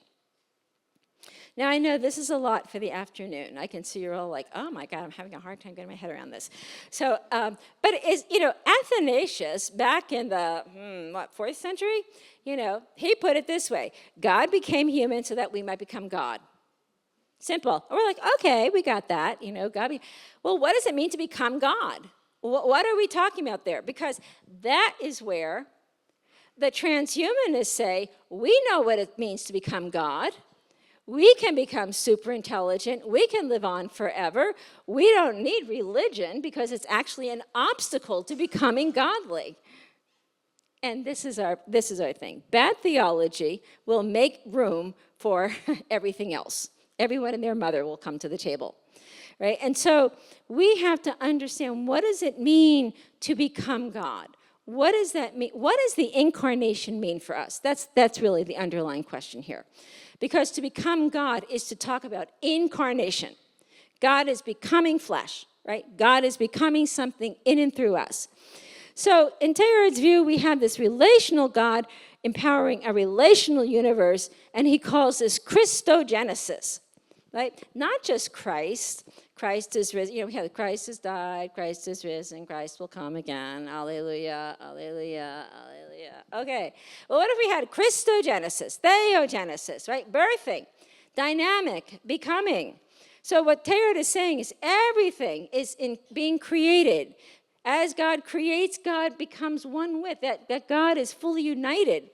Now, I know this is a lot for the afternoon. I can see you're all like, oh my God, I'm having a hard time getting my head around this. So, but it's, Athanasius, back in the, 4th century, he put it this way: God became human so that we might become God. Simple. And we're like, okay, we got that, well, what does it mean to become God? What are we talking about there? Because that is where the transhumanists say, we know what it means to become God. We can become super intelligent. We can live on forever. We don't need religion because it's actually an obstacle to becoming godly. And this is our thing. Bad theology will make room for everything else. Everyone and their mother will come to the table, right? And so we have to understand, what does it mean to become God? What does that mean? What does the incarnation mean for us? That's really the underlying question here. Because to become God is to talk about incarnation. God is becoming flesh, right? God is becoming something in and through us. So in Teilhard's view, we have this relational God empowering a relational universe, and he calls this Christogenesis, right? Not just Christ. Christ is risen. We have Christ has died, Christ is risen, Christ will come again. Alleluia, alleluia, alleluia. Okay. Well, what if we had Christogenesis, theogenesis, right? Birthing, dynamic, becoming. So what Teilhard is saying is everything is in being created. As God creates, God becomes one with, that God is fully united.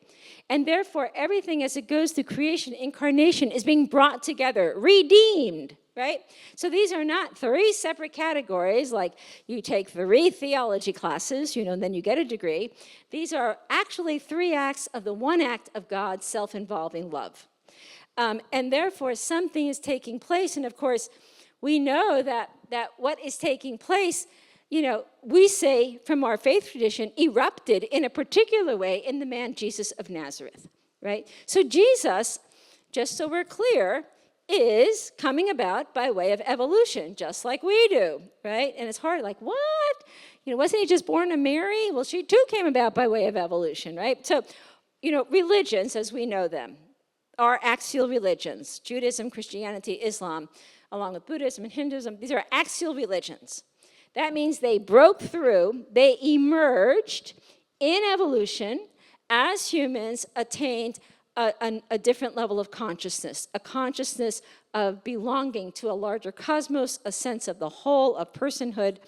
And therefore, everything as it goes through creation, incarnation, is being brought together, redeemed, right? So these are not 3 separate categories, like you take 3 theology classes, and then you get a degree. These are actually 3 acts of the one act of God's self-involving love. And therefore, something is taking place. And of course, we know that what is taking place we say from our faith tradition, erupted in a particular way in the man Jesus of Nazareth, right? So Jesus, just so we're clear, is coming about by way of evolution, just like we do, right? And it's hard, like, what? Wasn't he just born of Mary? Well, she too came about by way of evolution, right? So, religions, as we know them, are axial religions. Judaism, Christianity, Islam, along with Buddhism and Hinduism, these are axial religions. That means they broke through, they emerged in evolution as humans attained a different level of consciousness, a consciousness of belonging to a larger cosmos, a sense of the whole, of personhood.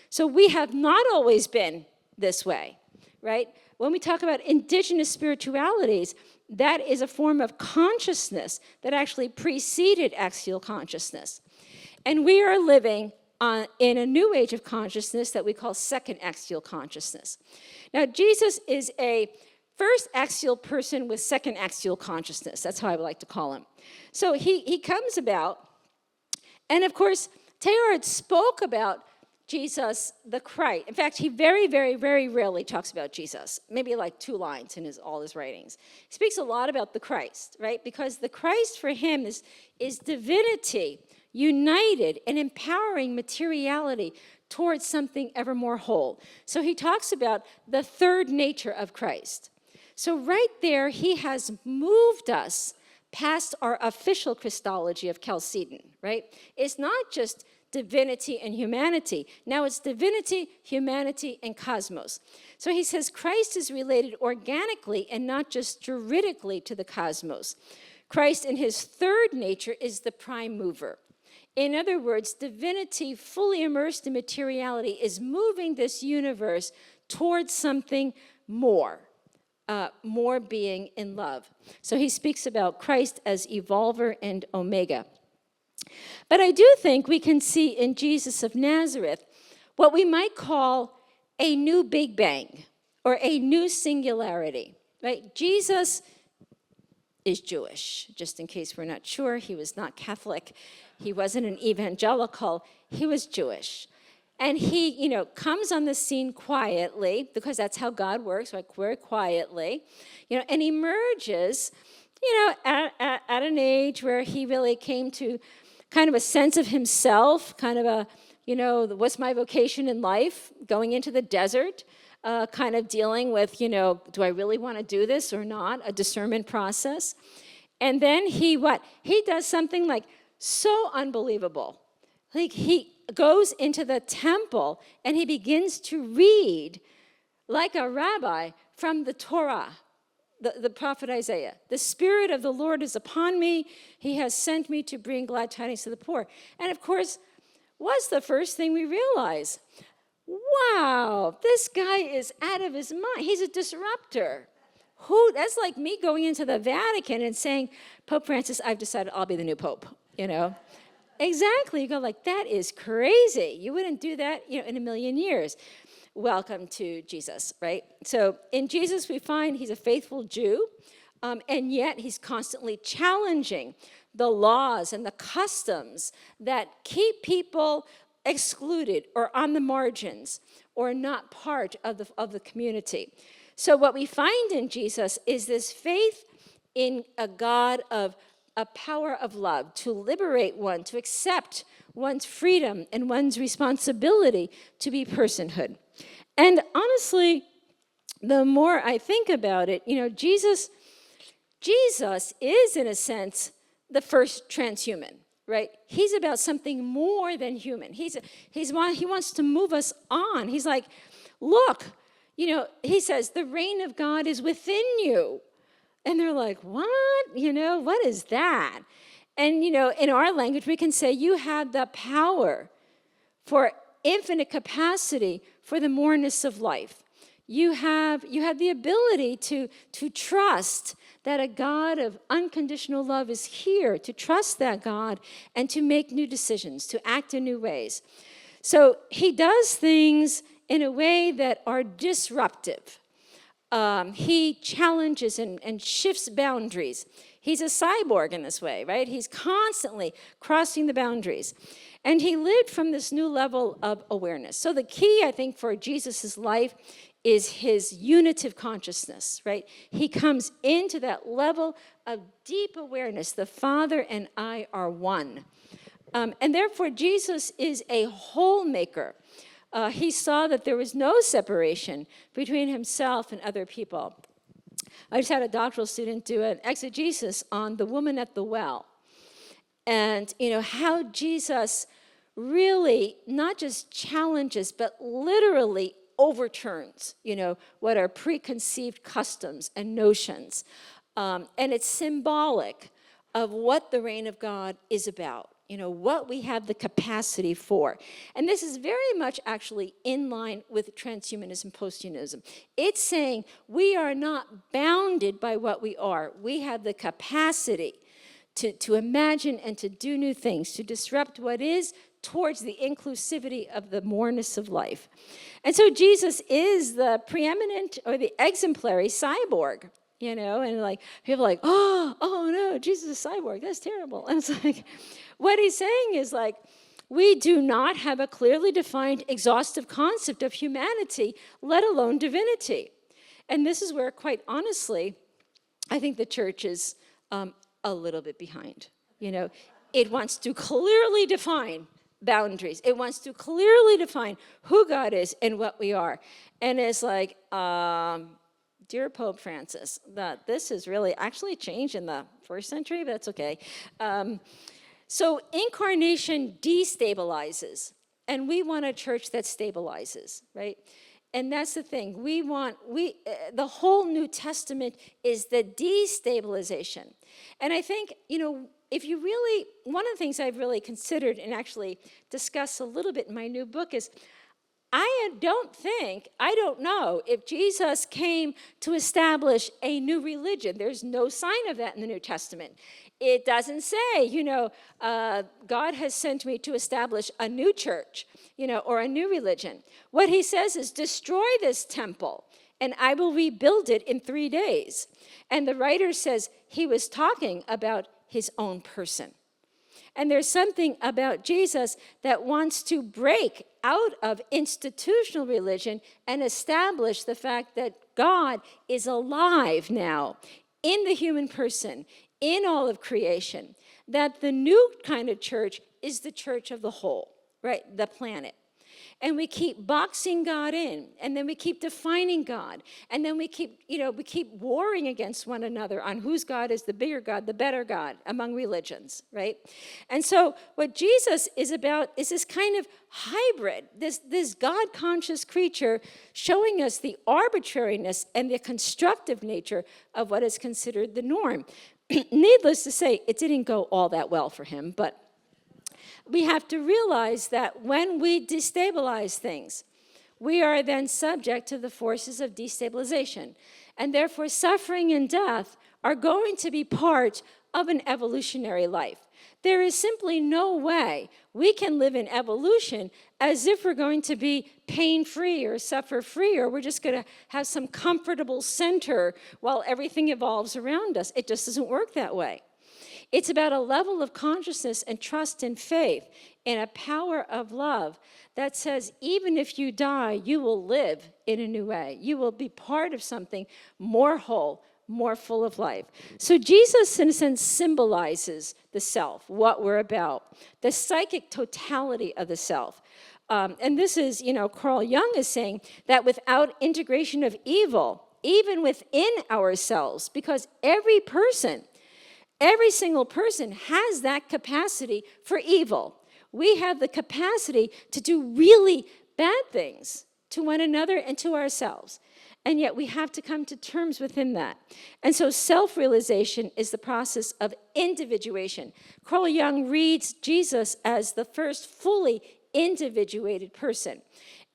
So we have not always been this way, right? When we talk about indigenous spiritualities, that is a form of consciousness that actually preceded axial consciousness. And we are living in a new age of consciousness that we call second axial consciousness. Now, Jesus is a first axial person with second axial consciousness. That's how I would like to call him. So he comes about, and of course, Teilhard spoke about Jesus, the Christ. In fact, he very, very, very rarely talks about Jesus, maybe like 2 lines in all his writings. He speaks a lot about the Christ, right? Because the Christ for him is divinity united and empowering materiality towards something ever more whole. So he talks about the third nature of Christ. So right there, he has moved us past our official Christology of Chalcedon, right? It's not just divinity and humanity. Now it's divinity, humanity, and cosmos. So he says Christ is related organically and not just juridically to the cosmos. Christ in his third nature is the prime mover. In other words, divinity fully immersed in materiality is moving this universe towards something more being in love. So he speaks about Christ as evolver and omega. But I do think we can see in Jesus of Nazareth what we might call a new Big Bang or a new singularity, right? Jesus is Jewish. Just in case we're not sure, he was not Catholic. He wasn't an evangelical. He was Jewish. And he, comes on the scene quietly, because that's how God works, like very quietly, and emerges, at an age where he really came to kind of a sense of himself, kind of a, what's my vocation in life, going into the desert, kind of dealing with, do I really want to do this or not, a discernment process. And then he does something like so unbelievable. Like he goes into the temple and he begins to read like a rabbi from the Torah, the prophet Isaiah. The Spirit of the Lord is upon me. He has sent me to bring glad tidings to the poor. And of course, what's the first thing we realize? Wow, this guy is out of his mind. He's a disruptor. That's like me going into the Vatican and saying, Pope Francis, I've decided I'll be the new pope, Exactly. You go like, that is crazy. You wouldn't do that, in a million years. Welcome to Jesus, right? So in Jesus, we find he's a faithful Jew, and yet he's constantly challenging the laws and the customs that keep people excluded or on the margins or not part of the community. So what we find in Jesus is this faith in a God of a power of love to liberate one, to accept one's freedom and one's responsibility to be personhood. And honestly, the more I think about it, Jesus is, in a sense, the first transhuman, right? He's about something more than human. He wants to move us on. He's like, look, he says, the reign of God is within you. And they're like, what? What is that? And, in our language, we can say you have the power for infinite capacity for the moreness of life. You have the ability to trust that a God of unconditional love is here, to trust that God and to make new decisions, to act in new ways. So he does things in a way that are disruptive. He challenges and shifts boundaries. He's a cyborg in this way, right? He's constantly crossing the boundaries. And he lived from this new level of awareness. So the key, I think, for Jesus' life is his unitive consciousness, right? He comes into that level of deep awareness. The Father and I are one. And therefore, Jesus is a whole maker. He saw that there was no separation between himself and other people. I just had a doctoral student do an exegesis on the woman at the well. And, how Jesus really not just challenges, but literally overturns, what are preconceived customs and notions. And it's symbolic of what the reign of God is about, what we have the capacity for. And this is very much actually in line with transhumanism, posthumanism. It's saying we are not bounded by what we are. We have the capacity to imagine and to do new things, to disrupt what is towards the inclusivity of the moreness of life. And so Jesus is the preeminent or the exemplary cyborg, and like people are like, oh no, Jesus is a cyborg, that's terrible. And it's like, what he's saying is like, we do not have a clearly defined, exhaustive concept of humanity, let alone divinity. And this is where, quite honestly, I think the church is a little bit behind. It wants to clearly define boundaries. It wants to clearly define who God is and what we are. And it's like, dear Pope Francis, that this has really actually changed in the first century, but that's okay. So incarnation destabilizes, and we want a church that stabilizes, right? And that's the thing. The whole New Testament is the destabilization. And I think, if you really, one of the things I've really considered and actually discussed a little bit in my new book is, I don't know if Jesus came to establish a new religion. There's no sign of that in the New Testament. It doesn't say, God has sent me to establish a new church, or a new religion. What he says is, destroy this temple, and I will rebuild it in 3 days. And the writer says he was talking about his own person. And there's something about Jesus that wants to break out of institutional religion and establish the fact that God is alive now in the human person, in all of creation. That the new kind of church is the church of the whole, right? The planet. And we keep boxing God in, and then we keep defining God, and then we keep warring against one another on whose God is the bigger God, the better God among religions, right? And so what Jesus is about is this kind of hybrid, this God-conscious creature showing us the arbitrariness and the constructive nature of what is considered the norm. Needless to say, it didn't go all that well for him, but we have to realize that when we destabilize things, we are then subject to the forces of destabilization. And therefore, suffering and death are going to be part of an evolutionary life. There is simply no way we can live in evolution as if we're going to be pain-free or suffer-free, or we're just going to have some comfortable center while everything evolves around us. It just doesn't work that way. It's about a level of consciousness and trust and faith in a power of love that says, even if you die, you will live in a new way. You will be part of something more whole, more full of life. So Jesus, in a sense, symbolizes the self, what we're about, the psychic totality of the self. And this is, Carl Jung is saying that without integration of evil, even within ourselves, because every single person has that capacity for evil. We have the capacity to do really bad things to one another and to ourselves. And yet we have to come to terms within that. And so self-realization is the process of individuation. Carl Jung reads Jesus as the first fully individuated person.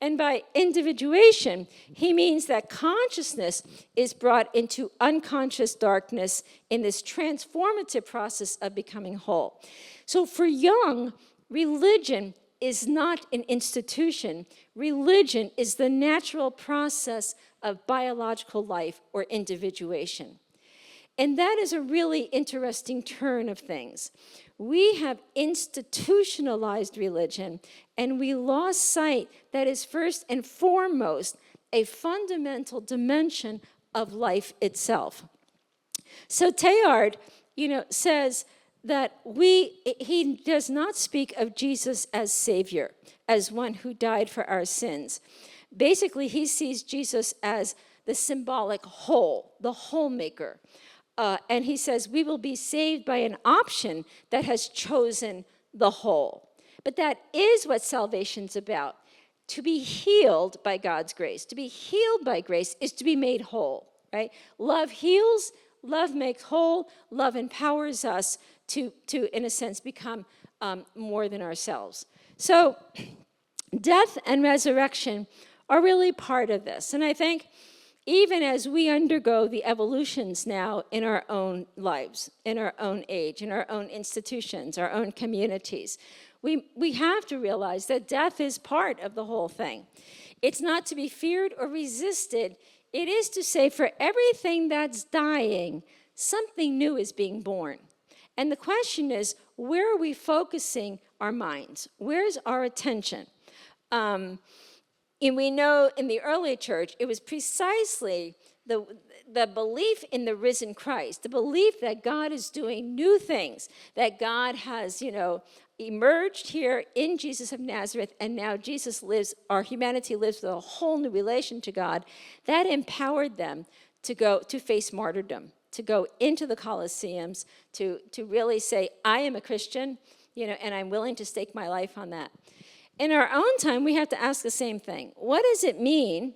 And by individuation, he means that consciousness is brought into unconscious darkness in this transformative process of becoming whole. So for Jung, religion is not an institution. Religion is the natural process of biological life or individuation. And that is a really interesting turn of things. We have institutionalized religion, and we lost sight that is first and foremost a fundamental dimension of life itself. So Teilhard, says that he does not speak of Jesus as Savior, as one who died for our sins. Basically, he sees Jesus as the symbolic whole, the whole maker. And he says, we will be saved by an option that has chosen the whole. But that is what salvation's about. To be healed by God's grace. To be healed by grace is to be made whole, right? Love heals, love makes whole, love empowers us to in a sense, become more than ourselves. So death and resurrection are really part of this. And I think even as we undergo the evolutions now in our own lives, in our own age, in our own institutions, our own communities, we have to realize that death is part of the whole thing. It's not to be feared or resisted. It is to say, for everything that's dying, something new is being born. And the question is, where are we focusing our minds? Where's our attention? And we know in the early church, it was precisely the belief in the risen Christ, the belief that God is doing new things, that God has, emerged here in Jesus of Nazareth, and now Jesus lives, our humanity lives with a whole new relation to God. That empowered them to face martyrdom, to go into the Colosseums, to really say, I am a Christian, and I'm willing to stake my life on that. In our own time, we have to ask the same thing. What does it mean,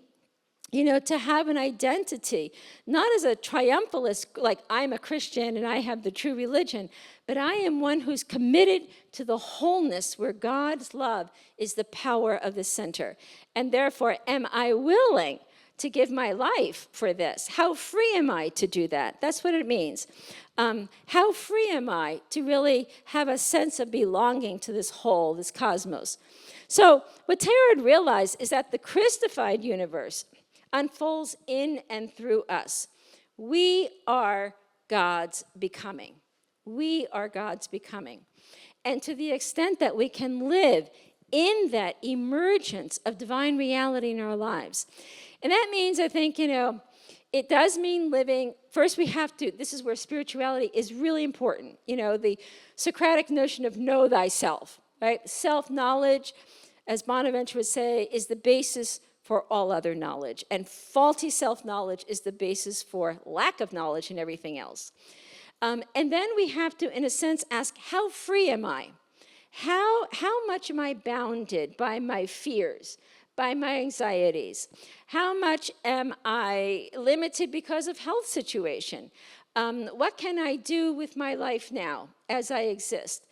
to have an identity, not as a triumphalist, like I'm a Christian and I have the true religion, but I am one who's committed to the wholeness where God's love is the power of the center. And therefore, am I willing to give my life for this? How free am I to do that? That's what it means. How free am I to really have a sense of belonging to this whole, this cosmos? So what Teilhard realized is that the Christified universe unfolds in and through us. We are God's becoming. We are God's becoming. And to the extent that we can live in that emergence of divine reality in our lives. And that means, I think, it does mean living. First, we have to, this is where spirituality is really important. The Socratic notion of know thyself, right? Self-knowledge, as Bonaventure would say, is the basis for all other knowledge. And faulty self-knowledge is the basis for lack of knowledge and everything else. And then we have to, in a sense, ask, how free am I? How much am I bounded by my fears, by my anxieties? How much am I limited because of health situation? What can I do with my life now as I exist?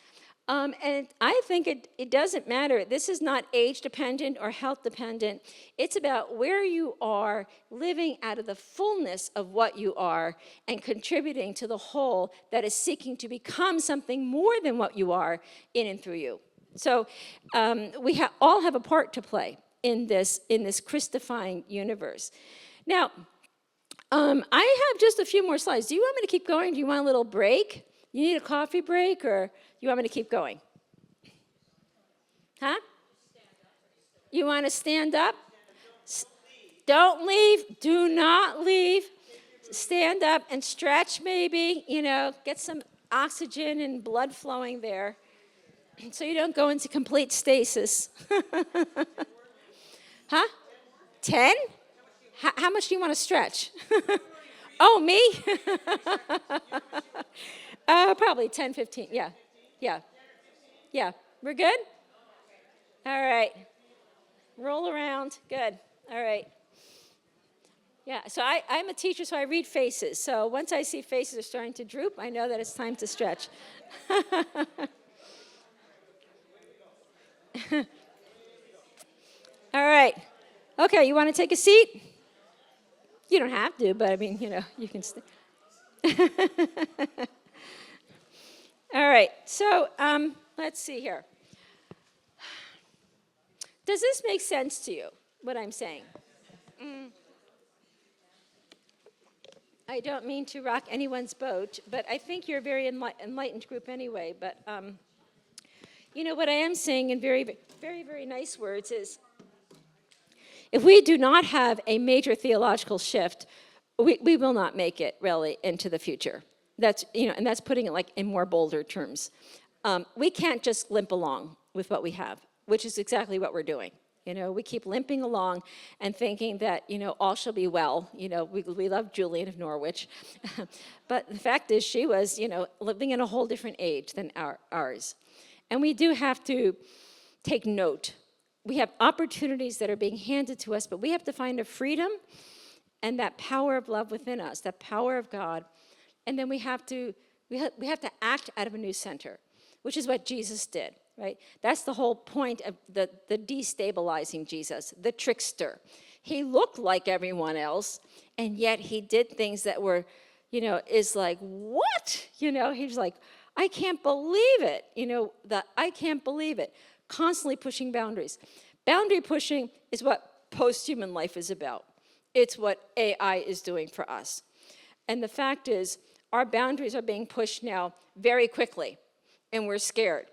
And I think it doesn't matter. This is not age dependent or health dependent. It's about where you are living out of the fullness of what you are and contributing to the whole that is seeking to become something more than what you are in and through you. So we all have a part to play in this Christifying universe. Now, I have just a few more slides. Do you want me to keep going? Do you want a little break? You need a coffee break, or you want me to keep going? Huh? You want to stand up? Don't leave. Do not leave. Stand up and stretch maybe, get some oxygen and blood flowing there so you don't go into complete stasis. Huh? 10? How much do you want to stretch? Oh, me? Probably 10, 15. Yeah. We're good? All right. Roll around. Good. All right. Yeah, so I'm a teacher, so I read faces. So once I see faces are starting to droop, I know that it's time to stretch. All right. Okay, you want to take a seat? You don't have to, but I mean, you can stay. All right, so let's see here. Does this make sense to you, what I'm saying? I don't mean to rock anyone's boat, but I think you're a very enlightened group anyway. But, you know, what I am saying in very, very, very nice words is, if we do not have a major theological shift, we will not make it really into the future. That's, you know, and that's putting it like in more bolder terms. We can't just limp along with what we have, which is exactly what we're doing. You know, we keep limping along and thinking that, you know, all shall be well. You know, we love Julian of Norwich. But the fact is she was, you know, living in a whole different age than ours. And we do have to take note. We have opportunities that are being handed to us, but we have to find a freedom and that power of love within us, that power of God. And then we have to act out of a new center, which is what Jesus did. Right? That's the whole point of the destabilizing Jesus, the trickster. He looked like everyone else, and yet he did things that were, you know, is like, what? You know, he's like, I can't believe it. You know, I can't believe it. Constantly pushing boundaries. Boundary pushing is what post-human life is about. It's what AI is doing for us. And the fact is, our boundaries are being pushed now very quickly, and we're scared.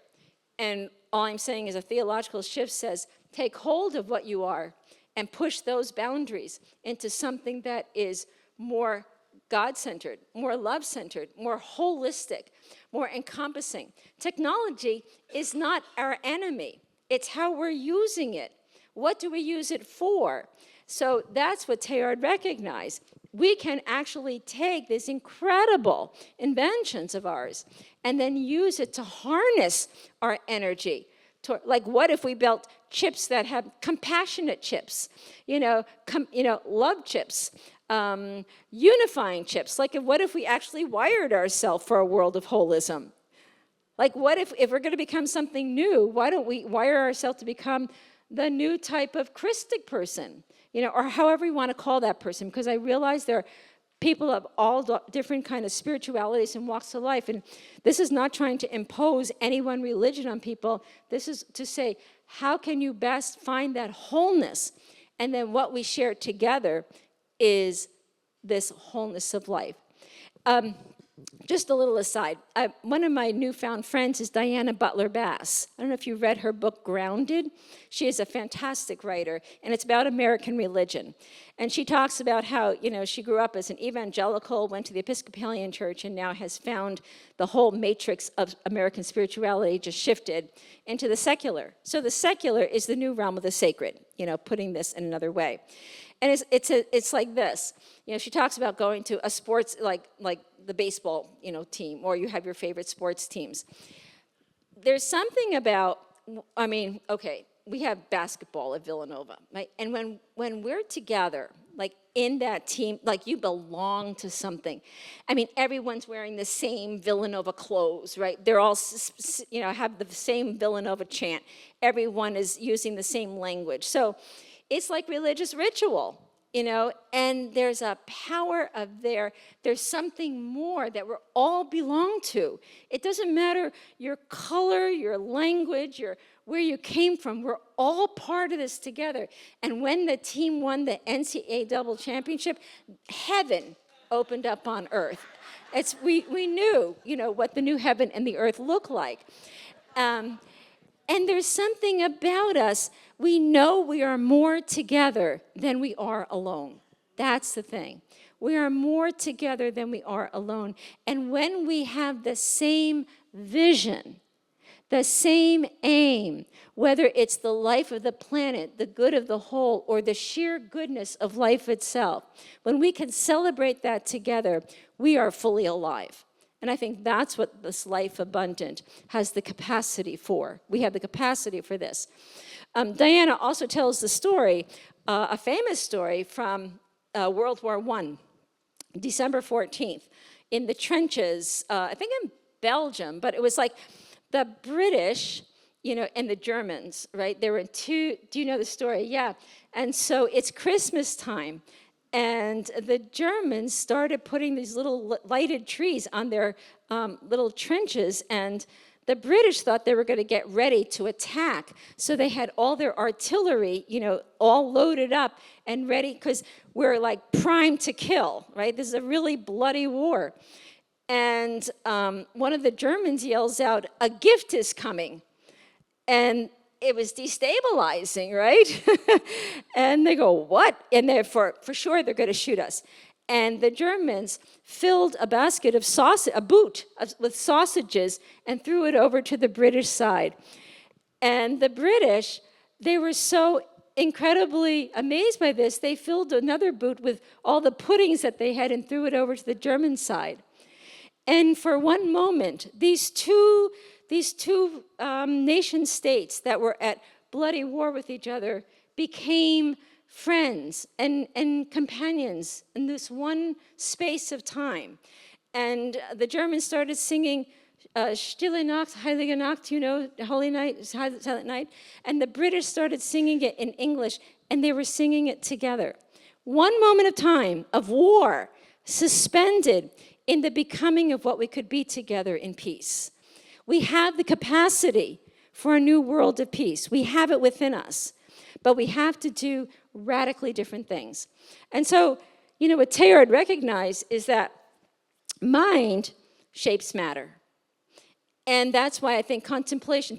And all I'm saying is a theological shift says, take hold of what you are and push those boundaries into something that is more God-centered, more love-centered, more holistic, more encompassing. Technology is not our enemy. It's how we're using it. What do we use it for? So that's what Teilhard recognized. We can actually take these incredible inventions of ours and then use it to harness our energy. Like, what if we built chips that have compassionate chips, love chips, unifying chips? Like, what if we actually wired ourselves for a world of holism? Like, what if we're going to become something new, why don't we wire ourselves to become the new type of Christic person? Or however you want to call that person, because I realize there are people of all different kind of spiritualities and walks of life, and this is not trying to impose any one religion on people. This is to say, how can you best find that wholeness? And then what we share together is this wholeness of life. Just a little aside, one of my newfound friends is Diana Butler Bass. I don't know if you read her book, Grounded. She is a fantastic writer, and it's about American religion. And she talks about how, she grew up as an evangelical, went to the Episcopalian Church, and now has found the whole matrix of American spirituality just shifted into the secular. So the secular is the new realm of the sacred, putting this in another way. And it's like this. She talks about going to a sports, like the baseball, team, or you have your favorite sports teams. There's something about, we have basketball at Villanova, right? And when we're together, like in that team, like you belong to something. Everyone's wearing the same Villanova clothes, right? They're all, have the same Villanova chant. Everyone is using the same language. So it's like religious ritual. And there's a power of there's something more that we all belong to. It doesn't matter your color, your language, where you came from. We're all part of this together. And when the team won the NCAA double championship, heaven opened up on earth. We knew, what the new heaven and the earth look like. And there's something about us. We know we are more together than we are alone. That's the thing. We are more together than we are alone. And when we have the same vision, the same aim, whether it's the life of the planet, the good of the whole, or the sheer goodness of life itself, when we can celebrate that together, we are fully alive. And I think that's what this life abundant has the capacity for. We have the capacity for this. Diana also tells the story, a famous story from World War I, December 14th, in the trenches, I think in Belgium, but it was like the British, and the Germans, right? There were two, do you know the story? Yeah. And so it's Christmas time. And the Germans started putting these little lighted trees on their little trenches, and The British thought they were going to get ready to attack, so they had all their artillery, all loaded up and ready, because we're like primed to kill, right? This is a really bloody war. And one of the Germans yells out, "A gift is coming." And it was destabilizing, right? And they go, "What?" And they're for sure they're going to shoot us. And the Germans filled a basket of sausage, a boot with sausages, and threw it over to the British side. And the British, they were so incredibly amazed by this, they filled another boot with all the puddings that they had and threw it over to the German side. And for one moment, these two nation states that were at bloody war with each other became friends and companions in this one space of time. And the Germans started singing Stille Nacht, Heilige Nacht, Holy Night, Silent Night. And the British started singing it in English, and they were singing it together. One moment of time of war suspended in the becoming of what we could be together in peace. We have the capacity for a new world of peace. We have it within us, but we have to do radically different things. And so, what Teilhard recognized is that mind shapes matter. And that's why I think contemplation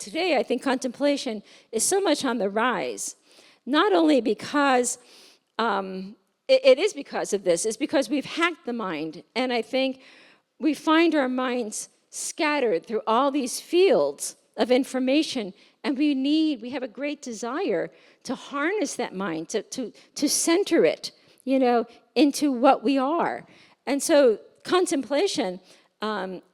is so much on the rise. Not only because it is because of this, it's because we've hacked the mind. And I think we find our minds scattered through all these fields of information, and we have a great desire to harness that mind, to center it, into what we are. And so contemplation,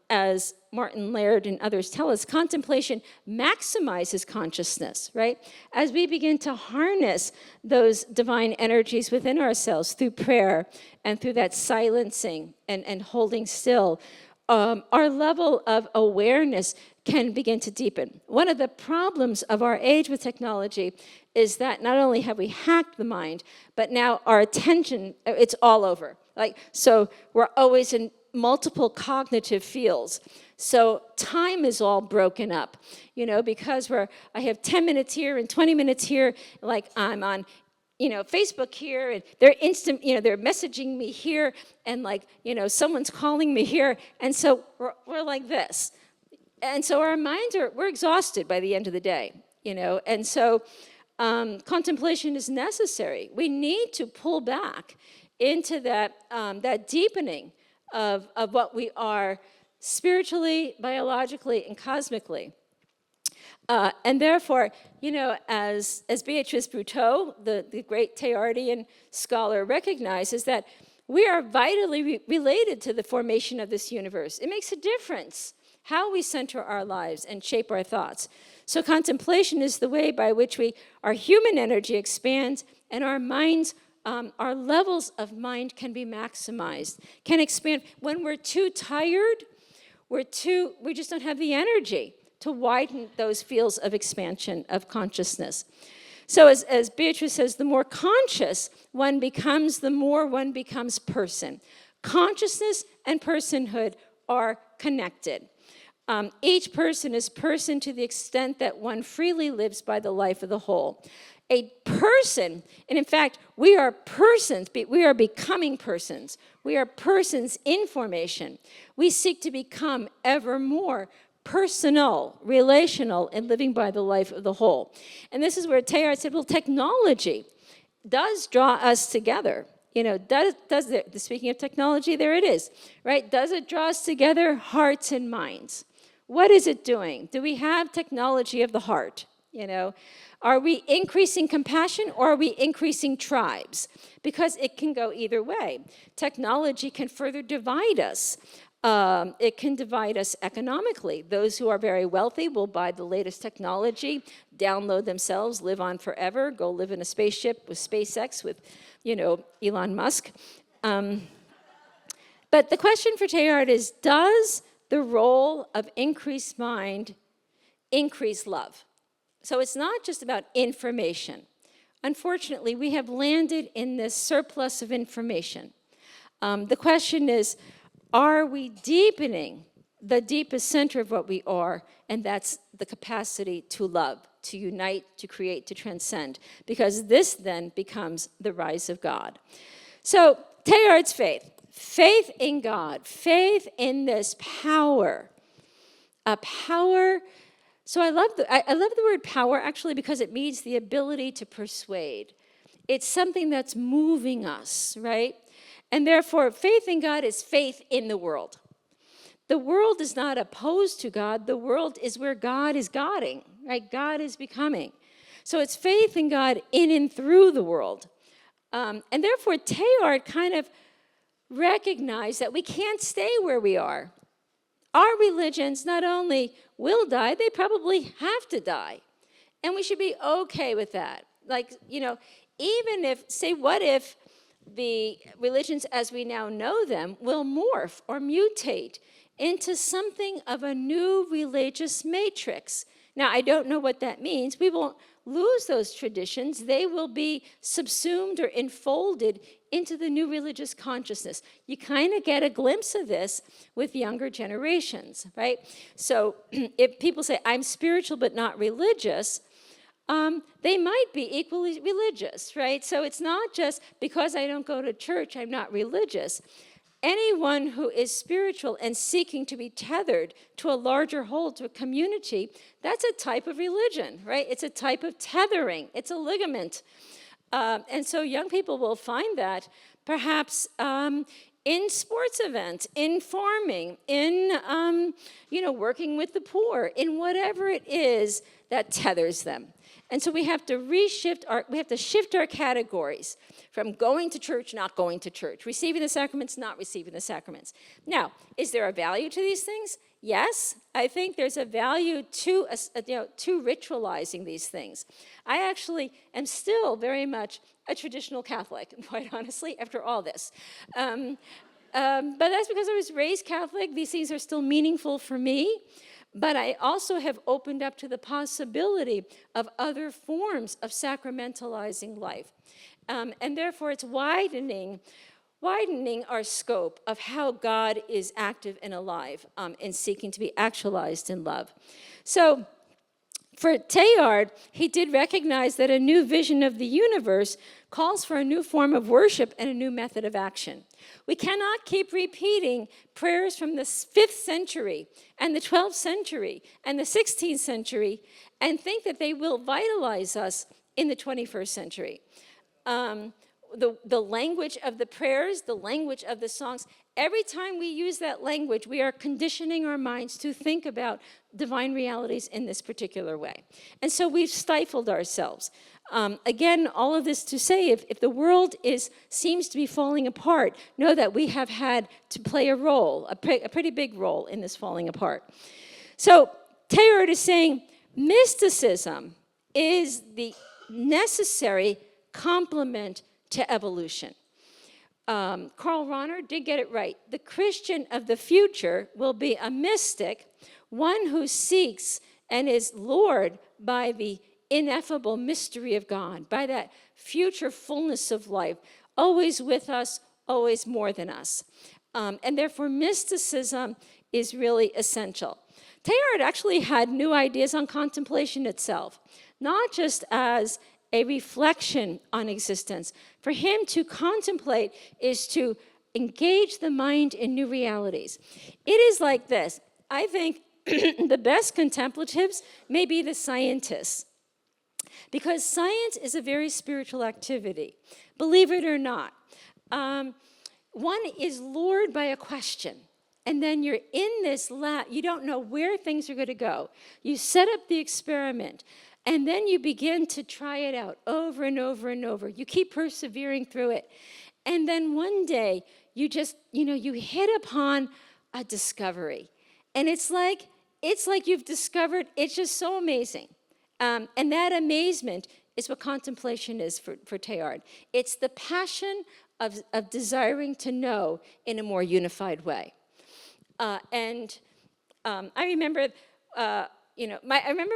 as Martin Laird and others tell us, contemplation maximizes consciousness, right? As we begin to harness those divine energies within ourselves through prayer and through that silencing and holding still, our level of awareness can begin to deepen. One of the problems of our age with technology is that not only have we hacked the mind, but now our attention, it's all over. So we're always in multiple cognitive fields. So time is all broken up, because I have 10 minutes here and 20 minutes here, like I'm on Facebook here, and they're they're messaging me here, and someone's calling me here, and so we're like this. And so our minds we're exhausted by the end of the day, and so contemplation is necessary. We need to pull back into that deepening of what we are spiritually, biologically, and cosmically. And therefore, as Beatrice Brutto, the great Teilhardian scholar, recognizes that we are vitally related to the formation of this universe. It makes a difference how we center our lives and shape our thoughts. So contemplation is the way by which our human energy expands, and our minds, our levels of mind can be maximized, can expand. When we're too tired, we just don't have the energy to widen those fields of expansion of consciousness. So as Beatrice says, the more conscious one becomes, the more one becomes person. Consciousness and personhood are connected. Each person is person to the extent that one freely lives by the life of the whole. A person, and in fact, we are persons, we are becoming persons. We are persons in formation. We seek to become ever more personal, relational, and living by the life of the whole. And this is where Teilhard said, well, technology does draw us together. Speaking of technology, there it is, right? Does it draw us together, hearts and minds? What is it doing? Do we have technology of the heart? Are we increasing compassion, or are we increasing tribes? Because it can go either way. Technology can further divide us. It can divide us economically. Those who are very wealthy will buy the latest technology, download themselves, live on forever, go live in a spaceship with SpaceX with, Elon Musk. But the question for Teilhard is, does the role of increased mind increase love? So it's not just about information. Unfortunately, we have landed in this surplus of information. The question is, are we deepening the deepest center of what we are, and that's the capacity to love, to unite, to create, to transcend, because this then becomes the rise of God. So Teilhard's faith, faith in God, faith in this power, a power. So I love the word power actually because it means the ability to persuade. It's something that's moving us, right? And therefore, faith in God is faith in the world. The world is not opposed to God. The world is where God is godding, right? God is becoming. So it's faith in God in and through the world. And therefore, Teilhard kind of recognized that we can't stay where we are. Our religions not only will die, they probably have to die. And we should be okay with that. Like, even if, say, what if the religions as we now know them will morph or mutate into something of a new religious matrix? Now, I don't know what that means. We won't lose those traditions. They will be subsumed or enfolded into the new religious consciousness. You kind of get a glimpse of this with younger generations, right? So if people say, I'm spiritual but not religious, they might be equally religious, right? So it's not just because I don't go to church, I'm not religious. Anyone who is spiritual and seeking to be tethered to a larger whole, to a community, that's a type of religion, right? It's a type of tethering. It's a ligament. And so young people will find that perhaps in sports events, in farming, in working with the poor, in whatever it is that tethers them. And so we have to shift our categories from going to church, not going to church, receiving the sacraments, not receiving the sacraments. Now, is there a value to these things? Yes, I think there's a value to ritualizing these things. I actually am still very much a traditional Catholic, quite honestly, after all this. But that's because I was raised Catholic. These things are still meaningful for me. But I also have opened up to the possibility of other forms of sacramentalizing life. And therefore, it's widening our scope of how God is active and alive in seeking to be actualized in love. So for Teilhard, he did recognize that a new vision of the universe calls for a new form of worship and a new method of action. We cannot keep repeating prayers from the 5th century and the 12th century and the 16th century and think that they will vitalize us in the 21st century. The language of the prayers, the language of the songs, every time we use that language, we are conditioning our minds to think about divine realities in this particular way. And so we've stifled ourselves. Again, all of this to say, if the world seems to be falling apart, know that we have had to play a role, a pretty big role in this falling apart. So Teilhard is saying mysticism is the necessary complement to evolution. Karl Rahner did get it right. The Christian of the future will be a mystic, one who seeks and is lured by the ineffable mystery of God, by that future fullness of life, always with us, always more than us. And therefore, mysticism is really essential. Teilhard actually had new ideas on contemplation itself, not just as a reflection on existence. For him to contemplate is to engage the mind in new realities. It is like this. I think the best contemplatives may be the scientists, because science is a very spiritual activity, believe it or not. One is lured by a question, and then you're in this lab. You don't know where things are going to go. You set up the experiment, and then you begin to try it out over and over and over. You keep persevering through it. And then one day, you just, you hit upon a discovery. And it's like you've discovered, it's just so amazing. And that amazement is what contemplation is for Teilhard. It's the passion of desiring to know in a more unified way. I remember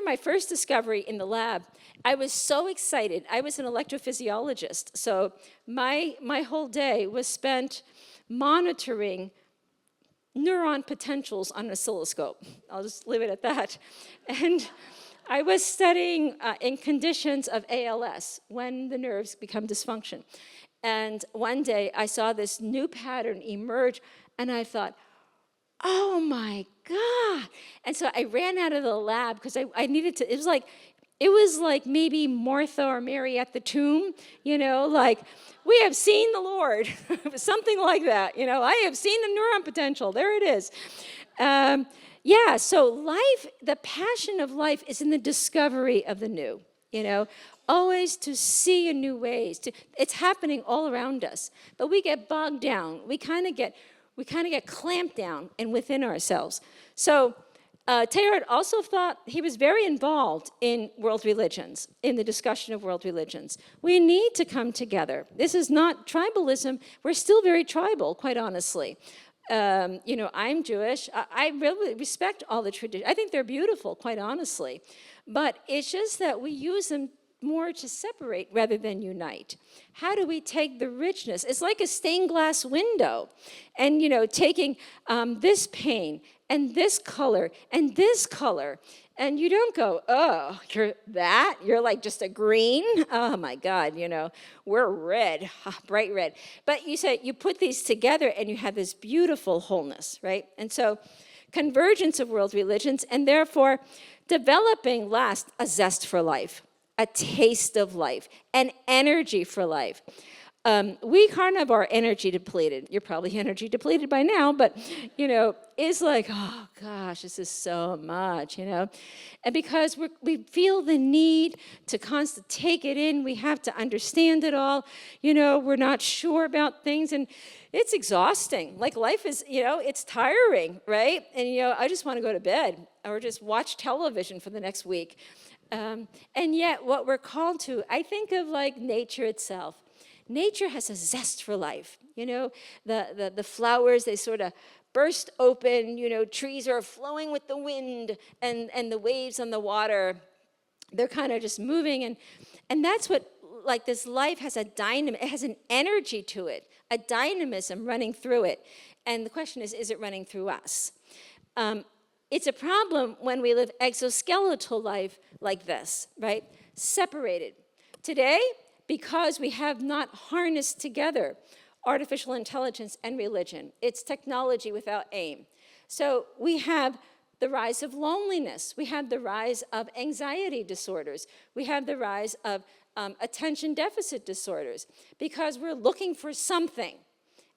my first discovery in the lab. I was so excited. I was an electrophysiologist, so my whole day was spent monitoring neuron potentials on an oscilloscope. I'll just leave it at that. And I was studying in conditions of ALS, when the nerves become dysfunction. And one day I saw this new pattern emerge, and I thought, oh my God. And so I ran out of the lab because I needed to, it was like maybe Martha or Mary at the tomb, like, we have seen the Lord, something like that, I have seen the neuron potential, there it is. So life, the passion of life is in the discovery of the new, always to see in new ways. It's happening all around us, but we get bogged down. We kind of get clamped down and within ourselves. So Teilhard also thought he was very involved in world religions, in the discussion of world religions. We need to come together. This is not tribalism. We're still very tribal, quite honestly. I'm Jewish. I really respect all the traditions. I think they're beautiful, quite honestly. But it's just that we use them more to separate rather than unite. How do we take the richness? It's like a stained glass window. And, taking this pain and this color and this color. And you don't go, oh, you're that? You're like just a green? Oh, my God, we're red, bright red. But you put these together and you have this beautiful wholeness, right? And so convergence of world religions, and therefore developing last a zest for life, a taste of life, an energy for life. We kind of are energy depleted. You're probably energy depleted by now, but, it's like, oh, gosh, this is so much, And because we feel the need to constantly take it in, we have to understand it all. We're not sure about things, and it's exhausting. Like life is, it's tiring, right? And, I just want to go to bed or just watch television for the next week. And yet what we're called to, I think of like nature itself. Nature has a zest for life. The flowers, they sort of burst open, trees are flowing with the wind and the waves on the water. They're kind of just moving. And that's what, like this life has it has an energy to it, a dynamism running through it. And the question is it running through us? It's a problem when we live exoskeletal life like this, right? Separated. Today, because we have not harnessed together artificial intelligence and religion. It's technology without aim. So we have the rise of loneliness. We have the rise of anxiety disorders. We have the rise of attention deficit disorders because we're looking for something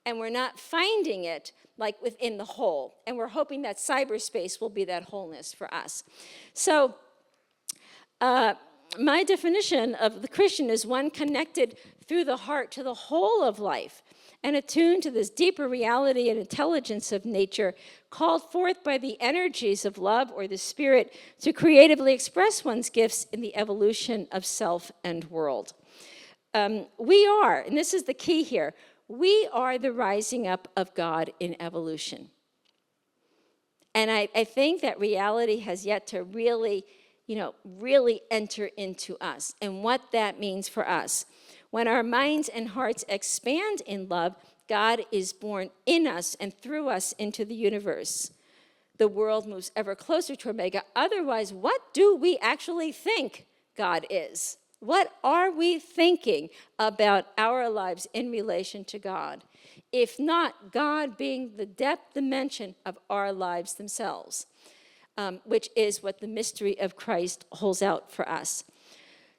and we're not finding it like within the whole. And we're hoping that cyberspace will be that wholeness for us. So my definition of the Christian is one connected through the heart to the whole of life and attuned to this deeper reality and intelligence of nature, called forth by the energies of love or the spirit to creatively express one's gifts in the evolution of self and world. We are, and this is the key here, we are the rising up of God in evolution. And I think that reality has yet to really enter into us and what that means for us. When our minds and hearts expand in love, God is born in us and through us into the universe. The world moves ever closer to Omega. Otherwise, what do we actually think God is? What are we thinking about our lives in relation to God? If not, God being the depth dimension of our lives themselves. Which is what the mystery of Christ holds out for us.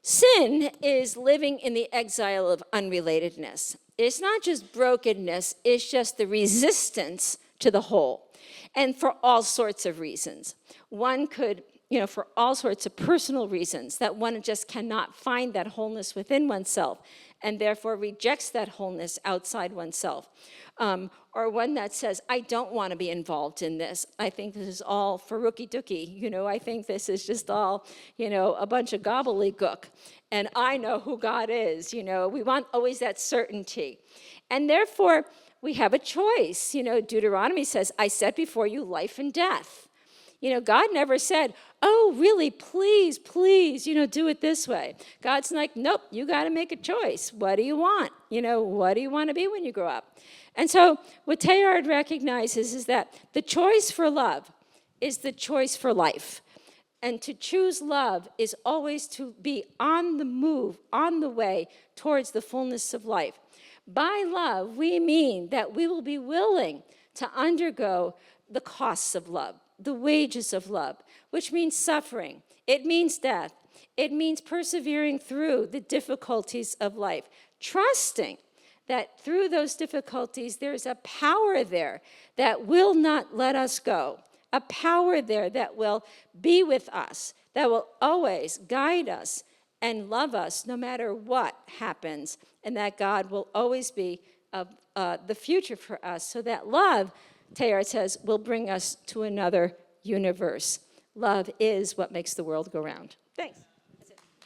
Sin is living in the exile of unrelatedness. It's not just brokenness, it's just the resistance to the whole. And for all sorts of reasons. One could, for all sorts of personal reasons, that one just cannot find that wholeness within oneself and therefore rejects that wholeness outside oneself. Or one that says, I don't want to be involved in this. I think this is all for rookie-dookie. I think this is just all, a bunch of gobbledygook. And I know who God is. We want always that certainty. And therefore, we have a choice. Deuteronomy says, I set before you life and death. You know, God never said, oh, really, please, please, do it this way. God's like, nope, you got to make a choice. What do you want? What do you want to be when you grow up? And so what Teilhard recognizes is that the choice for love is the choice for life. And to choose love is always to be on the move, on the way towards the fullness of life. By love, we mean that we will be willing to undergo the costs of love, the wages of love, which means suffering. It means death. It means persevering through the difficulties of life, trusting that through those difficulties, there's a power there that will not let us go, a power there that will be with us, that will always guide us and love us no matter what happens, and that God will always be the future for us, so that love, Teilhard says, will bring us to another universe. Love is what makes the world go round. Thanks.